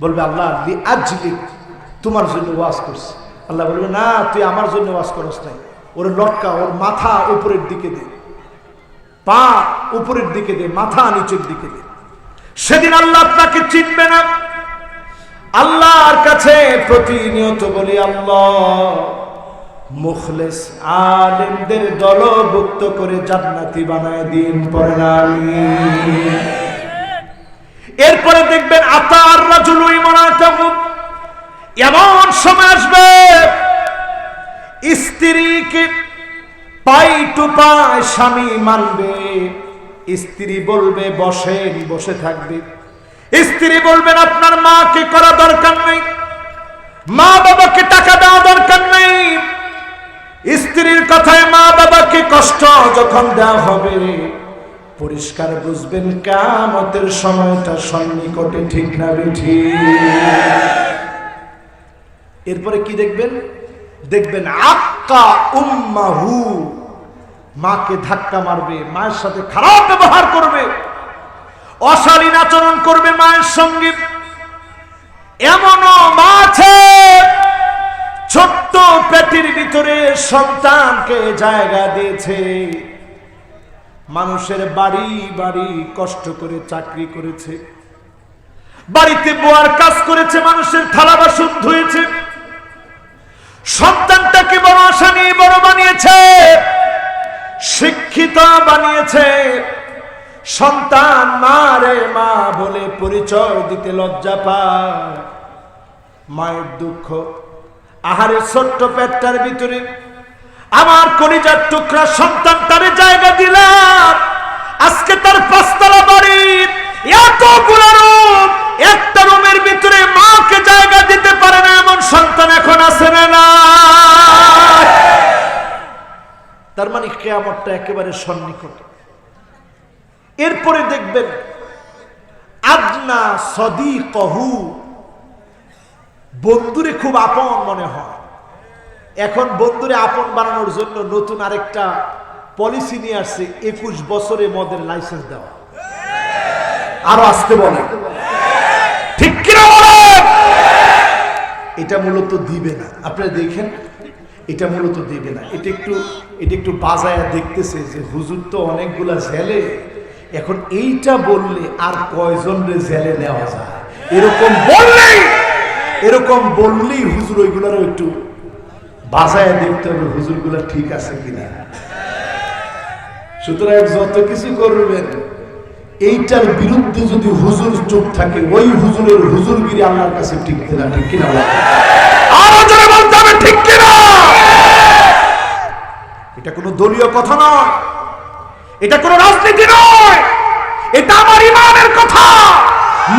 বলবে আল্লাহ লিআজলি, তোমার জন্য ওয়াজ করছি। আল্লাহ বলবে না, তুই আমার জন্য ওয়াজ করস নাই, ওর লটকা, ওর মাথা উপরের দিকে দে, পা উপরের দিকে দে, মাথা নিচের দিকে দে। সেদিন আল্লাহ আপনাকে চিনবে না। আল্লাহর কাছে প্রতিনিয়ত বলি আল্লাহ মুখলেস আলেমদের দলভুক্ত করে জান্নাতি বানায় দিন, পড়েন আমিন। এরপরে দেখবেন আতার রাজুলু ইমরাতাহু, এমন সময় আসবে স্ত্রীকে পাই টু পায় স্বামী মানবে, স্ত্রী বলবে বসেন, বসে থাকবে। স্ত্রী বলবেন আপনার মাকে করা দরকার নেই, মা বাবাকে টাকা দেওয়া দরকার নেই, স্ত্রীর কথায় মা বাবাকে কষ্ট যখন দেওয়া হবে পরিষ্কার বুঝবেন কিয়ামতের সময়টা সন্নিকটে, ঠিক না বেঠিক? এরপরে কি দেখবেন? দেখবেন আক্কা উম্মাহু, মাকে ধাক্কা মারবে, মায়ের সাথে খারাপ ব্যবহার করবে, অশালীন আচরণ করবে মায়ের সঙ্গে। এমনও মা আছে ছোট্ট পেটের ভিতরে সন্তানকে জায়গা দিয়েছে, মানুষের বাড়ি বাড়ি কষ্ট করে চাকরি করেছে, বাড়িতে বোয়ার কাজ করেছে, মানুষের থালা বাসন ধুয়েছে, সন্তানটাকে বড় আশা নিয়ে বড় বানিয়েছে, শিক্ষিত বানিয়েছে। সন্তান মা রে মা বলে পরিচয় দিতে লজ্জা পায়। মায়ের দুঃখ, আহারে ছোট্ট পেটটার ভিতরে আমার কলিজার টুকরা সন্তানটারে জায়গা দিলাম, আজকে তার 5 তলা বাড়ি, এতগুলো রুম, একটা রুমের ভিতরে মাকে জায়গা দিতে পারে না এমন সন্তান এখন আছে না? তার মানে কিয়ামতটা একেবারে সন্নিকটে। এরপরে দেখবেন আদনা সদীকহু, বন্ধুরে খুব আপন মনে হয়। এখন বন্ধুরে আপন বানানোর জন্য নতুন আরেকটা পলিসি নিয়ে আসছে, 21 বছরে মদের লাইসেন্স দেওয়া। আরো আসতে বলে, ঠিক কিনা বলেন? এটা মূলত দিবে না, আপনারা দেখেন, এটা মূলত দিবে না। এটা একটু বাজায়া দেখতেছে যে হুজুর তো অনেকগুলা জেলে, এখন এইটা বললে আর কয়জন রে জেলে নেওয়া যায়, এরকম বললেই হুজুর ওইগুলারও একটু বাজায় দেখতে হবে হুজুরগুলা ঠিক আছে কিনা। সুতরাং যত কিছু করবেন এইটার বিরুদ্ধে যদি হুজুর চুপ থাকে, ওই হুজুরের হুজুরগিরি আল্লাহর কাছে টিকতে না, ঠিক কিনা? আরো জোরে বলতে হবে, ঠিক কিনা? এটা কোনো দলীয় কথা নয়, এটা কোনো রাজনীতি নয়, এটা আমার ইমানের কথা।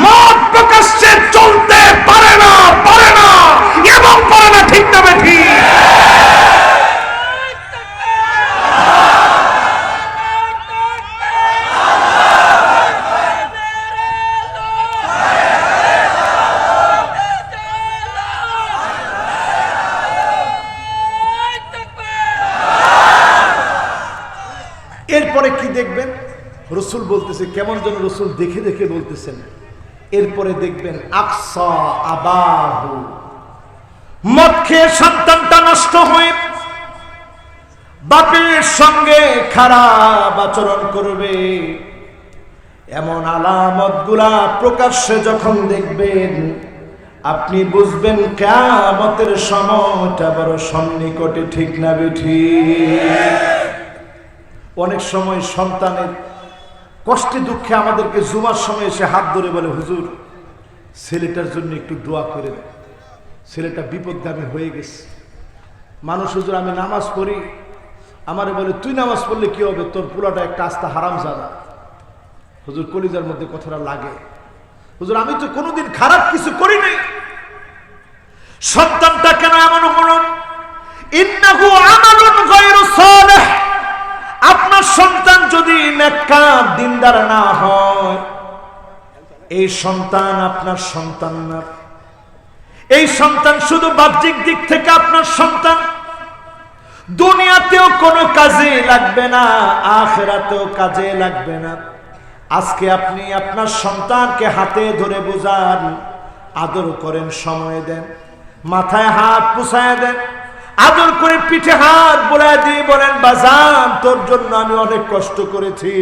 মত প্রকাশ্যে চলতে পারে না এবং পারে না, ঠিক না বেঠিক? এরপরে কি দেখবেন? রসুল বলতেছে, কেমন যেন রসুল দেখে দেখে বলতেছেন। এরপরে দেখবেন আকসা আবাহু, মদ খেয়ে সন্তানটা নষ্ট হয়ে বাপের সঙ্গে খারাপ আচরণ করবে। এমন আলামতগুলা প্রকাশ্যে যখন দেখবেন আপনি বুঝবেন কিয়ামতের সময়টা বড় সন্নিকটে, ঠিক না বেঠিক? অনেক সময় সন্তানের কষ্টে দুঃখে আমাদেরকে জুমার সময় এসে হাত ধরে বলে, হুজুর ছেলেটার জন্য একটু দোয়া করে দেন, ছেলেটা বিপদগামী হয়ে গেছে। মানুষ, হুজুর আমি নামাজ পড়ি, আমারে বলে তুই নামাজ পড়লে কি হবে, তোর পুরাটা একটা আস্তা হারামজাদা। হুজুর কলিজার মধ্যে কথাটা লাগে। হুজুর আমি তো কোনোদিন খারাপ কিছু করি নাই, সন্তানটা কেন এমন হলো? ইন্নাহু আমালুন গায়রু সালিহ, আপনার সন্তান যদি নেককার দিনদার না হয়, এই সন্তান আপনার সন্তান না। এই সন্তান শুধু বাহ্যিক দিক থেকে আপনার সন্তান, দুনিয়াতেও কোনো কাজে লাগবে না, আখিরাতেও কাজে লাগবে না। আজকে আপনি আপনার সন্তানকে হাতে ধরে বোঝান, আদর করেন, সময় দেন, মাথায় হাত পুছায় দেন, আদর করে পিঠে হাত বোলায় দিয়ে বলেন, বাজান তোর জন্য আমি অনেক কষ্ট করেছি,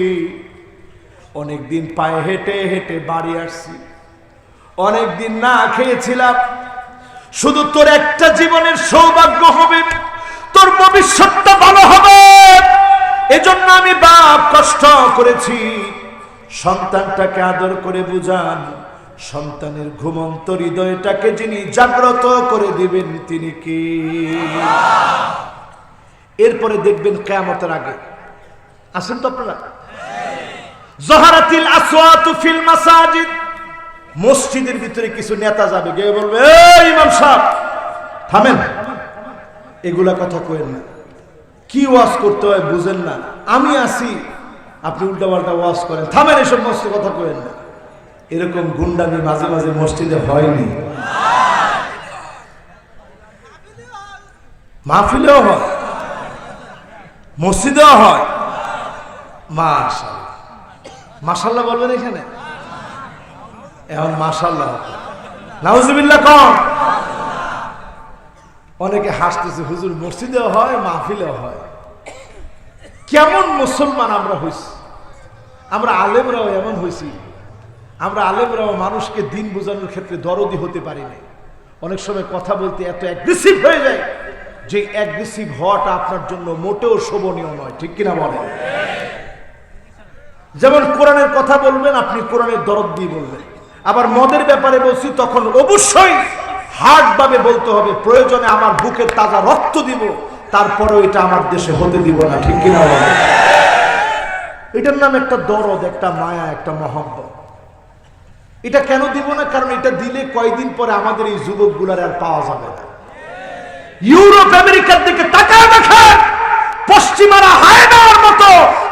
অনেকদিন পায়ে হেঁটে হেঁটে বাড়ি আসছি, অনেকদিন না খেয়েছিলাম, শুধু তোর একটা জীবনের সৌভাগ্য হবে, তোর ভবিষ্যৎটা ভালো হবে, এজন্য আমি বাপ কষ্ট করেছি। সন্তানটাকে আদর করে বুঝান, সন্তানের ঘুমন্ত হৃদয়টাকে যিনি জাগ্রত করে দিবেন তিনি কি? এরপরে দেখবেন কিয়ামতের আগে, আসেন তো আপনারা, যাহারাতিল আসওয়াতু ফিল মাসাজিদ, মসজিদের ভিতরে কিছু নেতা যাবে, গিয়ে বলবে, এই ইমাম সাহেব থামেন, এগুলা কথা কইেন না। কি ওয়াজ করতে হয় বুঝেন না, আমি আছি আপনি উল্টাপাল্টা ওয়াজ করেন। থামেন, এসব মস্ত কথা কইেন না। এরকম গুন্ডামি মাঝে মাঝে মসজিদে হয়নি, মাহফিলেও হয়, মসজিদেও হয়। মাশাআল্লাহ, মাশাআল্লাহ বলবেন এখানে এখন মাশাআল্লাহ, নাউজুবিল্লাহ কম। অনেকে হাসতেছে, হুজুর মসজিদেও হয় মাহফিলেও হয়। কেমন মুসলমান আমরা হইছি, আমরা আলেমরাও এমন হইছি। আমরা আলেমরাও মানুষকে দিন বোঝানোর ক্ষেত্রে দরদি হতে পারি না। অনেক সময় কথা বলতে এত অ্যাগ্রেসিভ হয়ে যায় যে অ্যাগ্রেসিভ হওয়াটা আপনার জন্য মোটেও শোভনীয় নয়, ঠিক কিনা বলেন? যেমন কোরআনের কথা বলবেন, আপনি কোরআনের দরদ দিয়ে বলবেন। আবার মদের ব্যাপারে বলছি, তখন অবশ্যই হার্ড ভাবে বলতে হবে। প্রয়োজনে আমার বুকের তাজা রক্ত দিব, তারপরেও এটা আমার দেশে হতে দিব না, ঠিক কিনা বলেন? এটার নাম একটা দরদ, একটা মায়া, একটা মহব্বত। এটা কেন দিব না? কারণ এটা দিলে কয়দিন পরে আমাদের এই যুবকগুলার আর পাওয়া যাবে না। ইউরোপ আমেরিকার দিকে তাকায় দেখেন, পশ্চিমারা হায়নার মতো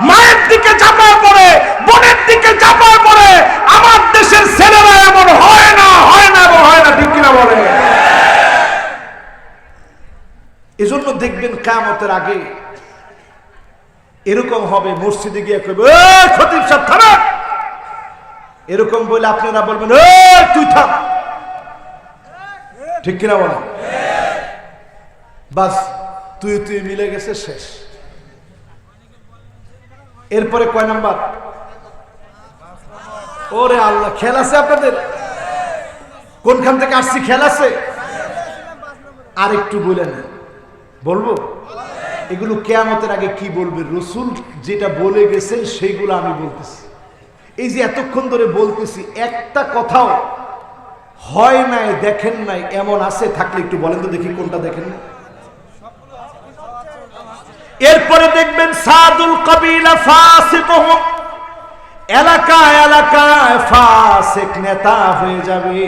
মায়ের দিকে চাপায় পড়ে, বোনের দিকে চাপায় পড়ে। আমার দেশের ছেলেরা এমন হয় না, হয় না এবং হয় না, ঠিক কিনা বলে? এজন্য দেখবেন কিয়ামতের আগে এরকম হবে, মসজিদে গিয়ে কইবে, এই খতিব সাহেব থামেন, এরকম বলে আপনারা বলবেন, এই তুই থাম, ঠিক কিনা বলে? বাস তুই তুই মিলে গেছে, শেষ। এরপরে কয় নাম্বার? ওরে আল্লাহ, খেল আছে আপনাদের? কোনখান থেকে আসছি, খেল আছে? আর একটু বলেন, বলবো এগুলো কিয়ামতের আগে কি বলবে? রসুল যেটা বলে গেছেন সেইগুলো আমি বলতেছি। এই যে এতক্ষণ ধরে বলতেছি, একটা কথাও হয় নাই, দেখেন নাই এমন আছে? থাকলে একটু বলেন তো দেখি, কোনটা দেখেন না? এরপরে দেখবেন সাদুল কবিলা ফাসিকুহুম, এলাকায় এলাকায় ফাসিক নেতা হয়ে যাবে।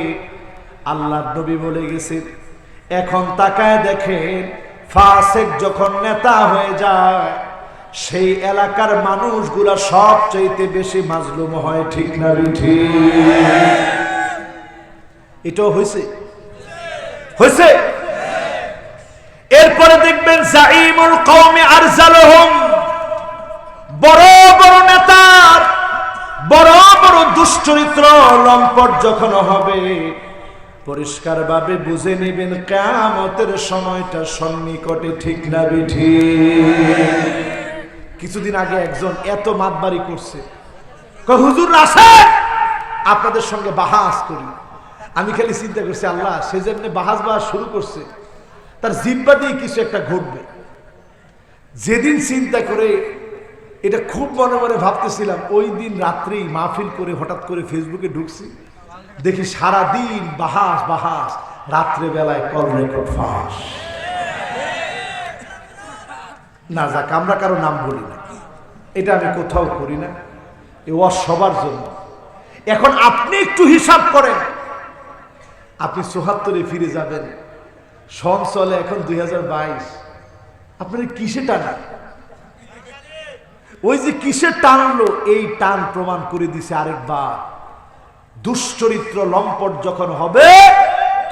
আল্লাহর নবী বলে গেছে, এখন তাকায় দেখেন, ফাসিক যখন নেতা হয়ে যায়, সেই এলাকার মানুষগুলা সবচেয়ে বেশি মাজলুম হয়, ঠিক না ঠিক? এটাও হয়েছে, হয়েছে। এরপরে দেখবেন জাইমুল কওমি আরজালুহুম, বড় বড় নেতার বড় বড় দুশ্চরিত্র লম্পট যখন হবে, পরিষ্কার ভাবে বুঝে নেবেন কিয়ামতের সময়টা সন্নিকটে, ঠিক না ঠিক? কিছুদিন আগে একজন এত মাতবাড়ি করছে, কয় হুজুর আসেন আপনাদের সঙ্গে বাহাস করি। আমি খালি চিন্তা করছি, আল্লাহ, সে যেমনি বাহাস শুরু করছে, তার জিব্বা দিয়ে কিছু একটা ঘটবে। যেদিন চিন্তা করে এটা খুব মনে মনে ভাবতেছিলাম, ওই দিন রাত্রেই মাহফিল করে হঠাৎ করে ফেসবুকে ঢুকছি, দেখি সারাদিন বাহাস বাহাস, রাত্রে বেলায় কল রেকর্ড ফাঁস। না যাক, আমরা কারো নাম বলি না, এটা আমি কোথাও করি না, এ ওয়াজ সবার জন্য। এখন আপনি একটু হিসাব করেন, আপনি ৭৪-এ ফিরে যাবেন, সন চলে এখন ২০২২, আপনার কিসে টানা? ওই যে কিসে টানলো, এই টান প্রমাণ করে দিছে আরেকবার, দুশ্চরিত্র লম্পট যখন হবে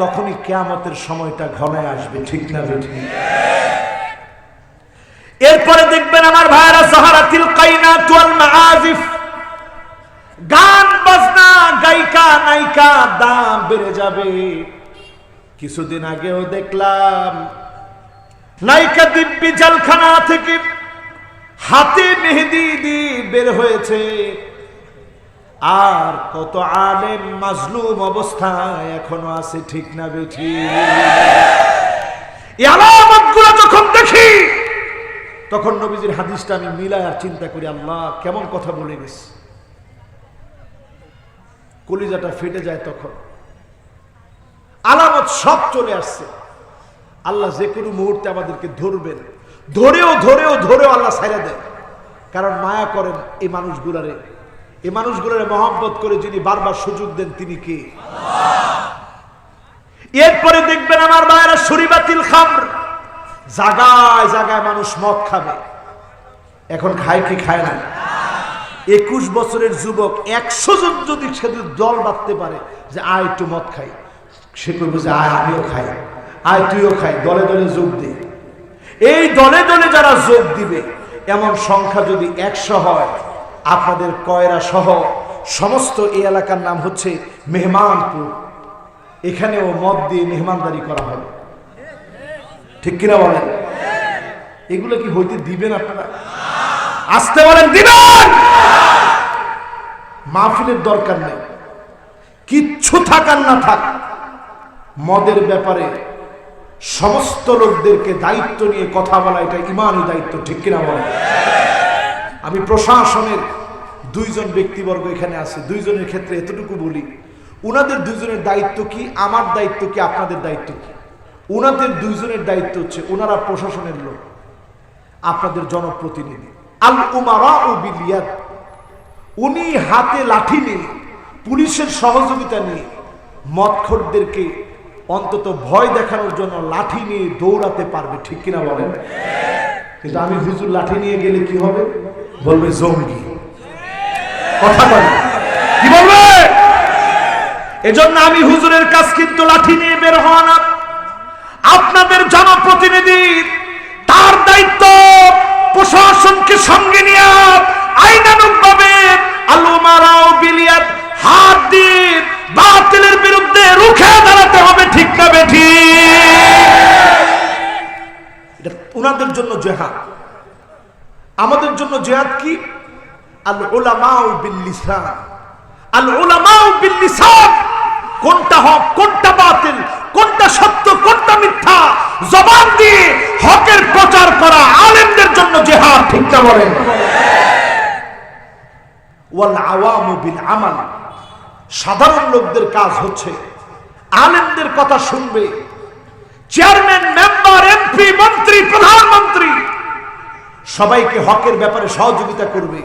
তখনই কিয়ামতের সময়টা ঘনায় আসবে, ঠিক না ঠিক? এরপরে দেখবেন আমার ভাইরা, সাহারাতিল কায়নাত ওয়াল মাআজিফ, গান বাজনা, গায়িকা নায়িকা দাম বেড়ে যাবে। কিছুদিন আগেও দেখলাম নায়িকা দিব্যি জেলখানা থেকে হাতে মেহেদি দিয়ে বের হয়েছে, আর কত আলেম মাজলুম অবস্থায় এখনো আছে, ঠিক না বেঠি? এই আলামতগুলো যখন দেখি, তখন নবীজির হাদিসটা আমি মিলাই আর চিন্তা করি, আল্লাহ কেমন কথা বলে গেছে, কলিজাটা ফেটে যায়। তখন আলামত সব চলে আসছে। আল্লাহ যে কোনো মুহূর্তে আমাদেরকে ধরবেন, ধরেও ধরেও ধরেও আল্লাহ ছাইড়া দেয়, কারণ মায়া করেন এই মানুষগুলারে, এই মানুষগুলারে মহব্বত করে যিনি বারবার সুযোগ দেন তিনি কে? এরপরে দেখবেন আমার ভাইয়েরা শরীবাতিল খামর, জায়গায় জায়গায় মানুষ মদ খাবে। এখন খায় কি খায় না? 21 বছরের যুবক 100 জন যদি সেদিন দল বাঁধতে পারে যে আয় একটু মদ খাই, সে করবে যে আয় আমিও খাই, আয় তুইও খাই, দলে দলে যোগ দে। এই দলে দলে যারা যোগ দিবে এমন সংখ্যা যদি 100 হয়, আপনাদের কয়রা সহ সমস্ত এই এলাকার নাম হচ্ছে মেহমানপুর, এখানেও মদ দিয়ে মেহমানদারি করা হবে। ঠিক কিনা বলেন? এগুলো কি হইতে দিবেন আপনারা? আসতে বলেন দিবেন? মাহফিলের দরকার নেই, কিচ্ছু থাকার না থাক, মদের ব্যাপারে সমস্ত লোকদেরকে দায়িত্ব নিয়ে কথা বলা এটা ইমানি দায়িত্ব। ঠিক কিনা বলেন? আমি প্রশাসনের 2 জন ব্যক্তিবর্গ এখানে আছে, 2 জনের ক্ষেত্রে এতটুকু বলি, উনাদের 2 জনের দায়িত্ব কি, আমার দায়িত্ব কি, আপনাদের দায়িত্ব কি? উনাদের 2 জনের দায়িত্ব হচ্ছে উনারা প্রশাসনের লোক, আপনাদের জনপ্রতিনিধি। আল উমারাউ বিল ইয়াদ, উনি হাতে লাঠি নিয়ে পুলিশের সহযোগিতা নিয়ে মদখোরদেরকে অন্তত ভয় দেখানোর জন্য লাঠি নিয়ে দৌড়াতে পারবে। ঠিক কিনা বলেন? কিন্তু আমি হুজুর লাঠি নিয়ে গেলে কি হবে? বলবে জঙ্গি। কথা বলে কি বলবে? এজন্য আমি হুজুরের কাছ কিন্তু লাঠি নিয়ে বের হওয়া না, আপনাদের জনপ্রতিনিধি তার দায়িত্ব প্রশাসনকে সঙ্গে নিয়ে আইনানুগভাবে আল উমারাউ বিল ইয়াদ, হাত দিয়ে বাতিলের বিরুদ্ধে রুখে দাঁড়াতে হবে। ঠিক না বেঠি? এটা ওনাদের জন্য জিহাদ। আমাদের জন্য জিহাদ কি? আল উলামাউ বিল লিসান, আল উলামাউ বিল লিসান, কোনটা হক কোনটা বাতিল, কোনটা সত্য কোনটা মিথ্যা, জবান দিয়ে হকের প্রচার করা আলেমদের জন্য জিহাদ। ঠিক না বলেন? ওয়াল আওয়ামু বিল আমাল, সাধারণ লোকদের কাজ হচ্ছে আলেমদের কথা শুনবে, চেয়ারম্যান, মেম্বার, এমপি, মন্ত্রী, প্রধানমন্ত্রী সবাইকে হকের ব্যাপারে সহযোগিতা করবে,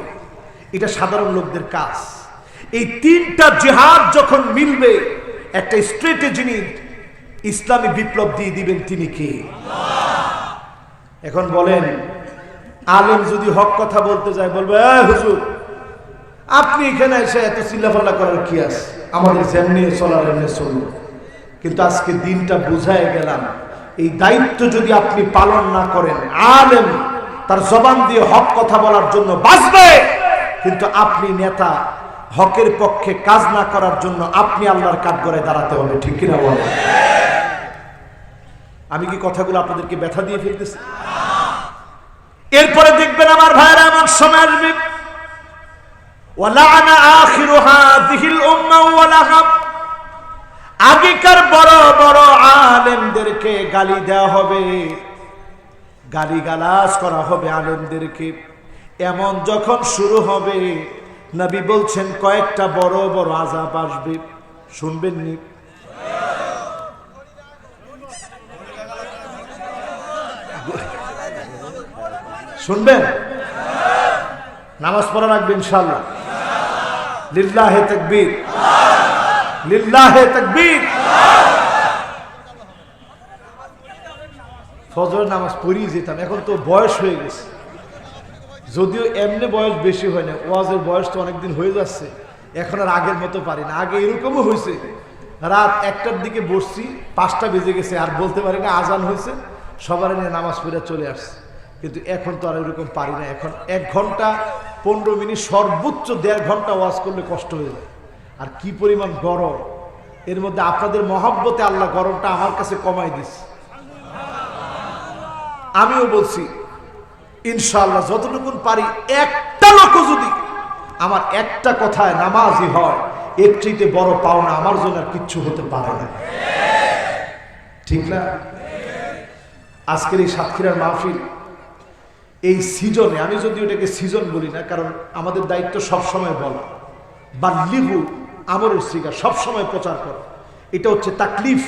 এটা সাধারণ লোকদের কাজ। এই 3টা জিহাদ যখন মিলবে, একটা স্ট্র্যাটেজি ইসলামী বিপ্লব দিয়ে দিবেন। তিনি কে? এখন বলেন, আলেম যদি হক কথা বলতে যায় বলবে হুজুর আপনি এখানে এসে এত চিল্লাফাল্লা করার কি আছে, আমাদের যেমনি চলার এমনি চলল। কিন্তু আজকে দিনটা বুঝায় গেলাম, এই দায়িত্ব যদি আপনি পালন না করেন, আলেম তার জবান দিয়ে হক কথা বলার জন্য বাঁচবে, কিন্তু আপনি নেতা হকের পক্ষে কাজ না করার জন্য আপনি আল্লাহর কাঠগড়ায় দাঁড়াতে হবে। ঠিক কিনা বলেন? আমি কি কথাগুলো আপনাদেরকে ব্যথা দিয়ে ফেলতেছি? এরপরে দেখবেন আমার ভাইরা, আমার সময় আসবে ওয়ালানা আখিরু হাযিহিল উম্মাহ ওয়ালাহা, আগেকার বড় বড় আলেমদেরকে গালি দেওয়া হবে, গালিগালাজ করা হবে আলেমদেরকে। এমন যখন শুরু হবে, নবী বলছেন কয়েকটা বড় বড় আযাব আসবে। শুনবেন নি? শুনবেন? নামাজ পড়া রাখবেন ইনশাআল্লাহ। লিল্লাহে তাকবীর, লিল্লাহে তাকবীর। ফজরের নামাজ পড়িয়ে যেতাম, এখন তো বয়স হয়ে গেছে, যদিও এমনি বয়স বেশি হয় না, ওয়াজের বয়স তো অনেকদিন হয়ে যাচ্ছে, এখন আর আগের মতো পারি না। আগে এরকমও হয়েছে, রাত 1টার দিকে বসছি, 5টা বেজে গেছে, আর বলতে পারি না আজান হয়েছে, সবার নিয়ে নামাজ পড়ে চলে আসছে। কিন্তু এখন তো আর এরকম পারি না। এখন 1 ঘন্টা 15 মিনিট, সর্বোচ্চ 1.5 ঘন্টা ওয়াজ করলে কষ্ট হয়ে যায়। আর কি পরিমাণ গরম, এর মধ্যে আপনাদের মহব্বতে আল্লাহ গরমটা আমার কাছে কমাই দিচ্ছে। আমিও বলছি ইনশাআল্লাহ যতটুকু পারি, একটা লোক যদি আমার একটা কথায় নামাজি হয়, এর চাইতে বড় পাওনা আমার জন্য আর কিচ্ছু হতে পারে না। ঠিক না? আজকের এই সাতক্ষীরার মাহফিল, এই সিজনে, আমি যদি ওটাকে সিজন বলি না, কারণ আমাদের দায়িত্ব সবসময় বলা, বাল্লিগু আমরের সিগা, সবসময় প্রচার করা, এটা হচ্ছে তাকলিফ,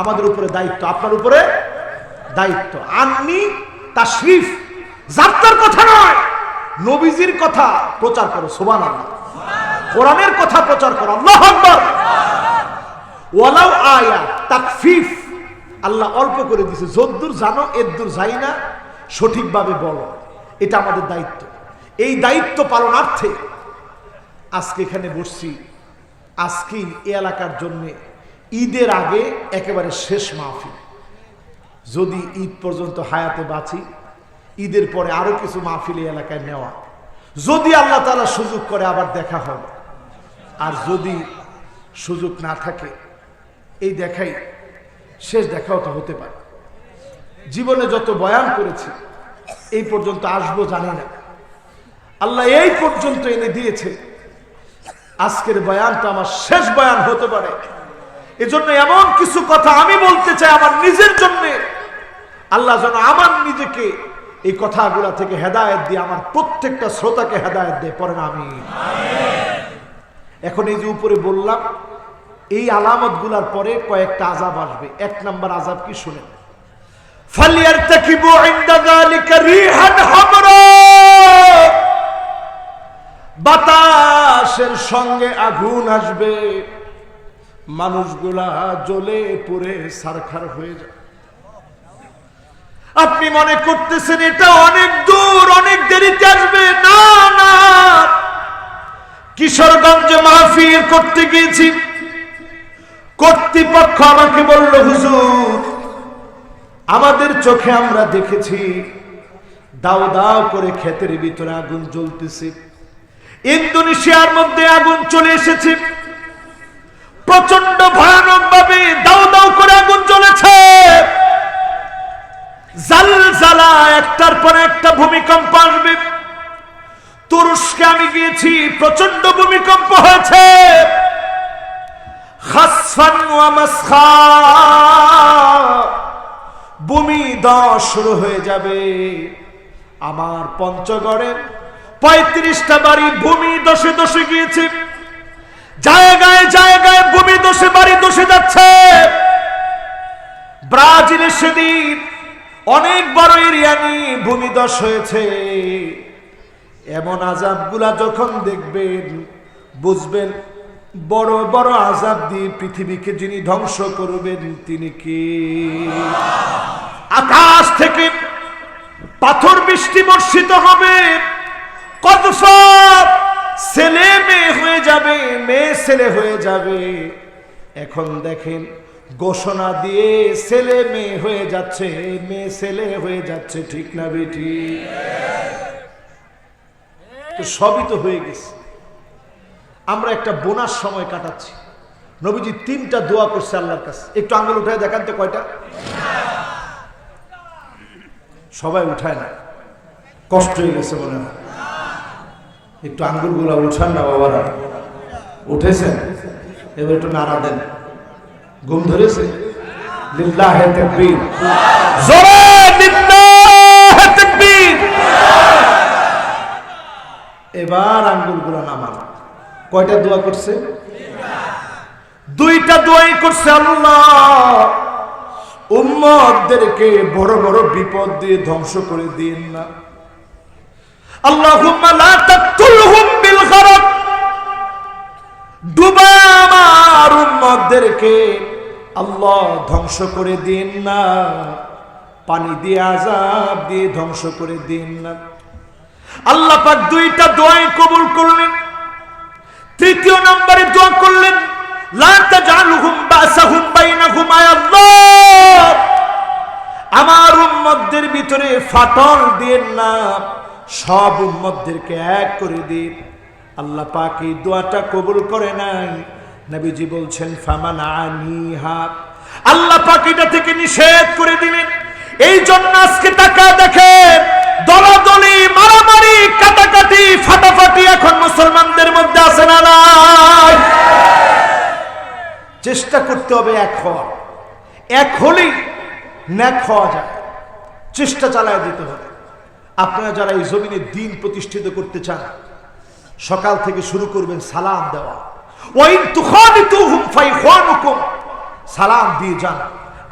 আমাদের উপরে দায়িত্ব, আপনার উপরে দায়িত্ব। আননি তাশরিফ, যাত্রার কথা নয়, নবীজির কথা প্রচার করো, সুবহানাল্লাহ, কোরআনের কথা প্রচার করো, আল্লাহু আকবার। ওয়ালাউ আয়াত, তাকফিফ, আল্লাহ অল্প করে দিয়েছে, যদ্দূর জানো এদ্দূর যাই না, সঠিকভাবে বলো, এটা আমাদের দায়িত্ব। এই দায়িত্ব পালনার্থে আজকে এখানে বসছি। আজকে এই এলাকার জন্য ঈদের আগে একেবারে শেষ মাহফিল। যদি ঈদ পর্যন্ত হায়াতে বাঁচি, ঈদের পরে আরো কিছু মাহফিল এই এলাকায় নেওয়া, যদি আল্লাহ তাআলা সুযোগ করে আবার দেখা হবে। আর যদি সুযোগ না থাকে, এই দেখাই শেষ দেখাও তো হতে পারে। জীবনে যত বয়ান করেছি এই পর্যন্ত আসবো জানি না, আল্লাহ এই পর্যন্ত এনে দিয়েছে। আজকের বয়ানটা আমার শেষ বয়ান হতে পারে। এজন্য এমন কিছু কথা আমি বলতে চাই আমার নিজের জন্য। আল্লাহ যেন আমার নিজেকে এই কথাগুলা থেকে হেদায়েত দিয়ে আমার প্রত্যেকটা শ্রোতাকে হেদায়েত দিয়ে, পড়েন আমিন। এখন এই যে উপরে বললাম, এই আলামত গুলার পরে কয়েকটা আযাব আসবে। এক নাম্বার আযাব কি শুনেন, ফালিয়ারতাকিবু ইনদা যালিকা রিহান হামরা, বাতাসের সঙ্গে আগুন আসবে, মানুষগুলা জ্বলে পুড়ে ছারখার হয়ে যাবে। আপনি মনে করতেছেন এটা অনেক দূর, অনেক দেরিতে আসবে। না না, কিশোরগঞ্জে মাহফিল করতে গিয়েছি, কর্তৃপক্ষ আমাকে বলল, হুজুর আমাদের চোখে আমরা দেখেছি দাও দাও করে ক্ষেতের ভিতরে আগুন জ্বলতেছে। ইন্দোনেশিয়ার মধ্যে আগুন চলে এসেছে, প্রচন্ড ভয়ানক ভাবে দাও দাও করে আগুন জ্বলেছে। জালজালা, একটার পর একটা ভূমিকম্প আসবে। তুরস্কে আমি গিয়েছি, প্রচন্ড ভূমিকম্প হয়েছে। খাসফান ওয়া মাসখা, ভূমি ধস শুরু হয়ে যাবে। আমার পঞ্চগড়ের 35টা বাড়ি ভূমি ধসে ধসে গিয়েছে। জায়গায় জায়গায় ভূমি ধসে বাড়ি ধসে যাচ্ছে। ব্রাজিলে সেদিন অনেক বড় এরিয়া নিয়ে ভূমিধস হয়েছে। এমন আযাবগুলা যখন দেখবেন বুঝবেন বড় বড় আযাব দিয়ে পৃথিবীকে যিনি ধ্বংস করবেন তিনি কে। আকাশ থেকে পাথর বৃষ্টি বর্ষিত হবে, কদফা, ছেলে মেয়ে হয়ে যাবে, মেয়ে ছেলে হয়ে যাবে। এখন দেখেন ঘোষণা দিয়ে ছেলে মেয়ে হয়ে যাচ্ছে, মেয়ে ছেলে হয়ে যাচ্ছে, ঠিক না বেটি? তো সবই তো হয়ে গেছে। আমরা একটা বোনাস সময় কাটাচ্ছি। নবীজি 3টা দোয়া করছে আল্লাহর কাছে। একটু আঙ্গুল উঠায় দেখান তো কয়টা? সবাই উঠায় না, কষ্ট হয়ে গেছে মনে হয়। একটু আঙ্গুল গুলা উঠান না বাবারা। উঠেছেন? এবার একটু নাড়া দেন। ঘুম ধরেছে? লিল্লাহে তাকবীর, জোরে লিল্লাহে তাকবীর। এবার আঙ্গুল গুলা নামান। কয়টা দোয়া করছে? 2টা দোয়াই করছে। আল্লাহ উম্মতদেরকে বড় বড় বিপদ দিয়ে ধ্বংস করে দিন না। আল্লাহুম্মা লা তাকতুলহুম বিল গরক, ডুবা আমার উম্মতদেরকে আল্লাহ ধ্বংস করে দিন না, পানি দিয়ে আযাব দিয়ে ধ্বংস করে দিন না। আল্লাহ পাক 2টা দোয়াই কবুল করলেন। 3য় নম্বরে দোয়া করলেন, লা তাজআলহুম বাসাহুম বাইনাহুম, আয়া আল্লাহ আমার উম্মতদের ভিতরে ফাটল দিন না, সব উম্মতদেরকে এক করে দিন। আল্লাহ পাক এই দোয়াটা কবুল করে নাই। নবীজি বলছেন ফামানানিহা, আল্লাহ পাক এটা থেকে নিষেধ করে দিলেন। এই জন্য আজকে টাকা দেখেন দলাদলি, মারামারি, কাটাকাটি, ফাটাফাটি এখন মুসলমানদের মধ্যে আছে না নাই? চেষ্টা করতে হবে এক হওয়া। এক হলেই ন্যাক হওয়া যায়। চেষ্টা চালায় দিতে হবে। আপনারা যারা এই জমিনে দিন প্রতিষ্ঠিত করতে চান, সকাল থেকে শুরু করবেন সালাম দেওয়া। ওয়াইন তুখালিতুহুম ফাইখানুকুম, সালাম দিয়ে যান।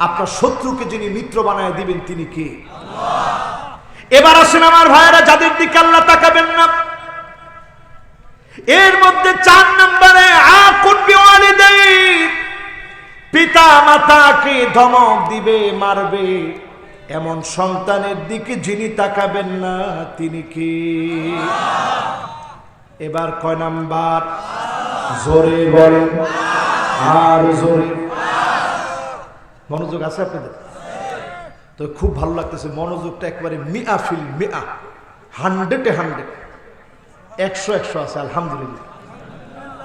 আপনার শত্রুকে যিনি মিত্র বানায় দিবেন তিনি কে? আল্লাহ। এবার আসেন আমার ভাইয়েরা, যাদের দিকে আল্লাহ তাকাবেন না, এর মধ্যে 4 নম্বরে আকুন বিওয়ালিদাই, পিতা পিতা মাতাকে ধমক দিবে, মারবে, এমন সন্তানের দিকে যিনি তাকাবেন না তিনি কি? এবার কয় নাম্বার? জোরে বলেন, আর জোরে। মনোযোগ আছে আপনাদের? তো খুব ভালো লাগতেছে, মনোযোগটা একবারে মিয়া ফিল মিয়া, 100-এ 100, 100 আছে। আলহামদুলিল্লাহ।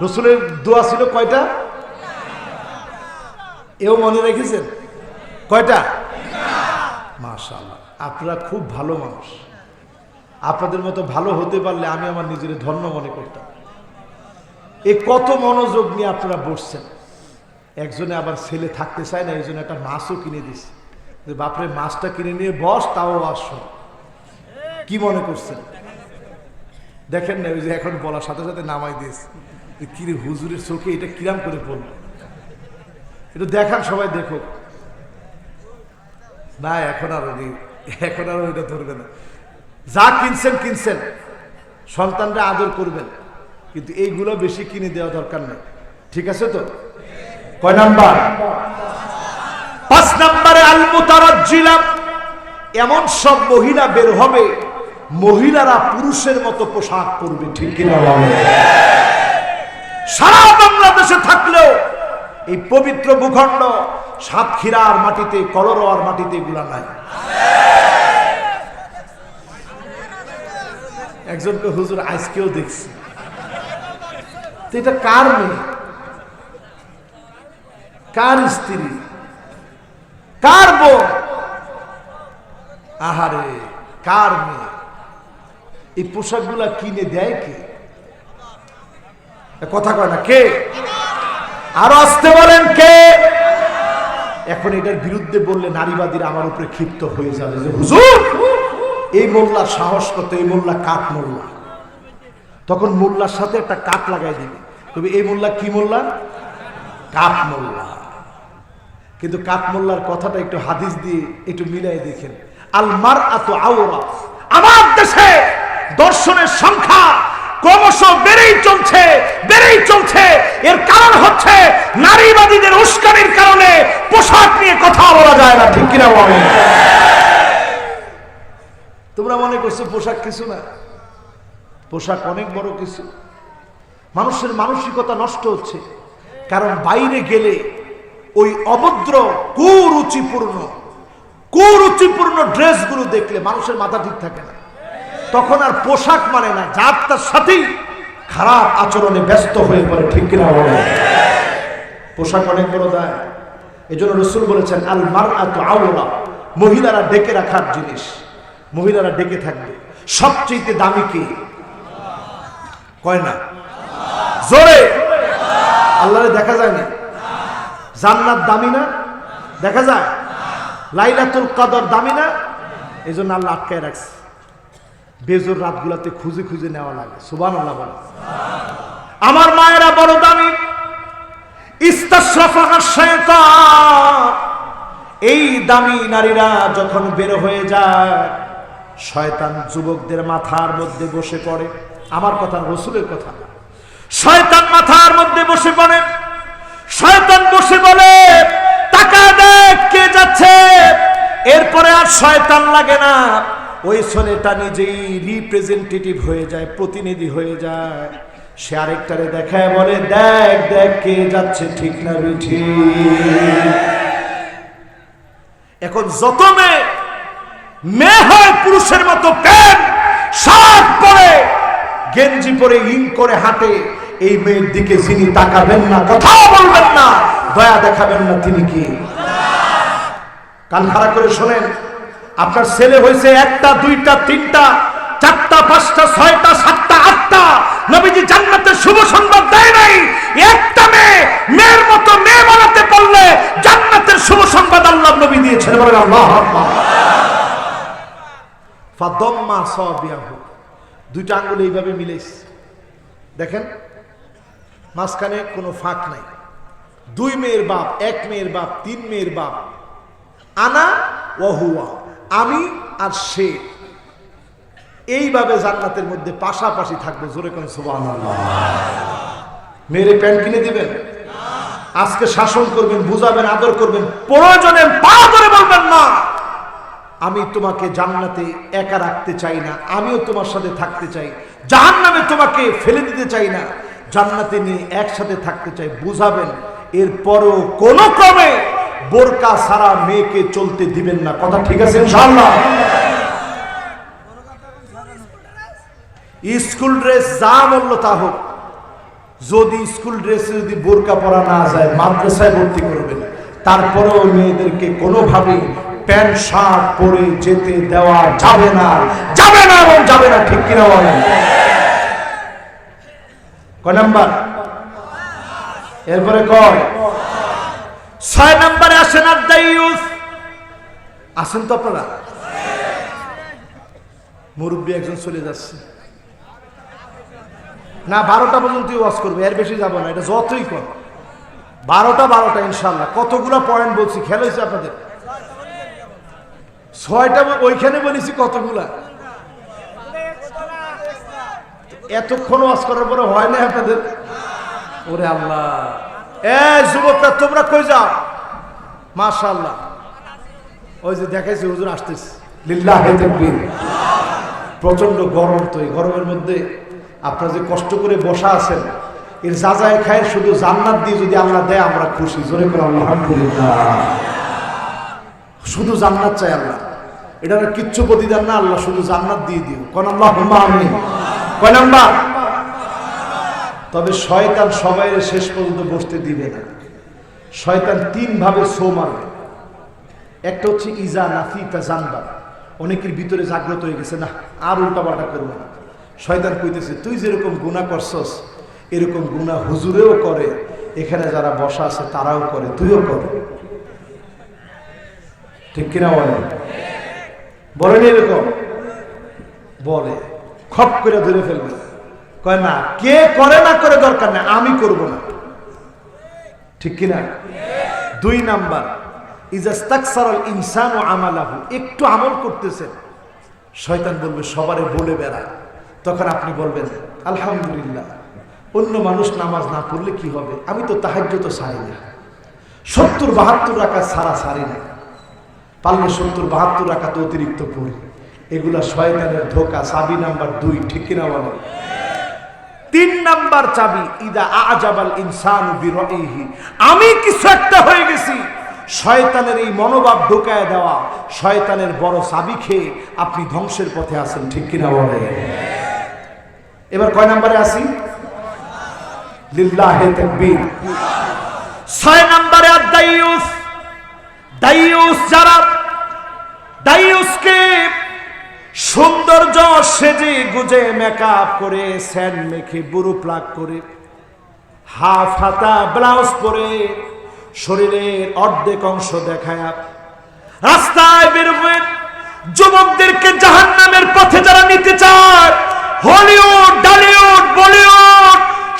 রসুলের দোয়া ছিল কয়টা? এও মনে রেখেছেন? কয়টা? মাশাআল্লাহ, আপনারা খুব ভালো মানুষ। আপনাদের মতো ভালো হতে পারলে আমি আমার নিজের ধন্য মনে করতাম। এই কত মনোযোগ নিয়ে আপনারা বসছেন। একজনে আবার ছেলে থাকতে চায় না, এই জন্য একটা মাছও কিনে দিছে যে বাপরে মাছটা কিনে নিয়ে বস, তাও আসো। কি মনে করছেন? দেখেন না, ওই যে এখন বলার সাথে সাথে নামাই দিয়েছে, কিরে হুজুরের চোখে এটা কিরাম করে পড়ল। এটা দেখান, সবাই দেখো না। এখন আর ওইটা ধরবে না। যা কিনছেন, সন্তানরা আদর করবেন, কিন্তু এইগুলো বেশি কিনে দেওয়া দরকার নেই। ঠিক আছে তো? কয় নাম্বার? 5 নম্বরে আল মুতারাজ্জিলা, এমন সব মহিলা বের হবে, মহিলারা পুরুষের মতো পোশাক পরবে। ঠিক কিনা বলেন? সারা বাংলাদেশে থাকলেও এই পবিত্র ভূখণ্ড সাতক্ষীরার মাটিতে, কলরোয়ার মাটিতে এগুলা নাই। একজনকে হুজুর আজকেও দেখছি, এটা কার মেয়ে, কার স্ত্রী, কার বোন? আহারে, কার মেয়ে? এই পোশাকগুলা কিনে দেয় কে? কথা কয় না কে? আরো আসতে বলেন কে? এখন এটার বিরুদ্ধে বললে নারীবাদীরা আমার উপরে ক্ষিপ্ত হয়ে যাবে যে হুজুর এই মোল্লার সাহস কত, এই মোল্লা কাঠ মোল্লা। তখন মোল্লার সাথে একটা কাঠ লাগাই দিবে, তবে এই মোল্লা কি মোল্লা? কাঠ মোল্লা। কিন্তু কাঠ মোল্লার কথাটা একটু হাদিস দিয়ে একটু মিলাই দেখেন। আল মারআতু আওরা। আমার দেশে দর্শনের সংখ্যা ক্রমশ বেড়েই চলছে। এর কারণ হচ্ছে নারীবাদীদের উস্কানির কারণে পোশাক নিয়ে কথা বলা যায় না। ঠিক কিনা বলেন? তোমরা মনে করছো পোশাক কিছু না? পোশাক অনেক বড় কিছু। মানুষের মানসিকতা নষ্ট হচ্ছে, কারণ বাইরে গেলে ওই অভদ্র কুরুচিপূর্ণ ড্রেসগুলো দেখলে মানুষের মাথা ঠিক থাকে না। তখন আর পোশাক মানে না, যার তার সাথেই খারাপ আচরণে ব্যস্ত হয়ে পড়ে। ঠিক কিনা বলেন? পোশাক অনেক বড় দায়। এই জন্য রসুল বলেছেন আল মারআতু আওরা, মহিলারা ডেকে রাখার জিনিস, মহিলারা ডেকে থাকবে। সবচেয়ে দামি কি? কয় না জোরে? আল্লাহরে দেখা যায় না? জান্নাত দামি না? দেখা যায়? লাইলাতুল কদর দামি না? এই জন্য আল্লাহ আটকায় রাখছে। বেজোর রাতগুলাতে খুঁজে খুঁজে নেওয়া লাগে। সুবহানাল্লাহ বলে। আমার মায়েরা বড় দামি। ইস্তাশরাফাহা শায়তান, এই দামি নারীরা যখন বের হয়ে যায়, শয়তান যুবকদের মাথার মধ্যে বসে পড়ে। আমার কথা, রসুলের কথা। শয়তান মাথার মধ্যে বসে পড়ে। শয়তান বসে বলে, টাকা দেখ কে যাচ্ছে। এরপরে আর শয়তান লাগে না, ওই ছেলেটা নিজেই রিপ্রেজেন্টেটিভ হয়ে যায়, প্রতিনিধি হয়ে যায়। সে আরেকটারে দেখায় বলে, দেখ দেখ কে যাচ্ছে। ঠিক না বেঠি? এখন যত মেয়ে হয় পুরুষের মতো প্যান্ট শার্ট পরে, গেঞ্জি পরে, ইন করে হাঁটে, এই মেয়ের দিকে যিনি তাকাবেন না, কথা বলবেন না, দয়া দেখাবেন না, তিনি কি? কান খাড়া করে শোনেন। আপনার ছেলে হয়েছে 1টা 2টা 3টা 4টা 5টা 6টা 7টা 8টা, নবীজি জান্নাতের শুভ সংবাদ দেয় নাই। একটা মেয়ের মতো মেয়ে বানাতে পারলে জান্নাতের শুভ সংবাদ আল্লাহ নবী দিয়েছেন। বলেন আল্লাহু আকবার। ফাদাম্মা সাবিয়াহু, 2টা আঙ্গুল এইভাবে মিলেছে, দেখেন মাঝখানে কোনো ফাঁক নাই। 2 মেয়ের বাপ, 1 মেয়ের বাপ, 3 মেয়ের বাপ। আনা ওয়া হুয়া, আমি আর সে, এইভাবে জান্নাতের মধ্যে পাশাপাশি থাকবে। জোরে কোন সুবহানাল্লাহ। মেয়েরে প্যান্ট কিনে দিবেন? আজকে শাসন করবেন, বুঝাবেন, আদর করবেন, প্রয়োজনে পা ধরে বলবেন না আমি তোমাকে জান্নাতে একা রাখতে চাই না, আমিও তোমার সাথে থাকতে চাই, জাহান্নামে তোমাকে ফেলে দিতে চাই না, জান্নাতে নিয়ে একসাথে থাকতে চাই, বুঝাবেন। এরপরও কোন ক্রমে বোরকা ছাড়া মেয়েকে চলতে দিবেন না। কথা ঠিক আছে ইনশাআল্লাহ? স্কুল ড্রেস যা মূল্য তা হোক, যদি স্কুল ড্রেসে যদি বোরকা পরা না যায় মাদ্রাসায় ভর্তি করবেন, তারপরেও মেয়েদেরকে কোনোভাবেই প্যান্ট শার্ট পরে যেতে দেওয়া যাবে না, যাবে না এবং যাবে না। ঠিক কিনা বলেন? কয় নাম্বার? এরপরে কয়? 6 নম্বরে আসেন আদ-দাইয়ুস। আসেন তো আপনারা? মুরব্বী একজন চলে যাচ্ছে না, 12টা পর্যন্ত ওয়াজ করবে, এর বেশি যাব না, এটা যতই কর 12টা ইনশাআল্লাহ। কতগুলো পয়েন্ট বলছি, খেয়াল হয়েছে আপনাদের? 6টা ওইখানে বলেছি, কতগুলা এতক্ষণ ওয়াজ করার পরে হয় না আপনাদের? ওরে আল্লাহ, এই যুবকরা তোমরা কই যাও? মাশাআল্লাহ, ওই যে দেখাইছে হুজুর আসতেছে, লিল্লাহি তাকবীর। প্রচন্ড গরম, তো এই গরমের মধ্যে আপনারা যে কষ্ট করে বসা আছেন, এর যা যায় খায় শুধু জান্নাত দিয়ে যদি আল্লাহ দেয় আমরা খুশি। জোরে করে আলহামদুলিল্লাহ। শুধু জান্নাত চাই আল্লাহ, এটা কিচ্ছু প্রতিদান না, আল্লাহ শুধু জান্নাত দিয়ে দিও। কোন আল্লাহুম্মা আমিন। কয় নাম্বার? তবে শয়তান সবাই শেষ পর্যন্ত বসতে দিবে না। শয়তান 3 ভাবে ছো মারবে। একটা হচ্ছে ইজা নাফিকা জানবা, অনেকের ভিতরে জাগ্রত হয়ে গেছে, না আর উল্টাপাল্টা করবো না। শয়তান কইতেছে তুই যেরকম গুনাহ করছস এরকম গুনাহ হুজুরেও করে, এখানে যারা বসা আছে তারাও করে, তুইও কর। ঠিক কিনা বলেন? বলেন এরকম? বলে, খপ করে ধরে ফেলবে। কয় না, কে করে না করে দরকার নেই, আমি করব না। ঠিক কিনা? 2 নাম্বার, ইজাস্তাকসারাল ইনসানু আমালাহু, একটু আমল করতেছেন, শয়তান বলবে সবারে বলে বেড়ায়, তখন আপনি বলবেন আলহামদুলিল্লাহ, অন্য মানুষ নামাজ না পড়লে কি হবে, আমি তো তাহাজ্জুদ তো সারি না, 70-72 রাকাত সারি না, পারলে 70-72 রাকাত অতিরিক্ত পড়ি। এগুলা শয়তানের ধোঁকা। চাবি নাম্বার 2। ঠিক কিনা বলেন? 3 নাম্বার চাবি, ইদা আজাবাল ইনসানু বিরাইহি, আমি কিছু একটা হয়ে গেছি, শয়তানের এই মনোভাব ঢোকায় দেওয়া, শয়তানের বড় চাবি খেয়ে আপনি ধ্বংসের পথে আছেন। ঠিক কিনা বলেন? এবার কয় নাম্বারে আসি? লিল্লাহি তাকবীর। 6 নম্বরে আদ-দাইয়ুস। দাইয়ুস যারা, দাইয়ুসকে সৌন্দর্য সেজে গুজে মেকআপ করে, স্যান্ড মেখে, বুড়ো প্লাক করে, হাফ হাতা ব্লাউজ পরে, শরীরের অর্ধেক অংশ দেখায় রাস্তায় বেরোবে, যুবকদেরকে জাহান্নামের পথে যারা নিতে চায়, হলিউড, ডলিউড, বলিউড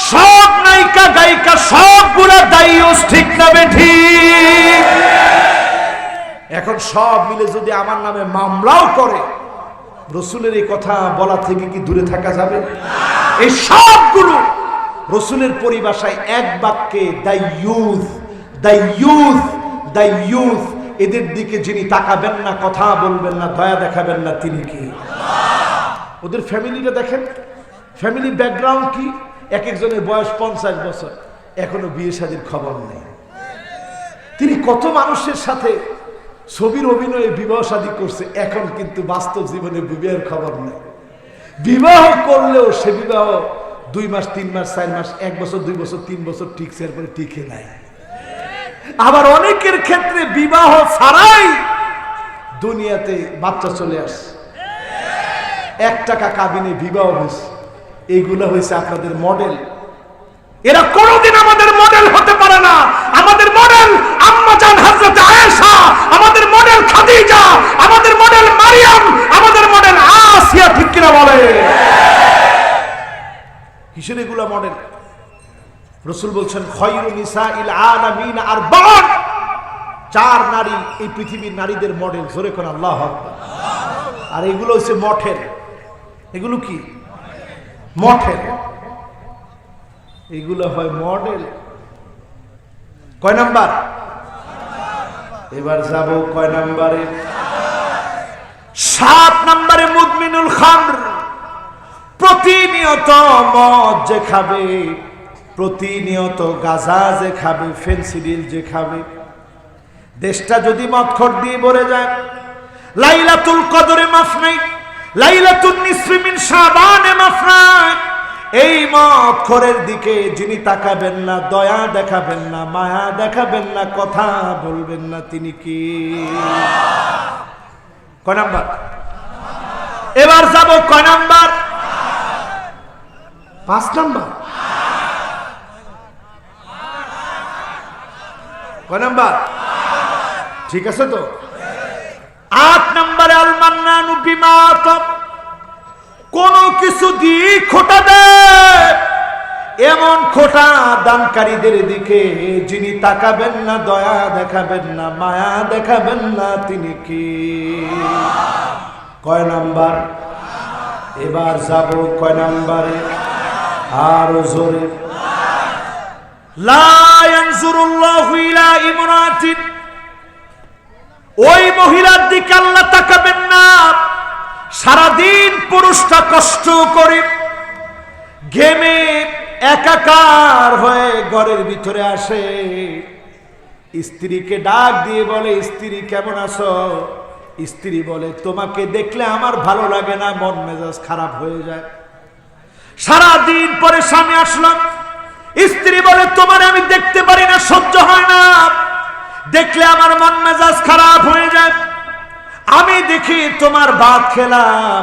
সব নায়িকা গায়িকা সবগুলা দাইয়ুস। ঠিক না বেঠিক? এখন সব মিলে যদি আমার নামে মামলাও করে, রসুলের এই কথা বলা থেকে কি দূরে থাকা যাবে? এই সবগুলো রসুলের পরিভাষায় এক বাক্যে দাইয়ুস, দাইয়ুস, দাইয়ুস। এদের দিকে যিনি তাকাবেন না, কথা বলবেন না, দয়া দেখাবেন না, তিনি কি? ওদের ফ্যামিলিটা দেখেন, ফ্যামিলি ব্যাকগ্রাউন্ড কি? এক একজনের বয়স 50 বছর, এখনো বিয়ে শাদীর খবর নেই। তিনি কত মানুষের সাথে ছবির অভিনয়ে বিবাহ শাদী করছে, এখন কিন্তু বাস্তব জীবনে বিবাহের খবর নেই। বিবাহ করলেও সে বিবাহ 2 মাস, 3 মাস, 4 মাস, 1 বছর, 2 বছর, 3 বছর টিকছে, এরপরে টিকে নাই। আবার অনেকের ক্ষেত্রে বিবাহ ছাড়াই দুনিয়াতে বাচ্চা চলে আসছে, 1 টাকা কাবিনে বিবাহ হয়েছে। এইগুলো হয়েছে আপনাদের মডেল। এরা কোনোদিন আমাদের মডেল হতে পারে না। আমাদের মডেল আম্মা জান হযরত আয়েশা, আমাদের মডেল খাদিজা, আমাদের মডেল মারিয়াম, আমাদের মডেল আসিয়া। ঠিক কিনা বলে? কিসের এগুলা মডেল? রাসূল বলছেন খায়রু নিসাইল আলামিন আরবা'ন, 4 নারী এই পৃথিবীর নারীদের মডেল। জোরে কোন আল্লাহু আকবার। আর এগুলো হচ্ছে মঠের। এগুলো কি? মঠের। এগুলো হয় মডেল। কয় নাম্বার? এবার যাব কয় নাম্বারে? 7 নাম্বারে মুদমিনুল খামর। প্রতিনিয়ত মদ যে খাবে, প্রতিনিয়ত গাঁজা যে খাবে, ফেন্সিডিল যে খাবে, দেশটা যদি মদখোর দিয়ে ভরে যায়, লাইলাতুল কদরে মাফ নাই, লাইলাতুন নিসফি মিন শাবানে মাফ নাই। এই মদখোরের দিকে যিনি তাকাবেন না, দয়া দেখাবেন না, মায়া দেখাবেন না, কথা বলবেন না, তিনি কি? কয় নাম্বার? এবার যাব কয় নাম্বার? 5 নাম্বার। কয় নাম্বার? ঠিক আছে তো? 8 নাম্বারে আল মান্নানু বিমা আতা। কোন কিছু দিয়ে খোটা দেয়, এমন খোটা দানকারীদের দিকে যিনি তাকাবেন না, দয়া দেখাবেন না, মায়া দেখাবেন না, তিনি কি? কয় নাম্বার? এবার যাব কয় নাম্বারে? আরো জোরে। লা ইয়ানজুরুল্লাহু ইলা ইমরাতিন। ওই মহিলার দিকে আল্লাহ তাকাবেন না, সারাদিন পুরুষটা কষ্ট করে ঘেমে একাকার হয়ে ঘরের ভিতরে আসে, স্ত্রীকে ডাক দিয়ে বলে, স্ত্রী কেমন আছো? স্ত্রী বলে, তোমাকে দেখলে আমার ভালো লাগে না, মন মেজাজ খারাপ হয়ে যায়। সারাদিন পরে স্বামী আসলাম, স্ত্রী বলে, তোমার আমি দেখতে পারি না, সহ্য হয় না, দেখলে আমার মন মেজাজ খারাপ হয়ে যায়। আমি দেখি তোমার ভাত খেলাম,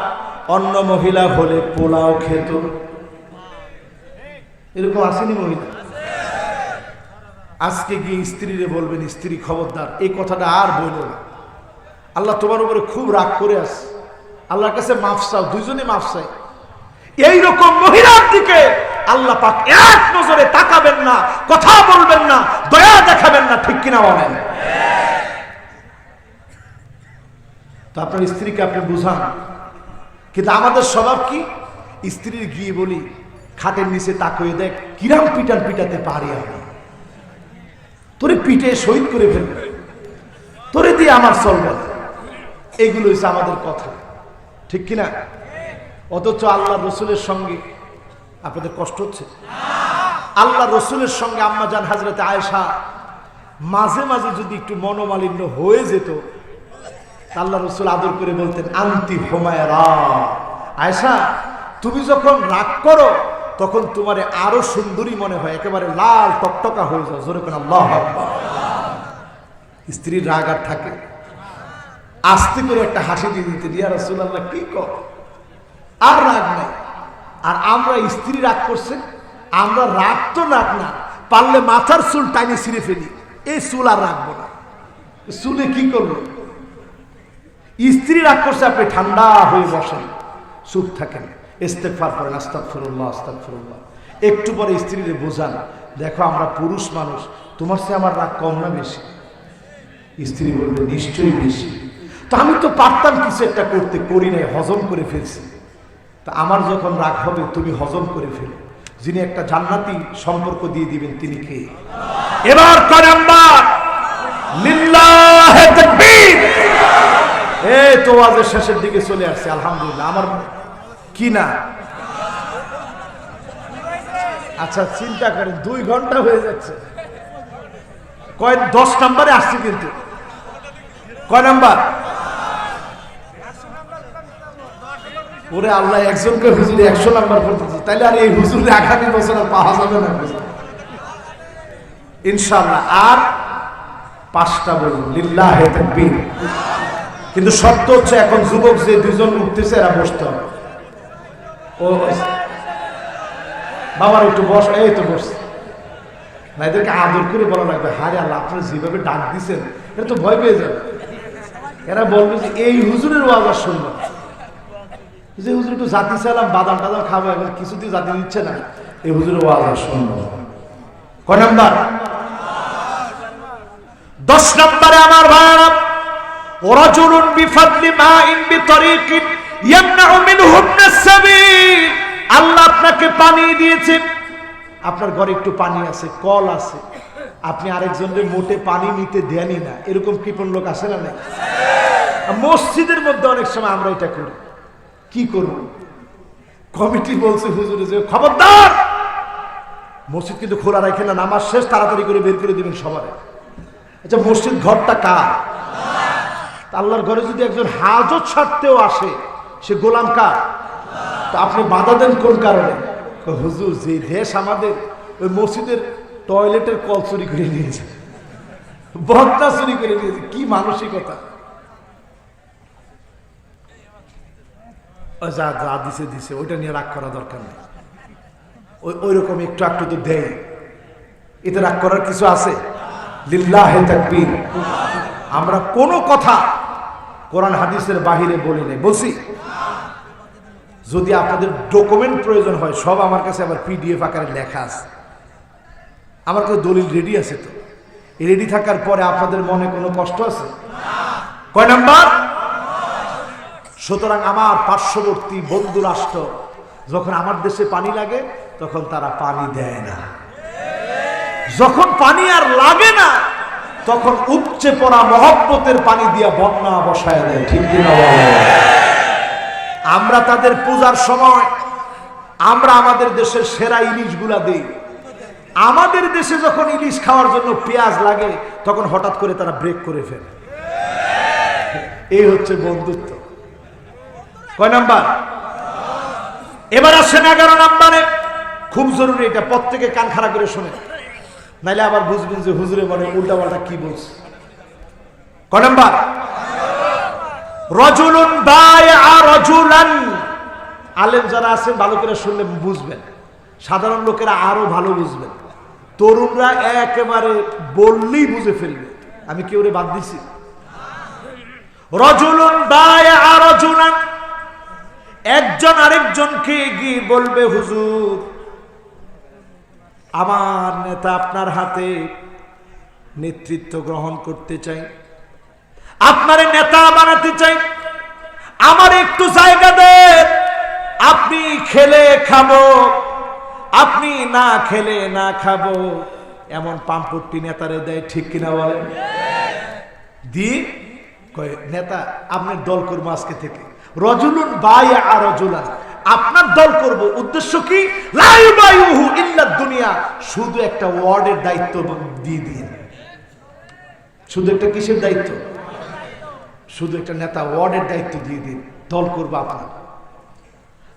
অন্য মহিলা হলে পোলাও খেত। এরকম আসেনি মহিলা? আজকে গিয়ে স্ত্রীরে বলবেন, স্ত্রী খবরদার এই কথাটা আর বলল না, আল্লাহ তোমার উপরে খুব রাগ করে আছে, আল্লাহর কাছে মাফ চাও, দুইজনে মাফ চাই। এইরকম মহিলার দিকে আল্লাহ পাক এক নজরে তাকাবেন না, কথা বলবেন না, দয়া দেখাবেন না, ঠিক কিনা বলেন? তো আপনার স্ত্রীকে আপনি বুঝান, কিন্তু আমাদের স্বভাব কি? স্ত্রীর গিয়ে বলি, খাটের নিচে তাকিয়ে দেখ কিরাম পিটান পিটাতে পারি আমি, তোরে পিটে শহীদ করে ফেলবে, তোরে দিয়ে আমার চলবে। এগুলো হচ্ছে আমাদের কথা, ঠিক কিনা? অথচ আল্লাহ রসুলের সঙ্গে আপনাদের কষ্ট হচ্ছে? আল্লাহ রসুলের সঙ্গে আম্মা জান হযরতে আয়েশা মাঝে মাঝে যদি একটু মনোমালিন্য হয়ে যেত, আল্লাহ রসুল আদর করে বলতেন, আন্তি হুমায়রা, আয়েশা তুমি যখন রাগ করো তখন তোমার আরো সুন্দরী মনে হয়, একেবারে লাল টকটকা হয়ে যাও। জোরে করে আল্লাহু আকবার। স্ত্রীর রাগ আর থাকে? আস্তে করে একটা হাসি দিয়ে দিতে, ইয়া রাসূলুল্লাহ কি কর, আর রাগ নাই। আর আমরা স্ত্রী রাগ করছে, আমরা রাগ তো রাগ না, পারলে মাথার চুল টাইনে ছিঁড়ে ফেলি, এই চুল আর রাখবো না। চুলে কি করবো? স্ত্রী রাগ করছে, আপনি ঠান্ডা হয়ে বসেন, চুপ থাকেন, ইস্তেগফার করেন, আস্তাগফিরুল্লাহ আস্তাগফিরুল্লাহ। একটু পরে স্ত্রীরে বোঝান, দেখো আমরা পুরুষ মানুষ, তোমার চেয়ে আমার রাগ কম না বেশি? স্ত্রী বলবে, নিশ্চয়ই বেশি। তো আমি তো পারতাম কিছু একটা করতে, করি নাই, হজম করে ফেলছি। তা আমার যখন রাগ হবে তুমি হজম করে ফেলো। যিনি একটা জান্নাতি সম্পর্ক দিয়ে দিবেন তিনি কে? এবার কয় নাম্বার? লিল্লাহি তাকবীর। এই তো ওয়াজের শেষের দিকে চলে আসছে, আলহামদুলিল্লাহ। আমার কি না, আচ্ছা চিন্তা করেন, 2 ঘন্টা হয়ে যাচ্ছে। কয় 10 নম্বরে আসছে, কিন্তু কয় নাম্বার? ওরে আল্লাহ, একজনকে হুজুরে 100 নাম্বার করতেছে, তাইলে আর এই হুজুরে আগামী বছর আর পাওয়া যাবে না ইনশাআল্লাহ। আর 5টা বলুন, লিল্লাহি তাকবীর। কিন্তু শর্ত হচ্ছে, এখন যুবক যে 2 জন উঠতেছে এরা বসতে হবে। ও বাবার একটু বস, এই তো বসছে না, এদেরকে আদর করে বলা লাগবে, হারে আল্লাহ আপনারা যেভাবে ডাক দিচ্ছেন এটা তো ভয় পেয়ে যাবে। এরা বলবে যে এই হুজুরের ওয়াজ আর শুনবো, যে হুজুর একটু জাতি চাইলাম, বাদাম টাদাম খাবো, এখন কিছুতেই জাতি দিচ্ছে না, এই হুজুরের ওয়াজ আর শুনবো। কয় নাম্বার? 10 নম্বরে আমার ভাইরা, ওয়ারাজুলুন বিফাদলি মাইন বিতরিকিন ইয়ামনাউ মিনহু আস-সাবিল। আল্লাহ আপনাকে পানি দিয়েছে, আপনার ঘরে একটু পানি আছে, কল আছে, আপনি আরেকজনের মোটে পানি নিতে দেনই না, এরকম কৃপণ লোক আছে না নাই? মসজিদের মধ্যে অনেক সময় আমরা এটা করি। কি করব? কমিটি বলছে হুজুরে যে খবরদার, মসজিদ কিন্তু খোলা রাখেন না, নামাজ শেষ তাড়াতাড়ি করে বের করে দিবেন সবার। আচ্ছা, মসজিদ ঘরটা কার? আল্লাহর ঘরে যদি একজন হাজত ছাড়তেও আসে, সে গোলাম কার? তো আপনি বাধা দেন কোন কারণে? হুজুর, যে দেশ আমাদের, ওই মসজিদের টয়লেটের কল চুরি করে নিয়েছে, বদনা চুরি করে নিয়েছে। কি মানসিকতা! যা যা দিছে দিছে, ওইটা নিয়ে রাগ করা দরকার নেই। ওই রকম একটু একটু তো দেয়, এতে রাগ করার কিছু আছে? লিল্লাহে তাকবীর। আমরা কোনো কথা কোরআন হাদিসের বাহিরে বলি নাই, বলছি? যদি আপনাদের ডকুমেন্ট প্রয়োজন হয়, সব আমার কাছে আবার পিডিএফ আকারে লেখা আছে। আমার কাছে দলিল রেডি আছে। তো রেডি থাকার পরে আপনাদের মনে কোনো কষ্ট আছে? কয় নাম্বার? সুতরাং আমার পার্শ্ববর্তী বন্ধু রাষ্ট্র যখন আমার দেশে পানি লাগে, তখন তারা পানি দেয় না। যখন পানি আর লাগে না, তখন উপচে পড়া মহব্বতের পানি দিয়া বন্যা বসায় দেয়। ঠিক কিনা বলেন? আমরা তাদের পূজার সময় আমরা আমাদের দেশের সেরা ইলিশগুলা দিই। আমাদের দেশে যখন ইলিশ খাওয়ার জন্য পেঁয়াজ লাগে, তখন হঠাৎ করে তারা ব্রেক করে ফেলে। এই হচ্ছে বন্ধুত্ব। কয় নাম্বার? এবার আসেন 11 নাম্বারে। খুব জরুরি, এটা প্রত্যেকে কান খাড়া করে শুনে, নাইলে আবার বুঝবেন যে হুজুরে মানে উল্টা পাল্টা কি বলছে। কয় নাম্বার? রাজুলুন বায়আ রাজুলান। আলেম যারা আছেন ভালো করে শুনলে বুঝবেন, সাধারণ লোকেরা আরো ভালো বুঝবেন, তরুণরা একেবারে বললেই বুঝে ফেলবে। আমি কেউরে বাদ দিছি? রাজুলুন বায়আ রাজুলান, একজন আরেকজনকে গিয়ে বলবে, হুজুর, আমার নেতা আপনার হাতে নেতৃত্ব গ্রহণ করতে চাই, আপনারে নেতা বানাতে চাই, আমার একটু জায়গা দেন, আপনি খেলে খাবো, আপনি না খেলে না খাবো, এমন পাম্পট্টি নেতারে দেয়। ঠিক কিনা বলেন? দি কয় নেতা আপনার দল করবো আজকে থেকে। রাজুলুন বায়আ রাজুলান, আপনার দল করব। উদ্দেশ্য কি? লা ইউবাইউহু ইল্লা দুনিয়া। শুধু একটা ওয়ার্ডের দায়িত্ব দিয়ে দিন। শুধু একটা কিসের দায়িত্ব? শুধু একটা নেতা ওয়ার্ডের দায়িত্ব দিয়ে দিন, দল করবো আপনার।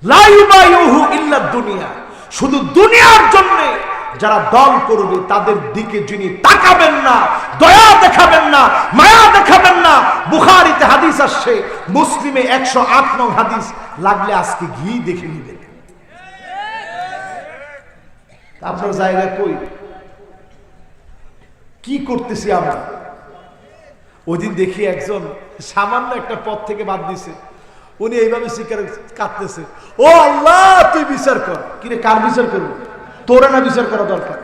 লা ইউবাইউহু ইল্লা দুনিয়া, শুধু দুনিয়ার জন্য যারা দল করবে তাদের দিকে যিনি তাকাবেন না, দয়া দেখাবেন না, মায়া দেখাবেন না। বুখারীতে হাদিস আসছে, মুসলিমে 108 নং হাদিস, লাগলে আজকে ঘি দেখে নিবেন। আপনার জায়গা কই? কি করতেছি আমরা? ওই দিন দেখি একজন সামান্য একটা পথ থেকে বাদ দিছে, উনি এইভাবে শিকার কাটতেছে, ও আল্লাহ তুই বিচার কর। কিরে, কার বিচার করবো? তোরা না বিচার করা দরকার?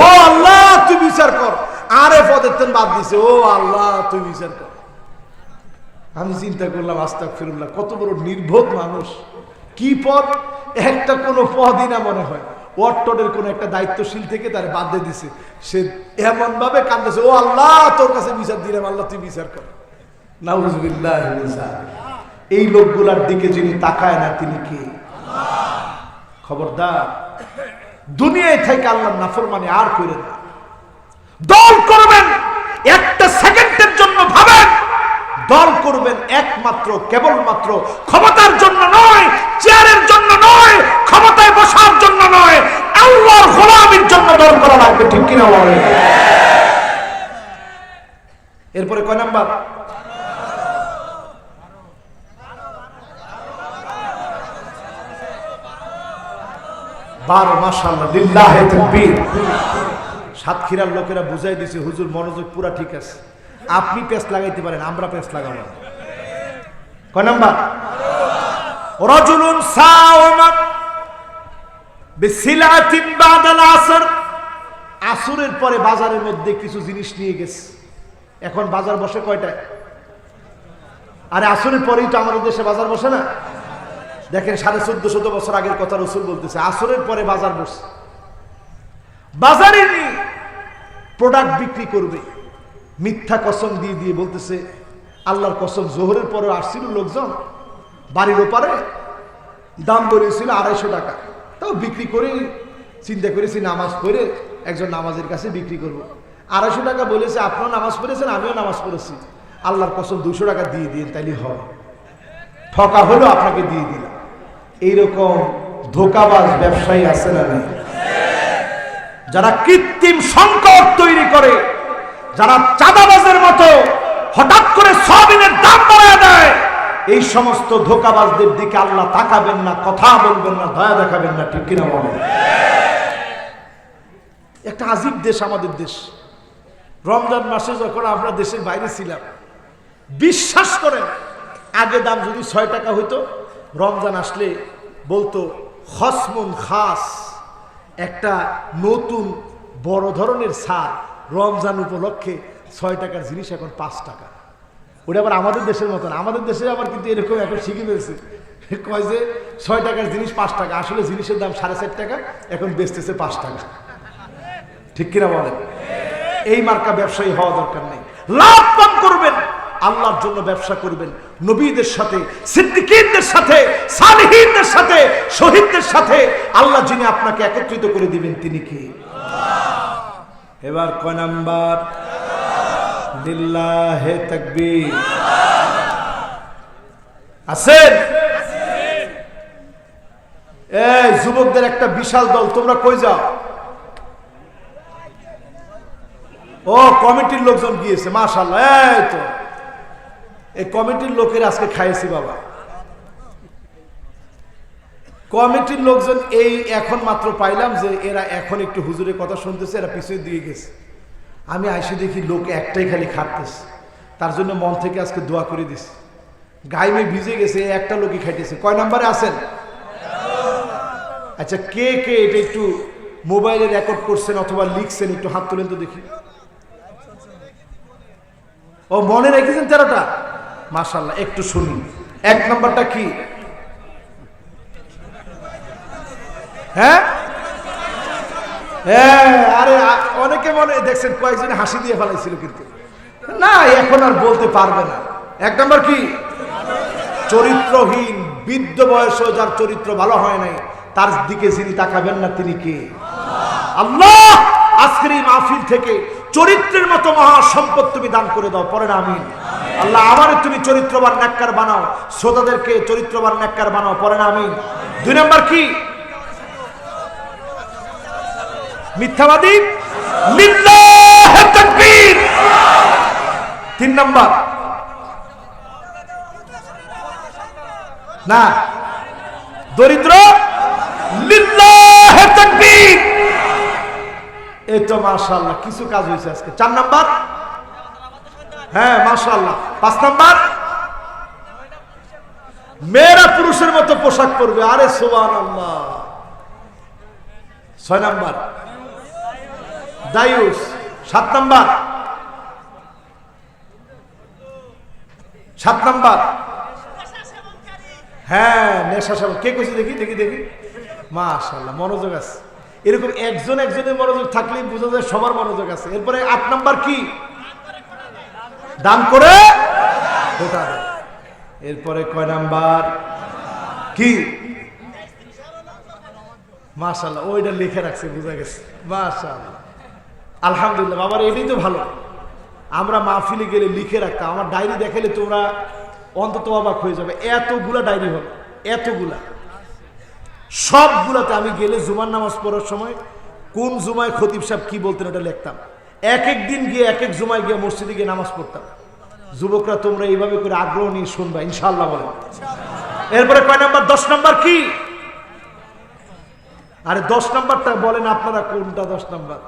ও আল্লাহ তুই বিচার কর। আরে পদের তেন বাদ দিছে, ও আল্লাহ তুই বিচার কর। আমি চিন্তা করলাম, আস্তাগফিরুল্লাহ, কত বড় নির্বোধ মানুষ। কি পদ? একটা কোনো পদই না মনে হয়। ওয়ার্ডের কোন একটা দায়িত্বশীল থেকে তার বাদ দিয়ে দিছে, সে এমন ভাবে কাঁদতেছে, ও আল্লাহ তোর কাছে বিচার দিলাম, আল্লাহ তুই বিচার কর। নাউযুবিল্লাহ। এই লোকগুলার দিকে যিনি তাকায় না, তিনি কি? খবরদার, দুনিয়ায় থেকে আল্লাহর নাফরমানি আর করেন না। দল করবেন একটা সেকেন্ডের জন্য, ভাবেন দল করবেন একমাত্র কেবলমাত্র ক্ষমতার জন্য নয়, চেয়ারের জন্য নয়, ক্ষমতায় বসার জন্য নয়, আল্লাহর গোলামির জন্য দল করা লাগবে। ঠিক কিনা বলেন? এরপরে কয় নাম্বার? মাশাআল্লাহ, লিল্লাহি তাকবীর। সাতক্ষীরার লোকেরা বুঝাই দিছে, হুজুর মনোযোগ পুরা ঠিক আছে, আপনি পেস্ট লাগাইতে পারেন, আমরা পেস্ট লাগাবো না। কয় নাম্বার? রাজুলুন সাওমা বিসিলাতিন বাদাল আসর, আসরের পরে বাজারের মধ্যে কিছু জিনিস নিয়ে গেছে। এখন বাজার বসে কয়টায়? আরে আসরের পরেই তো আমাদের দেশে বাজার বসে না। দেখেন 1450 বছর আগের কথা রাসূল বলতেছে, আসরের পরে বাজার বসে। বাজারে প্রোডাক্ট বিক্রি করবে, মিথ্যা কসম দিয়ে দিয়ে বলতেছে আল্লাহর কসম জোহরের পরে আসছিল লোকজন বাড়ির ওপারে, দাম বলেছিল 250 টাকা, তাও বিক্রি করে চিন্তা করেছি নামাজ পড়ে একজন নামাজের কাছে বিক্রি করব। 250 টাকা বলেছে, আপনিও নামাজ পড়েছেন আমিও নামাজ পড়েছি, আল্লাহর কসম 200 টাকা দিয়ে দিন তাইলে হয়, ঠকা হলো আপনাকে দিয়ে দিলাম। এইরকম ধোকাবাজ ব্যবসায়ী আছে না নেই? যারা কৃত্রিম সংকট তৈরি করে, যারা চাঁদাবাজের মতো হঠাৎ করে সয়াবিনের দাম বাড়ায় দেয়, এই সমস্ত ধোকাবাজদের দিকে আল্লাহ তাকাবেন না, কথা বলবেন না, দয়া দেখাবেন না, ঠিক কিনা বলেন? একটা আজীব দেশ আমাদের দেশ। রমজান মাসে যখন আমরা দেশের বাইরে ছিলাম, বিশ্বাস করেন আগে দাম যদি 6 টাকা হইতো, রমজান আসলে বলতো খসমুন খাস, একটা নতুন বড় ধরনের ছাড় রমজান উপলক্ষে 6 টাকার জিনিস এখন 5 টাকা। ওটা আবার আমাদের দেশের মতন, আমাদের দেশে আবার কিন্তু এরকম এখন শিখে ফেলছে, কয় যে 6 টাকার জিনিস 5 টাকা, আসলে জিনিসের দাম 4.5 টাকা, এখন বেচতেছে 5 টাকা, ঠিক কিনা বলেন? এই মার্কা ব্যবসায়ী হওয়া দরকার নেই। লাভ কম করবেন, আল্লাহর জন্য ব্যবসা করবেন, নবীদের সাথে, সিদ্দিকীনদের সাথে, সালেহীনদের সাথে, শহীদদের সাথে আল্লাহ যিনি আপনাকে একত্রিত করে দিবেন তিনি কি? এবার কয় নাম্বার? লিল্লাহে তাকবীর। আছেন? এই যুবকদের একটা বিশাল দল, তোমরা কই যাও? ও কমিটির লোকজন গিয়েছে, মাশাআল্লাহ। এই তো এই কমিটির লোকের আজকে খাইছি বাবা। কমিটির লোকজন এই এখন মাত্র পাইলাম যে এরা এখন একটু হুজুরের কথা শুনতেছে, এরা পিছনে দিয়ে গেছে। আমি আইসে দেখি লোক একটাই খালি খাটতেছে, তার জন্য মন থেকে আজকে দোয়া করে দিস। গাইমে ভিজে গেছে, একটা লোকই খাইতেছে। কয় নাম্বারে আছেন? আচ্ছা, কে কে এটা একটু মোবাইলে রেকর্ড করছেন অথবা লিখছেন একটু হাত তুলেন তো দেখি। ও মনে রেখেছেন 13টা, মাশাআল্লাহ। একটু শুনি, 1 নাম্বারটা কি? হ্যাঁ আরে অনেকে মনে দেখছেন কয়েকজনে হাসি দিয়ে ফেলাইছিল, কিন্তু না এখন আর বলতে পারবে না। 1 নাম্বার কি? চরিত্রহীন, বৃদ্ধ বয়সে যার চরিত্র ভালো হয় নাই, তার দিকে যিনি তাকাবেন না তিনি কে? আল্লাহ। আজকের এই মাহফিল থেকে চরিত্রের মতো মহা সম্পদ তুমি দান করে দাও, পরে না আমিন। আল্লাহ আমারে তুমি চরিত্রবান নেককার বানাও, শ্রোতাদেরকে চরিত্রবান নেককার বানাও, পরে না আমিন। 2 নাম্বার কি? মিথ্যাবাদী, লিল্লাহে তাকবীর। 3 নাম্বার না, দরিদ্র, লিল্লাহে তাকবীর। এই তো মাশাআল্লাহ কিছু কাজ হয়েছে আজকে। 4 নাম্বার, হ্যাঁ মাশাআল্লাহ। 5 নাম্বার, মেয়েরা পুরুষের মতো পোশাক পরবে, আরে সুবহানাল্লাহ। 6 নাম্বার দায়ুস। 7 নাম্বার, 7 নাম্বার, হ্যাঁ নেশা সেবন। কে কইছে দেখি দেখি দেখি, মাশাআল্লাহ মনোযোগ আছে। এরকম একজনের মনোযোগ থাকলেই বোঝা যায় সবার মনোযোগ আছে। এরপরে 8 নাম্বার কি? দান করে গোটা দেয়। এরপরে কয় নাম্বার কি? মাশাআল্লাহ, ওইটা লিখে রাখছে, বোঝা গেছে। মাশাআল্লাহ, আলহামদুলিল্লাহ। বাবার এটাই তো ভালো, আমরা মাহফিলে গেলে লিখে রাখতাম। আমার ডায়েরি দেখালে তোমরা অন্তত অবাক হয়ে যাবে, এতগুলা ডায়েরি হল, এতগুলা। সবগুলাতে আমি গেলে জুমার নামাজ পড়ার সময় কোন জুমায় খতিব সাহেব কি বলতেন ওটা লিখতাম। এক এক দিন গিয়ে এক এক জুমায় গিয়ে মসজিদে গিয়ে নামাজ পড়তাম। যুবকরা তোমরা এইভাবে করে আগ্রহ নিয়ে শুনবা ইনশাআল্লাহ বলেন। এরপরে কয় নাম্বার? 10 নাম্বার কি? আরে 10 নাম্বারটা বলেন আপনারা, কোনটা 10 নাম্বার?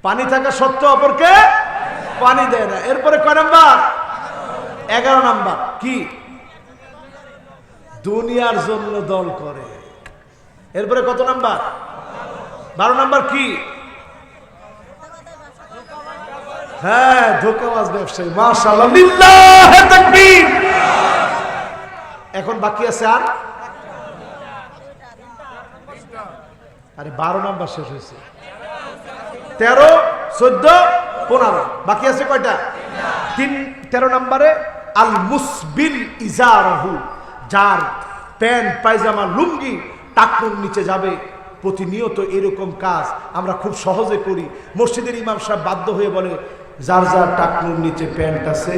পানি থাকা সত্ত্বেও অপরকে পানি দেয় না। এরপরে কয় নাম্বার? 11 নাম্বার কি? দুনিয়ার জন্য দল করে। এরপরে কত নাম্বার? 12 নাম্বার কি? হ্যাঁ ধোঁকাবাজ ব্যবসায়ী। মাশাআল্লাহ, লিল্লাহে তাকবীর। এখন বাকি আছে আর আরে 12 নাম্বার শেষ হয়েছে, 13, 14, 15, বাকি আছে কয়টা? 13 নম্বরে আল মুসবিল ইজারাহু, যার প্যান্ট পায়জামা লুঙ্গি টাকনুর নিচে যাবে। প্রতিনিয়ত এরকম কাজ আমরা খুব সহজে করি। মসজিদের ইমাম সাহেব বাধ্য হয়ে বলে, যার যার টাকনুর নিচে প্যান্ট আছে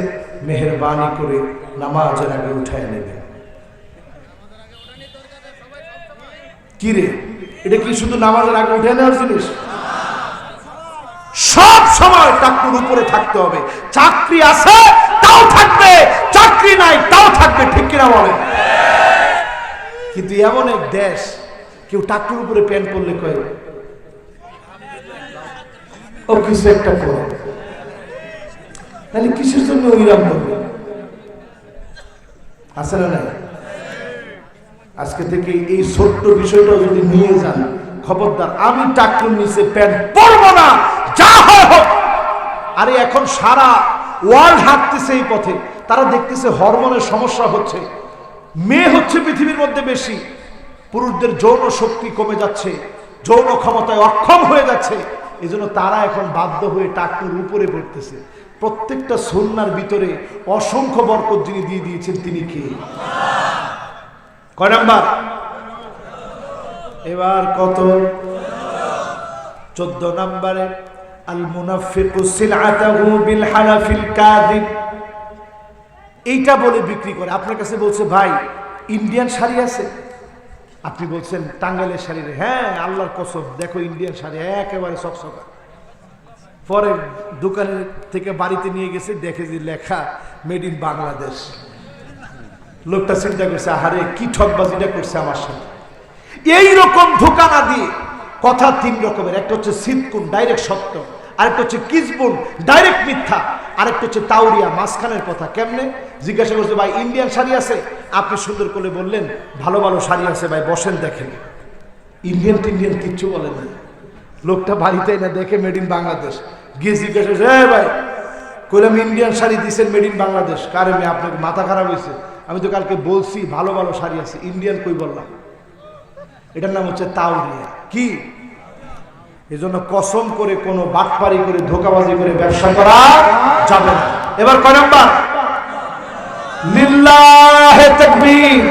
মেহেরবানি করে নামাজের আগে উঠায় নেবে। কি রে, এটা কি শুধু নামাজের আগে উঠে নেওয়ার জিনিস? সব সময় টাকনুর উপরে থাকতে হবে। চাকরি আছে তাও থাকবে, চাকরি নাই তাও থাকবে, ঠিক কিনা বলেন? কিন্তু এমন এক দেশ, কেউ টাকনুর উপরে প্যান্ট পরলে কয় ও কিছু একটা করে, তাহলে কিসের জন্য ওইরাম করবে? আছে না নাই? আজকে থেকে এই ছোট্ট বিষয়টা যদি নিয়ে যান, খবরদার আমি টাকনুর নিচে প্যান্ট পরবো না, যা হয় হোক। আরে এখন সারা ওয়ার্ল্ড হাঁটতেছে এই পথে, তারা দেখতেছে হরমোনের সমস্যা হচ্ছে, মেয়ে হচ্ছে পৃথিবীর মধ্যে বেশি, পুরুষদের যৌন শক্তি কমে যাচ্ছে, যৌন ক্ষমতায় অক্ষম হয়ে যাচ্ছে। এই জন্য তারা এখন বাধ্য হয়ে টাকনুর উপরে পড়তেছে। প্রত্যেকটা সুন্নাহর ভিতরে অসংখ্য বরকত যিনি দিয়ে দিয়েছেন তিনি কে? কয় নাম্বার? এবার কত? 14 নম্বরে আল মুনাফিকু সিলআতাহু বিল হালাফিল কাযিব। এইটা বলে বিক্রি করে। আপনার কাছে বলছে ভাই ইন্ডিয়ান শাড়ি আছে, আপনি বলছেন টাঙ্গাইলের শাড়ি। হ্যাঁ আল্লাহর কসম, দেখো ইন্ডিয়ান শাড়ি একেবারে চকচকা। পরে দোকানের থেকে বাড়িতে নিয়ে গেছে, দেখে যে লেখা মেড ইন বাংলাদেশ। লোকটা চিন্তা করছে, আহারে কি ঠকবাজিটা করছে আমার সাথে। এইরকম ধোঁকা না দিয়ে কথা 3 রকমের। একটা হচ্ছে সিদকুন, ডাইরেক্ট সত্য, আরেকটা হচ্ছে কিজবুন, ডাইরেক্ট মিথ্যা, আরেকটা হচ্ছে তাওরিয়া, মাঝখানের কথা। কেমনে? জিজ্ঞাসা করছে ভাই ইন্ডিয়ান শাড়ি আছে, আপনি সুন্দর করে বললেন ভালো ভালো শাড়ি আছে ভাই, বসেন দেখেন। ইন্ডিয়ান টিন্ডিয়ান কিচ্ছু বলেন না। লোকটা বাড়িতে না দেখে মেড ইন বাংলাদেশ, গিয়ে জিজ্ঞাসা করছে হ্যাঁ ভাই কইলাম ইন্ডিয়ান শাড়ি দিচ্ছেন মেড ইন বাংলাদেশ, কারে মেয়ে আপনার মাথা খারাপ হয়েছে? আমি তো কালকে বলছি ভালো ভালো শাড়ি আছে, ইন্ডিয়ান কই বললাম? এটার নাম হচ্ছে তাওরিয়া। কি? এজন্য কসম করে কোনো বাটপারি করে ধোঁকাবাজি করে ব্যবসা করা যাবে না। এবার কয় নাম্বার? লিল্লাহে তাকবীর।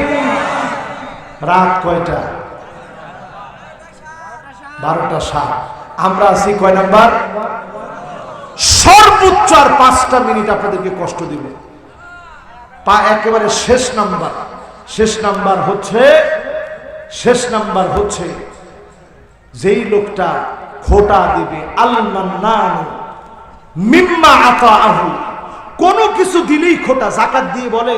রাত কয়টা? 12টা 7। আমরা আছি কয় নাম্বার? সর্বোচ্চ আর 5টা মিনিট আপনাদেরকে কষ্ট দিব। একেবারে শেষ নাম্বার। শেষ নাম্বার হচ্ছে যেই লোকটা খোটা দিবে, আল মান্নান মিম্মা আতাআহু, কোনো কিছু দিলেই খোটা। যাকাত দিয়ে বলে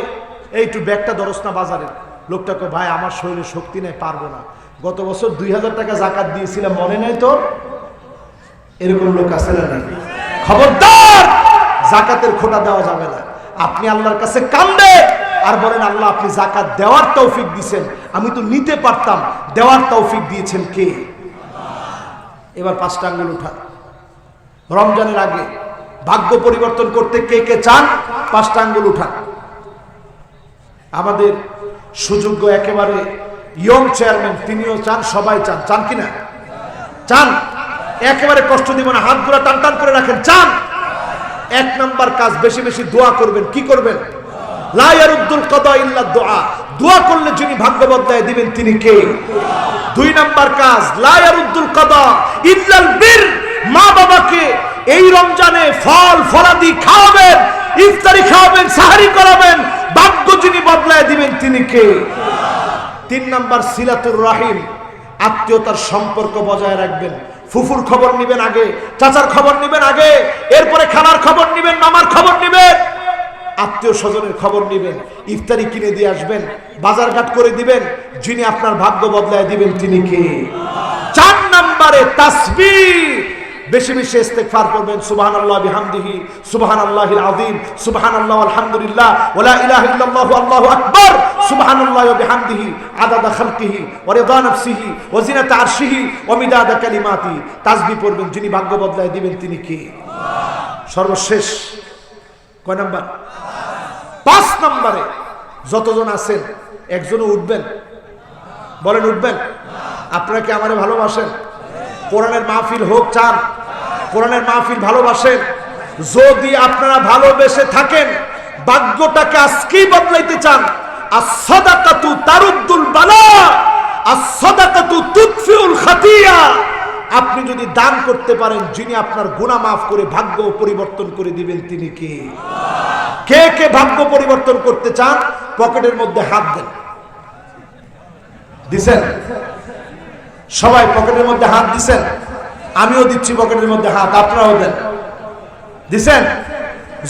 এই একটু ব্যাগটা দরস না বাজারে। লোকটা কয় ভাই আমার শরীরে শক্তি নেই, পারবো না। গত বছর 2000 টাকা যাকাত দিয়েছিলাম, মনে নাই তোর? এরকম লোক আছে না? খবরদার, যাকাতের খোটা দেওয়া যাবে না। আপনি আল্লাহর কাছে কান্দে আর বলেন আল্লাহ আপনি যাকাত দেওয়ার তৌফিক দিয়েছেন, আমি তো নিতে পারতাম, দেওয়ার তৌফিক দিয়েছেন কে? এবার 5টা আঙ্গুল উঠান। রমজানের আগে ভাগ্য পরিবর্তন করতে কে কে চান? 5টা আঙ্গুল উঠান। আমাদের সুযোগ্য একেবারে ইয়ং চেয়ারম্যান, তিনিও চান, সবাই চান। চান কিনা? চান। একেবারে কষ্ট দিব না, হাতগুলো টান টান করে রাখেন। চান। 1 নাম্বার কাজ, বেশি বেশি দোয়া করবেন। কি করবেন? লা ইয়ারুদ্দুল কাদা ইল্লা দুআ। দোয়া করলে যিনি ভাগ্য বদলায় দিবেন তিনি কে? 2 নাম্বার কাজ, লা ইয়ারুদ্দুল কাদা ইল্লাল বীর। মা বাবাকে এই রমজানে ফল ফলাদি খাওয়াবেন, ইফতারি খাওয়াবেন, সাহারি করাবেন, ভাগ্য যিনি বদলায় দিবেন তিনি কে? 3 নাম্বার সিলাতুর রাহিম, আত্মীয়তার সম্পর্ক বজায় রাখবেন। ফুফুর খবর নিবেন আগে, চাচার খবর নিবেন আগে, এরপরে খালার খবর নিবেন, মামার খবর নিবেন, আত্মীয় স্বজনের খবর নিবেন, ইফতারি কিনে দিয়ে আসবেন, বাজারঘাট করে দিবেন, যিনি আপনার ভাগ্য বদলায় দিবেন তিনি কে? 4 নম্বরে তাসবিহ, বেশি বেশি ইস্তেগফার করবেন। সুবহানাল্লাহ বিহামদিহি, সুবহানাল্লাহিল আযীম, সুবহানাল্লাহ আলহামদুলিল্লাহ, ওয়া লা ইলাহা ইল্লাল্লাহু আল্লাহু আকবার, সুবহানাল্লাহ ওয়া বিহামদিহি আদাদা খালকিহি ওয়া রিদা নাফসিহি ওয়া জিনাতা আরশিহি ওয়া মিদাদা কালিমাতি। তাসবিহ পড়বেন, যিনি ভাগ্য বদলায় দিবেন তিনি কে? সর্বশেষ কয় নাম্বার? 5 নম্বরে যতজন আছেন একজনও উঠবেন, বলেন উঠবেন? আপনারা কি আমারে ভালোবাসেন? কোরআনের মাহফিল হোক চান? কোরআনের মাহফিল ভালোবাসেন? যদি আপনারা ভালোবেসে থাকেন, ভাগ্যটাকে আজকেই বদলাইতে চান, as-সাদাকাতু তারুদ্দুল বালা, as-সাদাকাতু তুদফিউল খাতিয়া। আপনি যদি দান করতে পারেন, যিনি আপনার গুনাহ মাফ করে ভাগ্য পরিবর্তন করে দিবেন তিনি কে? কে কে ভাগ্য পরিবর্তন করতে চান? পকেটের মধ্যে হাত দেন। দিছেন? সবাই পকেটের মধ্যে হাত দিছেন? আমিও দিচ্ছি পকেটের মধ্যে হাত, আপনারাও দেন। দিছেন?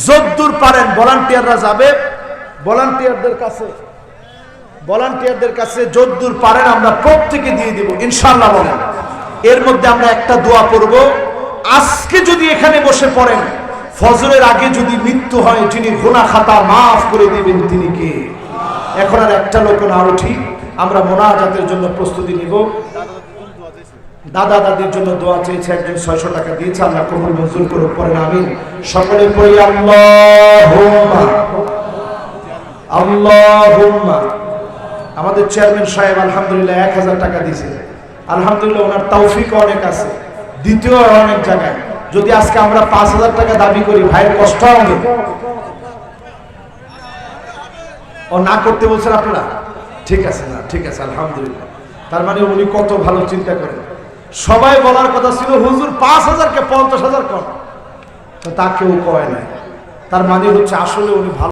যদ্দূর পারেন ভলান্টিয়াররা যাবে, ভলান্টিয়ারদের কাছে যদ্দূর পারেন আমরা প্রত্যেকে দিয়ে দিব ইনশাআল্লাহ। বলেন এর মধ্যে আমরা একটা দোয়া পড়ব। আজকে যদি এখানে বসে পড়েন, ফজরের আগে যদি মৃত্যু হয়, যিনি গুনাহ খাতা মাফ করে দিবেন তিনি কে? এখন আর একটা লোক না উঠি, আমরা মোনাজাতের জন্য প্রস্তুতি নিব। দাদা দাদির জন্য দোয়া চেয়েছে, একজন 600 টাকা দিয়েছে, আল্লাহ কবুল মঞ্জুর করুক, পড়েন আমিন। সকলে পড়ি আল্লাহুম্মা আল্লাহুম্মা। আমাদের চেয়ারম্যান সাহেব আলহামদুলিল্লাহ 1000 টাকা দিয়েছে, আলহামদুলিল্লাহ ওনার তৌফিক অনেক আছে, দ্বিতীয় অনেক জায়গায়। যদি আজকে আমরা 5000 টাকা দাবি করি, ভাইয়ের কষ্ট হবে। ও না করতে বলছেন আপনারা? ঠিক আছে, না ঠিক আছে, আলহামদুলিল্লাহ। তার মানে উনি কত ভালো চিন্তা করেন। সবাই বলার কথা ছিল হুজুর 5000 কে 50000 কম, তো তা কেউ কয় নাই। তার মানে হচ্ছে আসলে উনি ভালো।